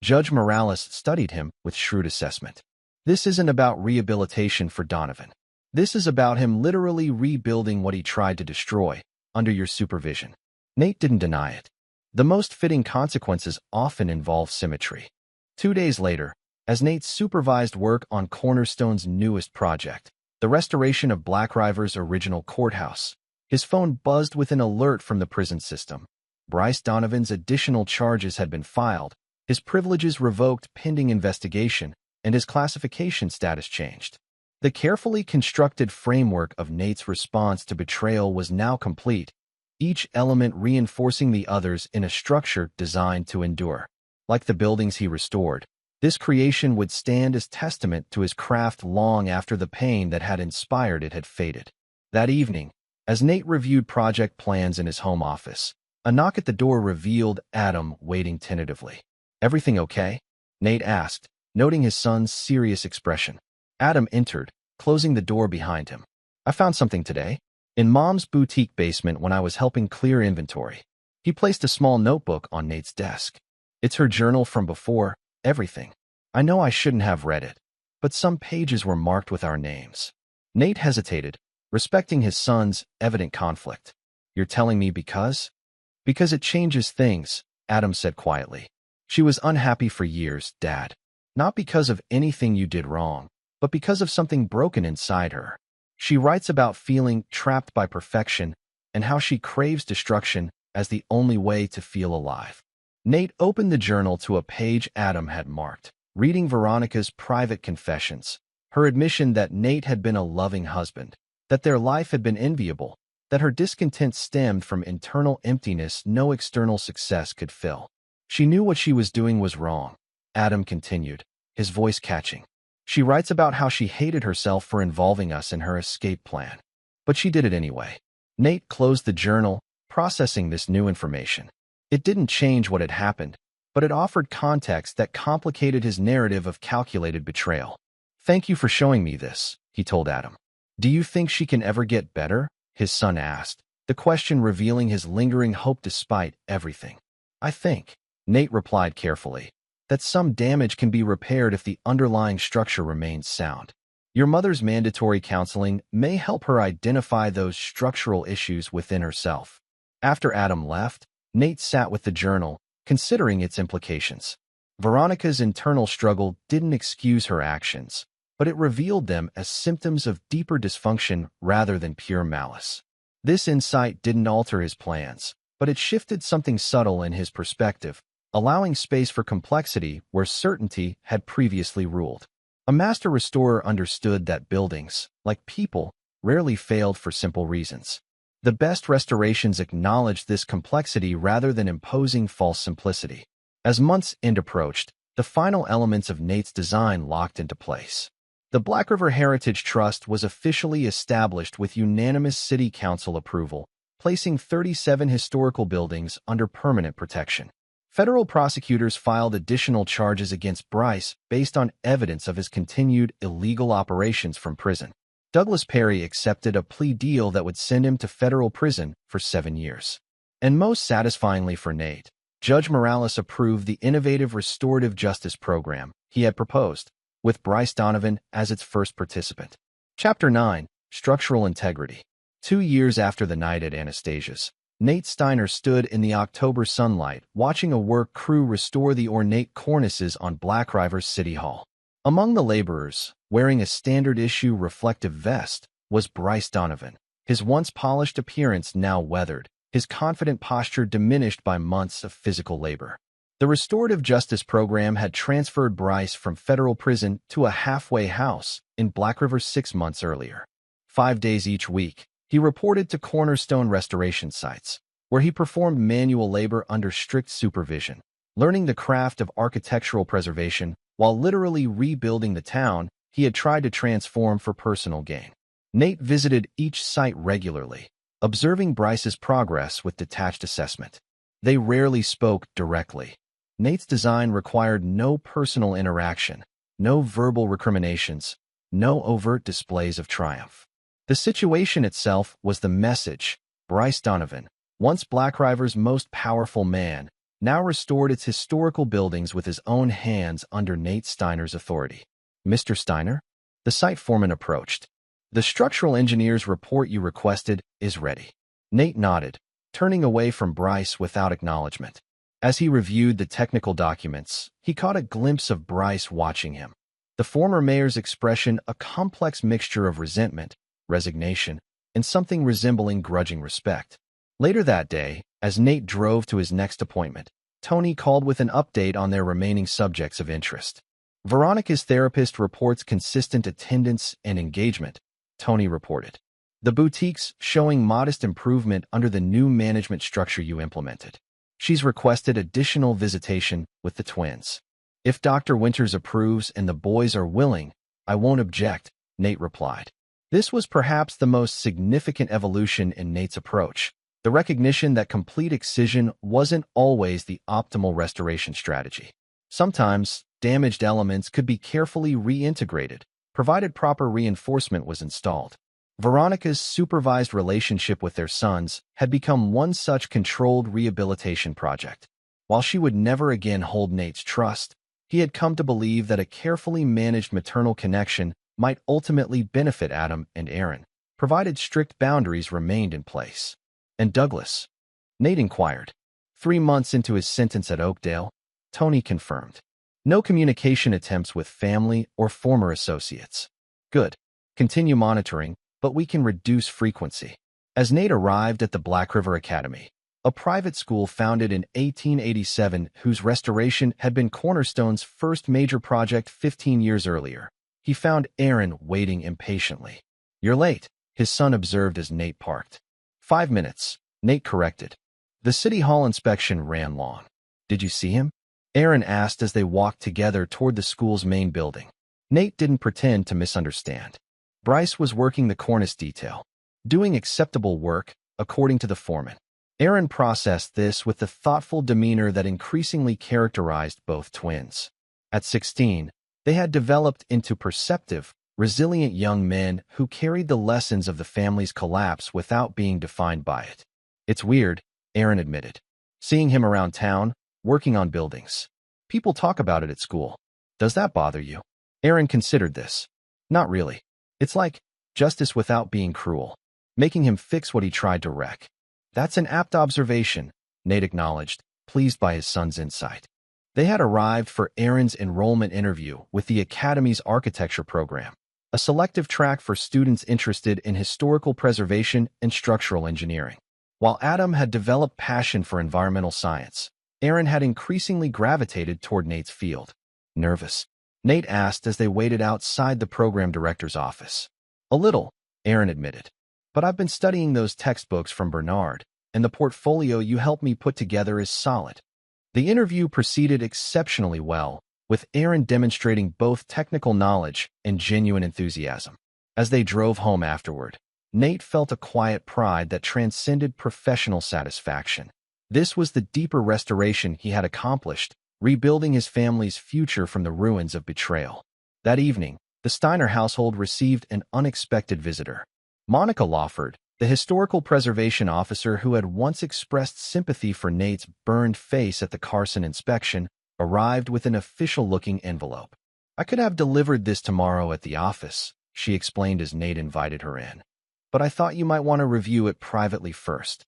Judge Morales studied him with shrewd assessment. "This isn't about rehabilitation for Donovan. This is about him literally rebuilding what he tried to destroy, under your supervision." Nate didn't deny it. The most fitting consequences often involve symmetry. 2 days later, as Nate supervised work on Cornerstone's newest project, the the restoration of Black River's original courthouse. His phone buzzed with an alert from the prison system. Bryce Donovan's additional charges had been filed, his privileges revoked pending investigation, and his classification status changed. The carefully constructed framework of Nate's response to betrayal was now complete, each element reinforcing the others in a structure designed to endure. Like the buildings he restored, this creation would stand as testament to his craft long after the pain that had inspired it had faded. That evening, as Nate reviewed project plans in his home office, a knock at the door revealed Adam waiting tentatively. "Everything okay?" Nate asked, noting his son's serious expression. Adam entered, closing the door behind him. "I found something today. In Mom's boutique basement when I was helping clear inventory." He placed a small notebook on Nate's desk. "It's her journal from before everything. I know I shouldn't have read it, but some pages were marked with our names." Nate hesitated, respecting his son's evident conflict. "You're telling me because?" "Because it changes things," Adam said quietly. "She was unhappy for years, Dad. Not because of anything you did wrong, but because of something broken inside her. She writes about feeling trapped by perfection and how she craves destruction as the only way to feel alive." Nate opened the journal to a page Adam had marked, reading Veronica's private confessions, her admission that Nate had been a loving husband, that their life had been enviable, that her discontent stemmed from internal emptiness no external success could fill. "She knew what she was doing was wrong," Adam continued, his voice catching. "She writes about how she hated herself for involving us in her escape plan. But she did it anyway." Nate closed the journal, processing this new information. It didn't change what had happened, but it offered context that complicated his narrative of calculated betrayal. "Thank you for showing me this," he told Adam. "Do you think she can ever get better?" his son asked, the question revealing his lingering hope despite everything. "I think," Nate replied carefully, "that some damage can be repaired if the underlying structure remains sound. Your mother's mandatory counseling may help her identify those structural issues within herself." After Adam left, Nate sat with the journal, considering its implications. Veronica's internal struggle didn't excuse her actions, but it revealed them as symptoms of deeper dysfunction rather than pure malice. This insight didn't alter his plans, but it shifted something subtle in his perspective, allowing space for complexity where certainty had previously ruled. A master restorer understood that buildings, like people, rarely failed for simple reasons. The best restorations acknowledged this complexity rather than imposing false simplicity. As month's end approached, the final elements of Nate's design locked into place. The Black River Heritage Trust was officially established with unanimous city council approval, placing 37 historical buildings under permanent protection. Federal prosecutors filed additional charges against Bryce based on evidence of his continued illegal operations from prison. Douglas Perry accepted a plea deal that would send him to federal prison for 7 years. And most satisfyingly for Nate, Judge Morales approved the innovative restorative justice program he had proposed, with Bryce Donovan as its first participant. Chapter 9, Structural Integrity. 2 years after the night at Anastasia's, Nate Steiner stood in the October sunlight watching a work crew restore the ornate cornices on Black River City Hall. Among the laborers, wearing a standard-issue reflective vest, was Bryce Donovan, his once polished appearance now weathered, his confident posture diminished by months of physical labor. The restorative justice program had transferred Bryce from federal prison to a halfway house in Black River 6 months earlier. 5 days each week, he reported to cornerstone restoration sites, where he performed manual labor under strict supervision, learning the craft of architectural preservation while literally rebuilding the town he had tried to transform for personal gain. Nate visited each site regularly, observing Bryce's progress with detached assessment. They rarely spoke directly. Nate's design required no personal interaction, no verbal recriminations, no overt displays of triumph. The situation itself was the message. Bryce Donovan, once Black River's most powerful man, now restored its historical buildings with his own hands under Nate Steiner's authority. "Mr. Steiner?" The site foreman approached. "The structural engineer's report you requested is ready." Nate nodded, turning away from Bryce without acknowledgement. As he reviewed the technical documents, he caught a glimpse of Bryce watching him. The former mayor's expression a complex mixture of resentment, resignation, and something resembling grudging respect. Later that day, as Nate drove to his next appointment, Tony called with an update on their remaining subjects of interest. Veronica's therapist reports consistent attendance and engagement, Tony reported. The boutique's showing modest improvement under the new management structure you implemented. She's requested additional visitation with the twins. If Dr. Winters approves and the boys are willing, I won't object, Nate replied. This was perhaps the most significant evolution in Nate's approach, the recognition that complete excision wasn't always the optimal restoration strategy. Sometimes, damaged elements could be carefully reintegrated, provided proper reinforcement was installed. Veronica's supervised relationship with their sons had become one such controlled rehabilitation project. While she would never again hold Nate's trust, he had come to believe that a carefully managed maternal connection might ultimately benefit Adam and Aaron, provided strict boundaries remained in place. And Douglas? Nate inquired. 3 months into his sentence at Oakdale, Tony confirmed. No communication attempts with family or former associates. Good. Continue monitoring, but we can reduce frequency. As Nate arrived at the Black River Academy, a private school founded in 1887 whose restoration had been Cornerstone's first major project 15 years earlier, he found Aaron waiting impatiently. You're late, his son observed as Nate parked. 5 minutes, Nate corrected. The City Hall inspection ran long. Did you see him? Aaron asked as they walked together toward the school's main building. Nate didn't pretend to misunderstand. Bryce was working the cornice detail, doing acceptable work, according to the foreman. Aaron processed this with the thoughtful demeanor that increasingly characterized both twins. At 16, they had developed into perceptive, resilient young men who carried the lessons of the family's collapse without being defined by it. It's weird, Aaron admitted. Seeing him around town, working on buildings. People talk about it at school. Does that bother you? Aaron considered this. Not really. It's like justice without being cruel, making him fix what he tried to wreck. That's an apt observation, Nate acknowledged, pleased by his son's insight. They had arrived for Aaron's enrollment interview with the Academy's architecture program, a selective track for students interested in historical preservation and structural engineering. While Adam had developed passion for environmental science, Aaron had increasingly gravitated toward Nate's field. Nervous? Nate asked as they waited outside the program director's office. A little, Aaron admitted. But I've been studying those textbooks from Bernard, and the portfolio you helped me put together is solid. The interview proceeded exceptionally well, with Aaron demonstrating both technical knowledge and genuine enthusiasm. As they drove home afterward, Nate felt a quiet pride that transcended professional satisfaction. This was the deeper restoration he had accomplished, rebuilding his family's future from the ruins of betrayal. That evening, the Steiner household received an unexpected visitor. Monica Lawford, the historical preservation officer who had once expressed sympathy for Nate's burned face at the Carson inspection, arrived with an official-looking envelope. I could have delivered this tomorrow at the office, she explained as Nate invited her in. But I thought you might want to review it privately first.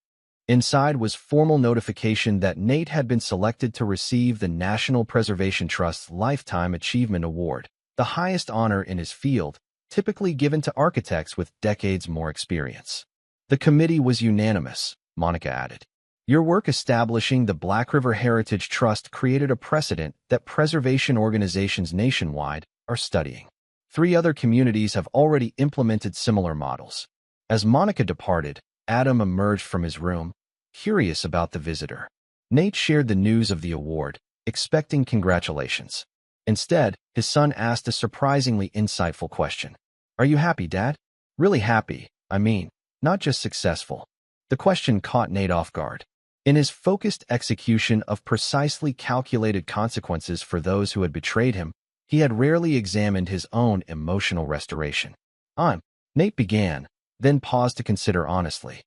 Inside was formal notification that Nate had been selected to receive the National Preservation Trust's Lifetime Achievement Award, the highest honor in his field, typically given to architects with decades more experience. The committee was unanimous, Monica added. Your work establishing the Black River Heritage Trust created a precedent that preservation organizations nationwide are studying. 3 other communities have already implemented similar models. As Monica departed, Adam emerged from his room, curious about the visitor. Nate shared the news of the award, expecting congratulations. Instead, his son asked a surprisingly insightful question. Are you happy, Dad? Really happy, I mean, not just successful. The question caught Nate off guard. In his focused execution of precisely calculated consequences for those who had betrayed him, he had rarely examined his own emotional restoration. Nate began, then paused to consider honestly.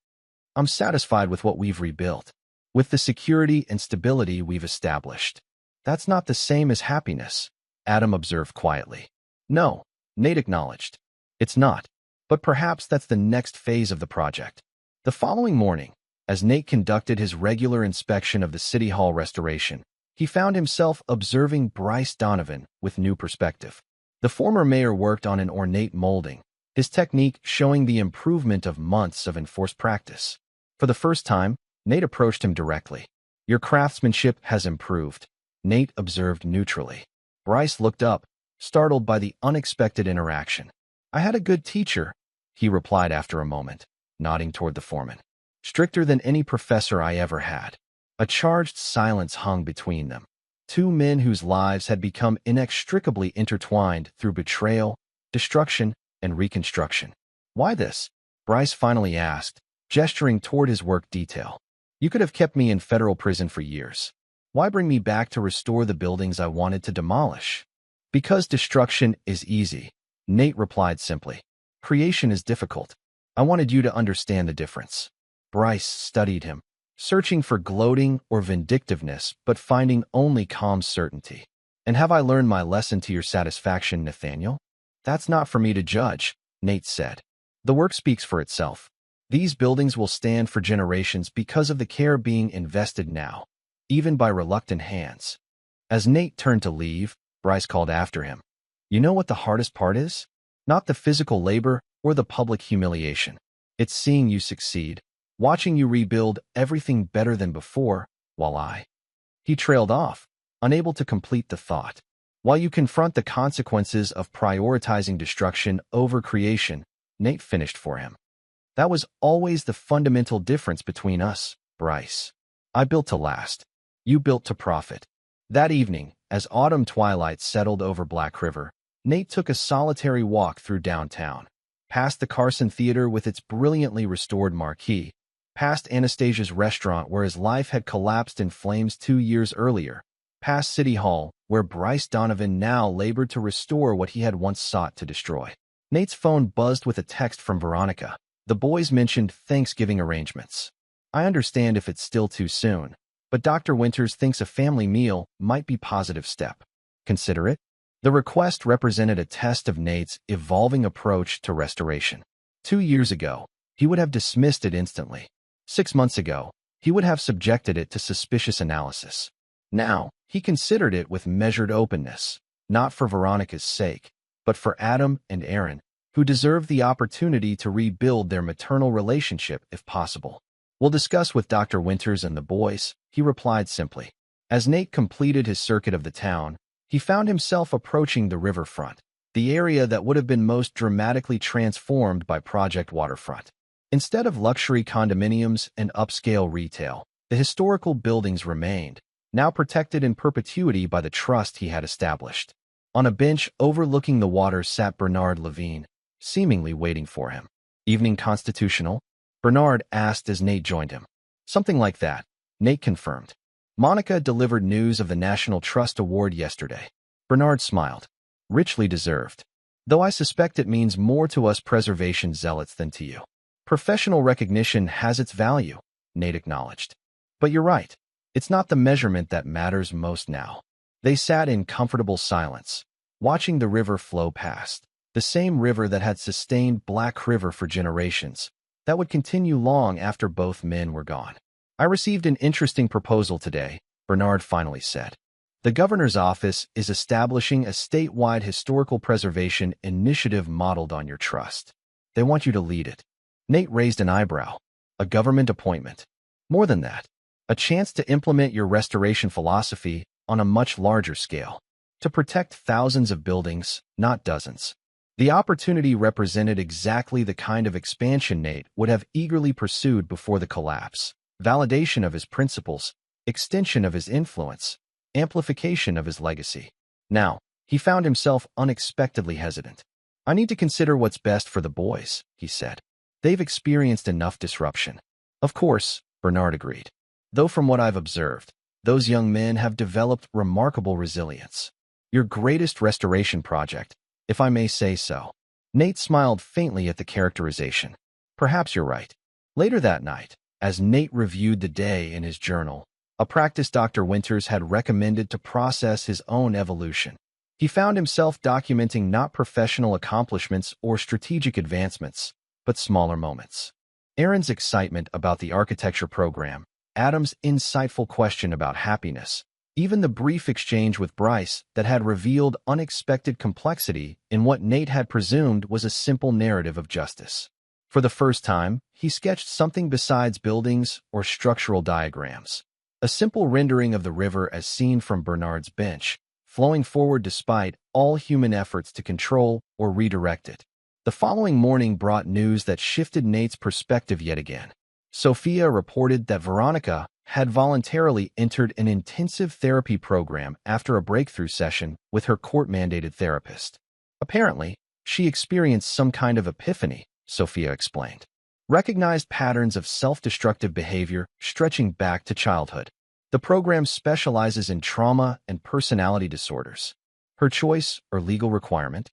I'm satisfied with what we've rebuilt, with the security and stability we've established. That's not the same as happiness, Adam observed quietly. No, Nate acknowledged. It's not, but perhaps that's the next phase of the project. The following morning, as Nate conducted his regular inspection of the City Hall restoration, he found himself observing Bryce Donovan with new perspective. The former mayor worked on an ornate molding, his technique showing the improvement of months of enforced practice. For the first time, Nate approached him directly. "Your craftsmanship has improved," Nate observed neutrally. Bryce looked up, startled by the unexpected interaction. "I had a good teacher," he replied after a moment, nodding toward the foreman. "Stricter than any professor I ever had." A charged silence hung between them. Two men whose lives had become inextricably intertwined through betrayal, destruction, and reconstruction. "Why this?" Bryce finally asked, gesturing toward his work detail. "You could have kept me in federal prison for years. Why bring me back to restore the buildings I wanted to demolish?" "Because destruction is easy," Nate replied simply. "Creation is difficult. I wanted you to understand the difference." Bryce studied him, searching for gloating or vindictiveness, but finding only calm certainty. "And have I learned my lesson to your satisfaction, Nathaniel?" "That's not for me to judge," Nate said. "The work speaks for itself. These buildings will stand for generations because of the care being invested now, even by reluctant hands." As Nate turned to leave, Bryce called after him. "You know what the hardest part is? Not the physical labor or the public humiliation. It's seeing you succeed, watching you rebuild everything better than before, while I—" He trailed off, unable to complete the thought. "While you confront the consequences of prioritizing destruction over creation," Nate finished for him. "That was always the fundamental difference between us, Bryce. I built to last. You built to profit." That evening, as autumn twilight settled over Black River, Nate took a solitary walk through downtown, past the Carson Theater with its brilliantly restored marquee, past Anastasia's restaurant where his life had collapsed in flames 2 years earlier, past City Hall, where Bryce Donovan now labored to restore what he had once sought to destroy. Nate's phone buzzed with a text from Veronica. The boys mentioned Thanksgiving arrangements. "I understand if it's still too soon, but Dr. Winters thinks a family meal might be a positive step. Consider it." The request represented a test of Nate's evolving approach to restoration. 2 years ago, he would have dismissed it instantly. 6 months ago, he would have subjected it to suspicious analysis. Now, he considered it with measured openness, not for Veronica's sake, but for Adam and Aaron, who deserved the opportunity to rebuild their maternal relationship if possible. "We'll discuss with Dr. Winters and the boys," he replied simply. As Nate completed his circuit of the town, he found himself approaching the riverfront, the area that would have been most dramatically transformed by Project Waterfront. Instead of luxury condominiums and upscale retail, the historical buildings remained, now protected in perpetuity by the trust he had established. On a bench overlooking the water sat Bernard Levine, seemingly waiting for him. "Evening constitutional?" Bernard asked as Nate joined him. "Something like that," Nate confirmed. "Monica delivered news of the National Trust Award yesterday." Bernard smiled. "Richly deserved. Though I suspect it means more to us preservation zealots than to you." "Professional recognition has its value," Nate acknowledged. "But you're right. It's not the measurement that matters most now." They sat in comfortable silence, watching the river flow past, the same river that had sustained Black River for generations, that would continue long after both men were gone. "I received an interesting proposal today," Bernard finally said. "The governor's office is establishing a statewide historical preservation initiative modeled on your trust. They want you to lead it." Nate raised an eyebrow. "A government appointment?" "More than that. A chance to implement your restoration philosophy on a much larger scale. To protect thousands of buildings, not dozens." The opportunity represented exactly the kind of expansion Nate would have eagerly pursued before the collapse. Validation of his principles, extension of his influence, amplification of his legacy. Now, he found himself unexpectedly hesitant. "I need to consider what's best for the boys," he said. "They've experienced enough disruption." "Of course," Bernard agreed. "Though from what I've observed, those young men have developed remarkable resilience. Your greatest restoration project, if I may say so." Nate smiled faintly at the characterization. "Perhaps you're right." Later that night, as Nate reviewed the day in his journal, a practice Dr. Winters had recommended to process his own evolution, he found himself documenting not professional accomplishments or strategic advancements, but smaller moments. Aaron's excitement about the architecture program, Adam's insightful question about happiness, Even the brief exchange with Bryce that had revealed unexpected complexity in what Nate had presumed was a simple narrative of justice. For the first time, he sketched something besides buildings or structural diagrams. A simple rendering of the river as seen from Bernard's bench, flowing forward despite all human efforts to control or redirect it. The following morning brought news that shifted Nate's perspective yet again. Sophia reported that Veronica had voluntarily entered an intensive therapy program after a breakthrough session with her court-mandated therapist. Apparently, she experienced some kind of epiphany, Sophia explained. Recognized patterns of self-destructive behavior stretching back to childhood. The program specializes in trauma and personality disorders. Her choice or legal requirement?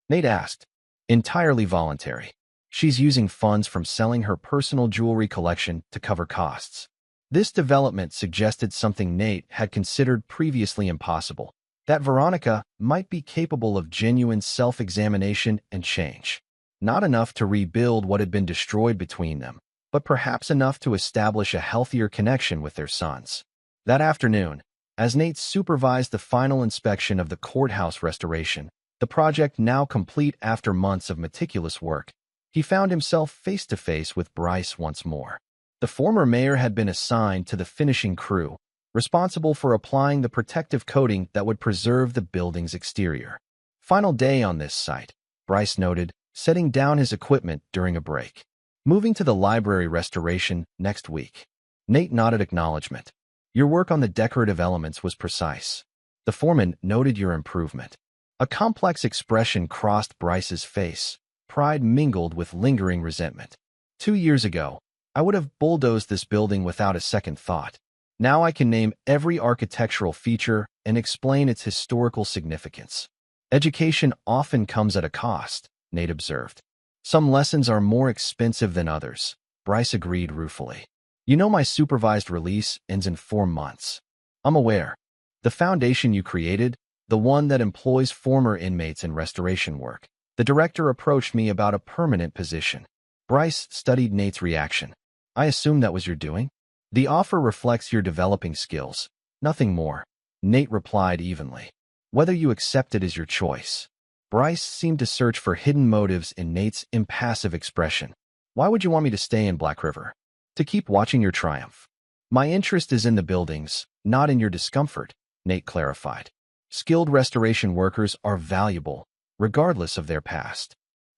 Nate asked. Entirely voluntary. She's using funds from selling her personal jewelry collection to cover costs. This development suggested something Nate had considered previously impossible, that Veronica might be capable of genuine self-examination and change. Not enough to rebuild what had been destroyed between them, but perhaps enough to establish a healthier connection with their sons. That afternoon, as Nate supervised the final inspection of the courthouse restoration, the project now complete after months of meticulous work, he found himself face-to-face with Bryce once more. The former mayor had been assigned to the finishing crew, responsible for applying the protective coating that would preserve the building's exterior. Final day on this site, Bryce noted, setting down his equipment during a break. Moving to the library restoration next week. Nate nodded acknowledgement. Your work on the decorative elements was precise. The foreman noted your improvement. A complex expression crossed Bryce's face, pride mingled with lingering resentment. 2 years ago, I would have bulldozed this building without a second thought. Now I can name every architectural feature and explain its historical significance. Education often comes at a cost, Nate observed. Some lessons are more expensive than others, Bryce agreed ruefully. You know my supervised release ends in 4 months. I'm aware. The foundation you created, the one that employs former inmates in restoration work. The director approached me about a permanent position. Bryce studied Nate's reaction. I assume that was your doing? The offer reflects your developing skills, nothing more. Nate replied evenly. Whether you accept it is your choice. Bryce seemed to search for hidden motives in Nate's impassive expression. Why would you want me to stay in Black River? To keep watching your triumph. My interest is in the buildings, not in your discomfort, Nate clarified. Skilled restoration workers are valuable, regardless of their past.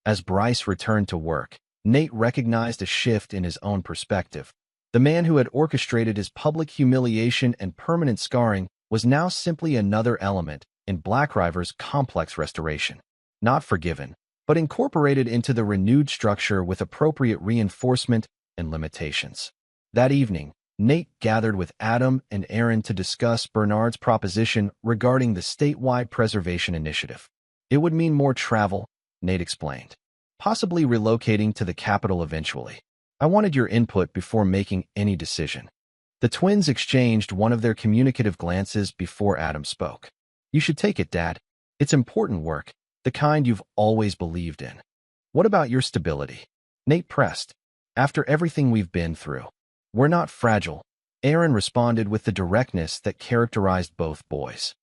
As Bryce returned to work, Nate recognized a shift in his own perspective. The man who had orchestrated his public humiliation and permanent scarring was now simply another element in Black River's complex restoration. Not forgiven, but incorporated into the renewed structure with appropriate reinforcement and limitations. That evening, Nate gathered with Adam and Aaron to discuss Bernard's proposition regarding the statewide preservation initiative. It would mean more travel, Nate explained. Possibly relocating to the capital eventually. I wanted your input before making any decision. The twins exchanged one of their communicative glances before Adam spoke. You should take it, Dad. It's important work, the kind you've always believed in. What about your stability? Nate pressed. After everything we've been through. We're not fragile. Aaron responded with the directness that characterized both boys.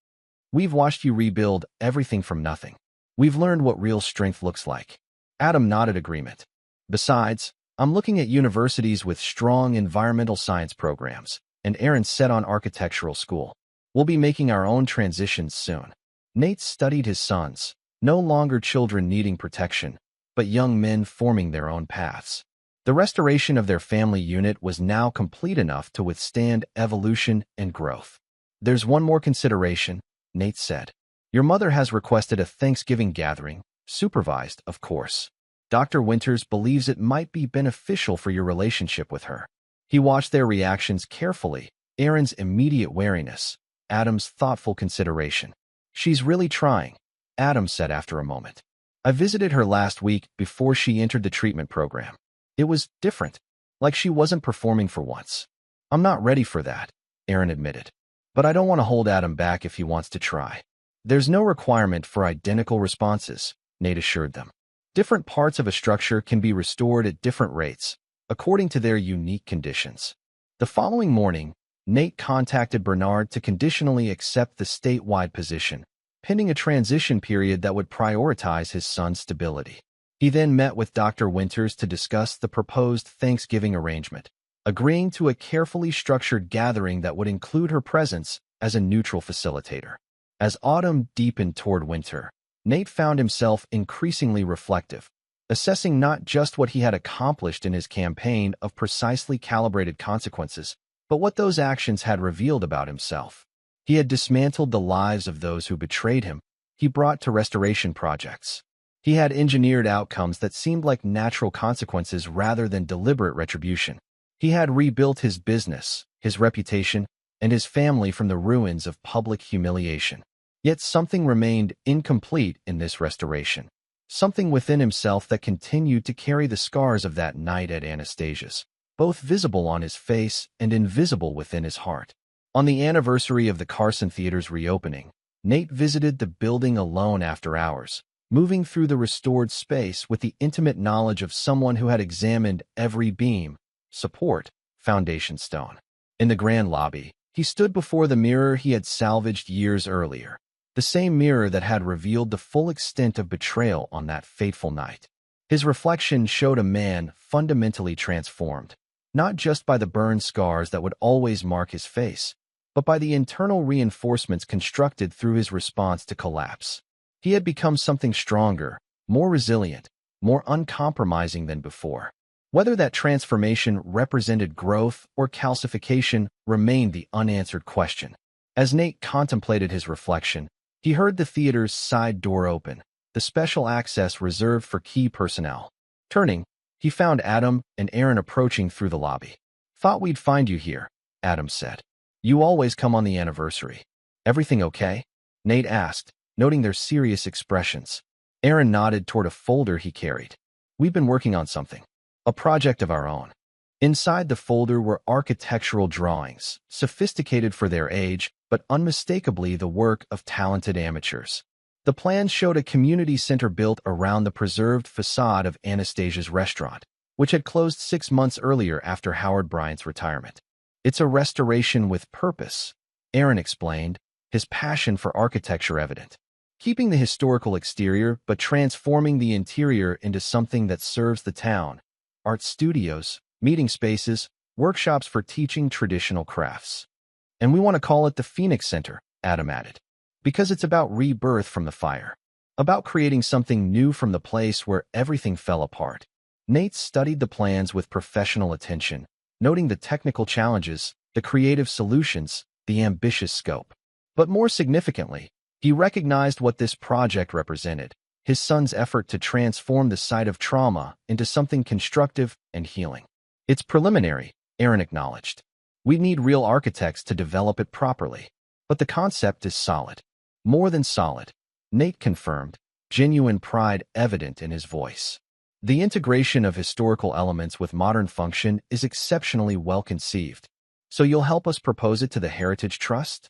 We've watched you rebuild everything from nothing. We've learned what real strength looks like. Adam nodded agreement. Besides, I'm looking at universities with strong environmental science programs, and Aaron's set on architectural school. We'll be making our own transitions soon. Nate studied his sons, no longer children needing protection, but young men forming their own paths. The restoration of their family unit was now complete enough to withstand evolution and growth. There's one more consideration, Nate said. Your mother has requested a Thanksgiving gathering, supervised, of course. Dr. Winters believes it might be beneficial for your relationship with her. He watched their reactions carefully, Aaron's immediate wariness, Adam's thoughtful consideration. She's really trying, Adam said after a moment. I visited her last week before she entered the treatment program. It was different, like she wasn't performing for once. I'm not ready for that, Aaron admitted. But I don't want to hold Adam back if he wants to try. There's no requirement for identical responses, Nate assured them. Different parts of a structure can be restored at different rates, according to their unique conditions. The following morning, Nate contacted Bernard to conditionally accept the statewide position, pending a transition period that would prioritize his son's stability. He then met with Dr. Winters to discuss the proposed Thanksgiving arrangement, agreeing to a carefully structured gathering that would include her presence as a neutral facilitator. As autumn deepened toward winter, Nate found himself increasingly reflective, assessing not just what he had accomplished in his campaign of precisely calibrated consequences, but what those actions had revealed about himself. He had dismantled the lives of those who betrayed him. He brought to restoration projects. He had engineered outcomes that seemed like natural consequences rather than deliberate retribution. He had rebuilt his business, his reputation, and his family from the ruins of public humiliation. Yet something remained incomplete in this restoration. Something within himself that continued to carry the scars of that night at Anastasia's, both visible on his face and invisible within his heart. On the anniversary of the Carson Theater's reopening, Nate visited the building alone after hours, moving through the restored space with the intimate knowledge of someone who had examined every beam, support, foundation stone. In the grand lobby, he stood before the mirror he had salvaged years earlier, the same mirror that had revealed the full extent of betrayal on that fateful night. His reflection showed a man fundamentally transformed, not just by the burn scars that would always mark his face, but by the internal reinforcements constructed through his response to collapse. He had become something stronger, more resilient, more uncompromising than before. Whether that transformation represented growth or calcification remained the unanswered question. As Nate contemplated his reflection, he heard the theater's side door open, the special access reserved for key personnel. Turning, he found Adam and Aaron approaching through the lobby. "Thought we'd find you here," Adam said. "You always come on the anniversary. Everything okay?" Nate asked, noting their serious expressions. Aaron nodded toward a folder he carried. "We've been working on something. A project of our own." Inside the folder were architectural drawings, sophisticated for their age, but unmistakably the work of talented amateurs. The plans showed a community center built around the preserved facade of Anastasia's restaurant, which had closed 6 months earlier after Howard Bryant's retirement. "It's a restoration with purpose," Aaron explained, his passion for architecture evident. "Keeping the historical exterior but transforming the interior into something that serves the town. Art studios, meeting spaces, workshops for teaching traditional crafts. And we want to call it the Phoenix Center," Adam added, "because it's about rebirth from the fire, about creating something new from the place where everything fell apart." Nate studied the plans with professional attention, noting the technical challenges, the creative solutions, the ambitious scope. But more significantly, he recognized what this project represented: his son's effort to transform the site of trauma into something constructive and healing. "It's preliminary," Aaron acknowledged. "We need real architects to develop it properly. But the concept is solid. More than solid," Nate confirmed, genuine pride evident in his voice. "The integration of historical elements with modern function is exceptionally well conceived. So you'll help us propose it to the Heritage Trust?"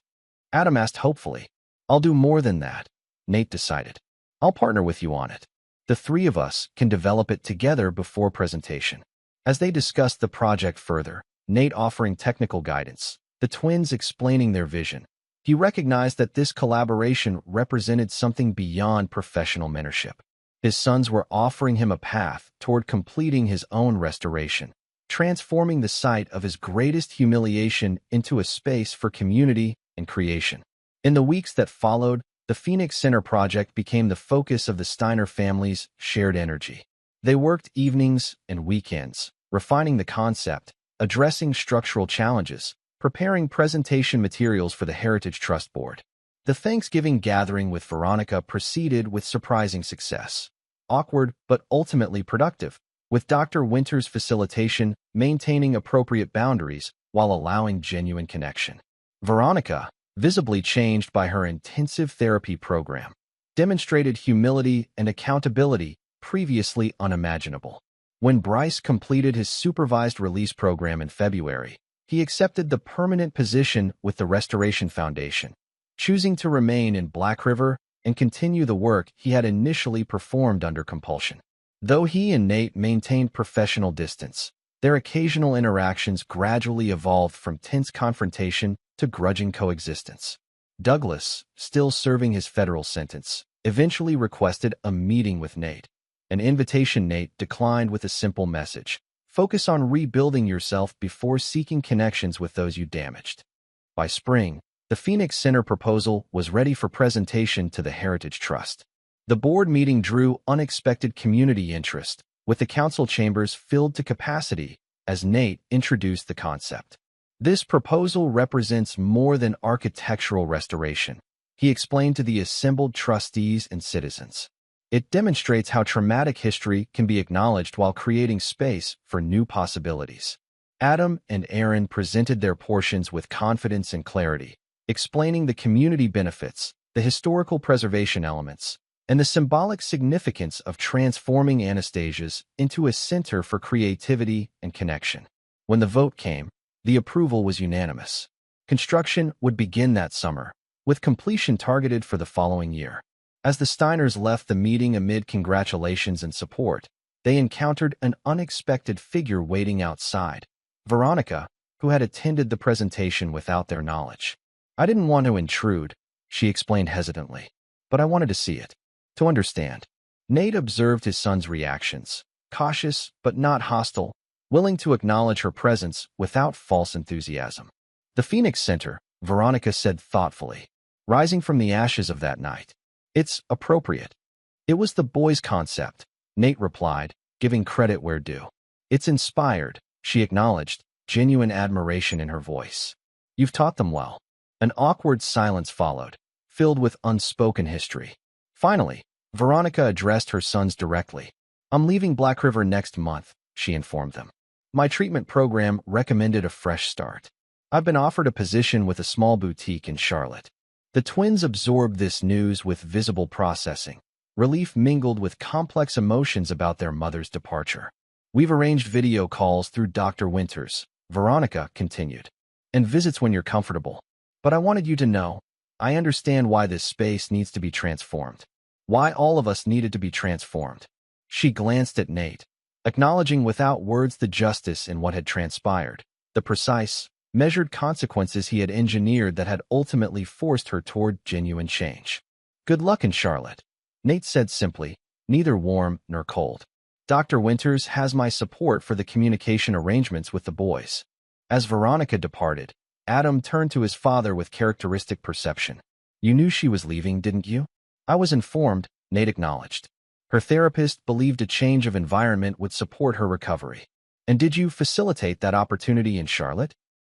Adam asked hopefully. "I'll do more than that," Nate decided. "I'll partner with you on it. The three of us can develop it together before presentation." As they discussed the project further, Nate offering technical guidance, the twins explaining their vision, he recognized that this collaboration represented something beyond professional mentorship. His sons were offering him a path toward completing his own restoration, transforming the site of his greatest humiliation into a space for community and creation. In the weeks that followed, the Phoenix Center project became the focus of the Steiner family's shared energy. They worked evenings and weekends, refining the concept, addressing structural challenges, preparing presentation materials for the Heritage Trust Board. The Thanksgiving gathering with Veronica proceeded with surprising success. Awkward, but ultimately productive, with Dr. Winter's facilitation maintaining appropriate boundaries while allowing genuine connection. Veronica, visibly changed by her intensive therapy program, demonstrated humility and accountability previously unimaginable. When Bryce completed his supervised release program in February, he accepted the permanent position with the Restoration Foundation, choosing to remain in Black River and continue the work he had initially performed under compulsion. Though he and Nate maintained professional distance, Their occasional interactions gradually evolved from tense confrontation to grudging coexistence. Douglas, still serving his federal sentence, eventually requested a meeting with Nate. An invitation Nate declined with a simple message: focus on rebuilding yourself before seeking connections with those you damaged. By spring, the Phoenix Center proposal was ready for presentation to the Heritage Trust. The board meeting drew unexpected community interest, with the council chambers filled to capacity as Nate introduced the concept. This proposal represents more than architectural restoration, he explained to the assembled trustees and citizens. It demonstrates how traumatic history can be acknowledged while creating space for new possibilities. Adam and Aaron presented their portions with confidence and clarity, explaining the community benefits, the historical preservation elements, and the symbolic significance of transforming Anastasia's into a center for creativity and connection. When the vote came, the approval was unanimous. Construction would begin that summer, with completion targeted for the following year. As the Steiners left the meeting amid congratulations and support, they encountered an unexpected figure waiting outside: Veronica, who had attended the presentation without their knowledge. I didn't want to intrude, she explained hesitantly, but I wanted to see it, to understand. Nate observed his son's reactions, cautious but not hostile, willing to acknowledge her presence without false enthusiasm. The Phoenix Center, Veronica said thoughtfully, rising from the ashes of that night. It's appropriate. It was the boys' concept, Nate replied, giving credit where due. It's inspired, she acknowledged, genuine admiration in her voice. You've taught them well. An awkward silence followed, filled with unspoken history. Finally, Veronica addressed her sons directly. I'm leaving Black River next month, she informed them. My treatment program recommended a fresh start. I've been offered a position with a small boutique in Charlotte. The twins absorbed this news with visible processing, relief mingled with complex emotions about their mother's departure. We've arranged video calls through Dr. Winters, Veronica continued, and visits when you're comfortable. But I wanted you to know, I understand why this space needs to be transformed. Why all of us needed to be transformed. She glanced at Nate, acknowledging without words the justice in what had transpired, the precise, measured consequences he had engineered that had ultimately forced her toward genuine change. Good luck in Charlotte, Nate said simply, neither warm nor cold. Dr. Winters has my support for the communication arrangements with the boys. As Veronica departed, Adam turned to his father with characteristic perception. You knew she was leaving, didn't you? I was informed, Nate acknowledged. Her therapist believed a change of environment would support her recovery. And did you facilitate that opportunity in Charlotte?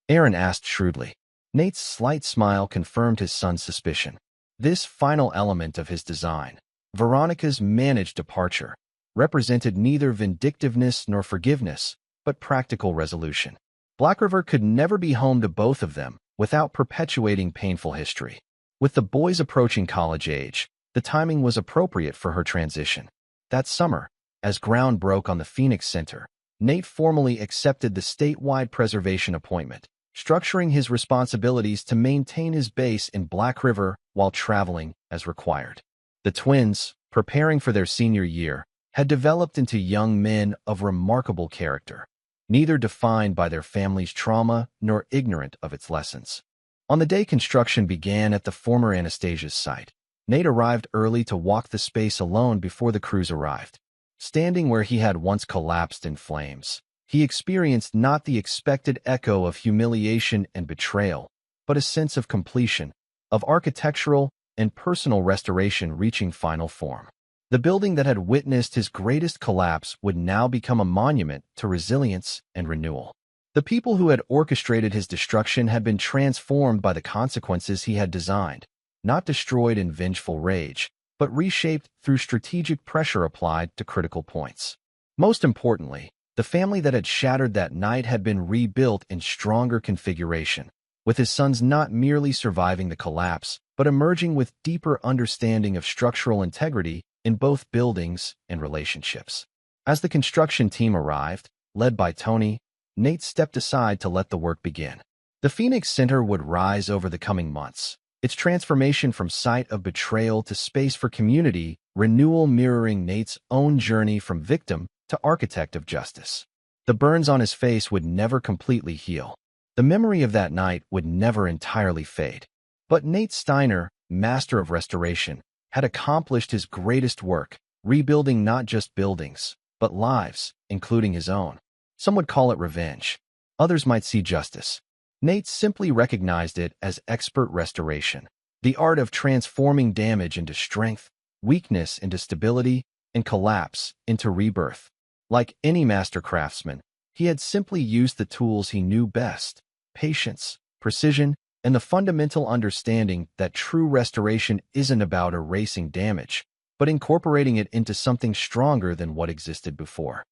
Aaron asked shrewdly. Nate's slight smile confirmed his son's suspicion. This final element of his design, Veronica's managed departure, represented neither vindictiveness nor forgiveness, but practical resolution. Black River could never be home to both of them without perpetuating painful history. With the boys approaching college age, the timing was appropriate for her transition. That summer, as ground broke on the Phoenix Center, Nate formally accepted the statewide preservation appointment, structuring his responsibilities to maintain his base in Black River while traveling as required. The twins, preparing for their senior year, had developed into young men of remarkable character, neither defined by their family's trauma nor ignorant of its lessons. On the day construction began at the former Anastasia's site, Nate arrived early to walk the space alone before the crews arrived. Standing where he had once collapsed in flames, he experienced not the expected echo of humiliation and betrayal, but a sense of completion, of architectural and personal restoration reaching final form. The building that had witnessed his greatest collapse would now become a monument to resilience and renewal. The people who had orchestrated his destruction had been transformed by the consequences he had designed, not destroyed in vengeful rage, but reshaped through strategic pressure applied to critical points. Most importantly, the family that had shattered that night had been rebuilt in stronger configuration, with his sons not merely surviving the collapse, but emerging with deeper understanding of structural integrity in both buildings and relationships. As the construction team arrived, led by Tony, Nate stepped aside to let the work begin. The Phoenix Center would rise over the coming months, its transformation from site of betrayal to space for community, renewal mirroring Nate's own journey from victim to architect of justice. The burns on his face would never completely heal. The memory of that night would never entirely fade. But Nate Steiner, master of restoration, had accomplished his greatest work, rebuilding not just buildings, but lives, including his own. Some would call it revenge. Others might see justice. Nate simply recognized it as expert restoration, the art of transforming damage into strength, weakness into stability, and collapse into rebirth. Like any master craftsman, he had simply used the tools he knew best: patience, precision, and the fundamental understanding that true restoration isn't about erasing damage, but incorporating it into something stronger than what existed before.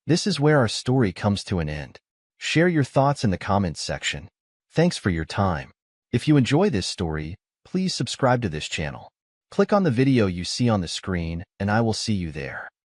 This is where our story comes to an end. Share your thoughts in the comments section. Thanks for your time. If you enjoy this story, please subscribe to this channel. Click on the video you see on the screen, and I will see you there.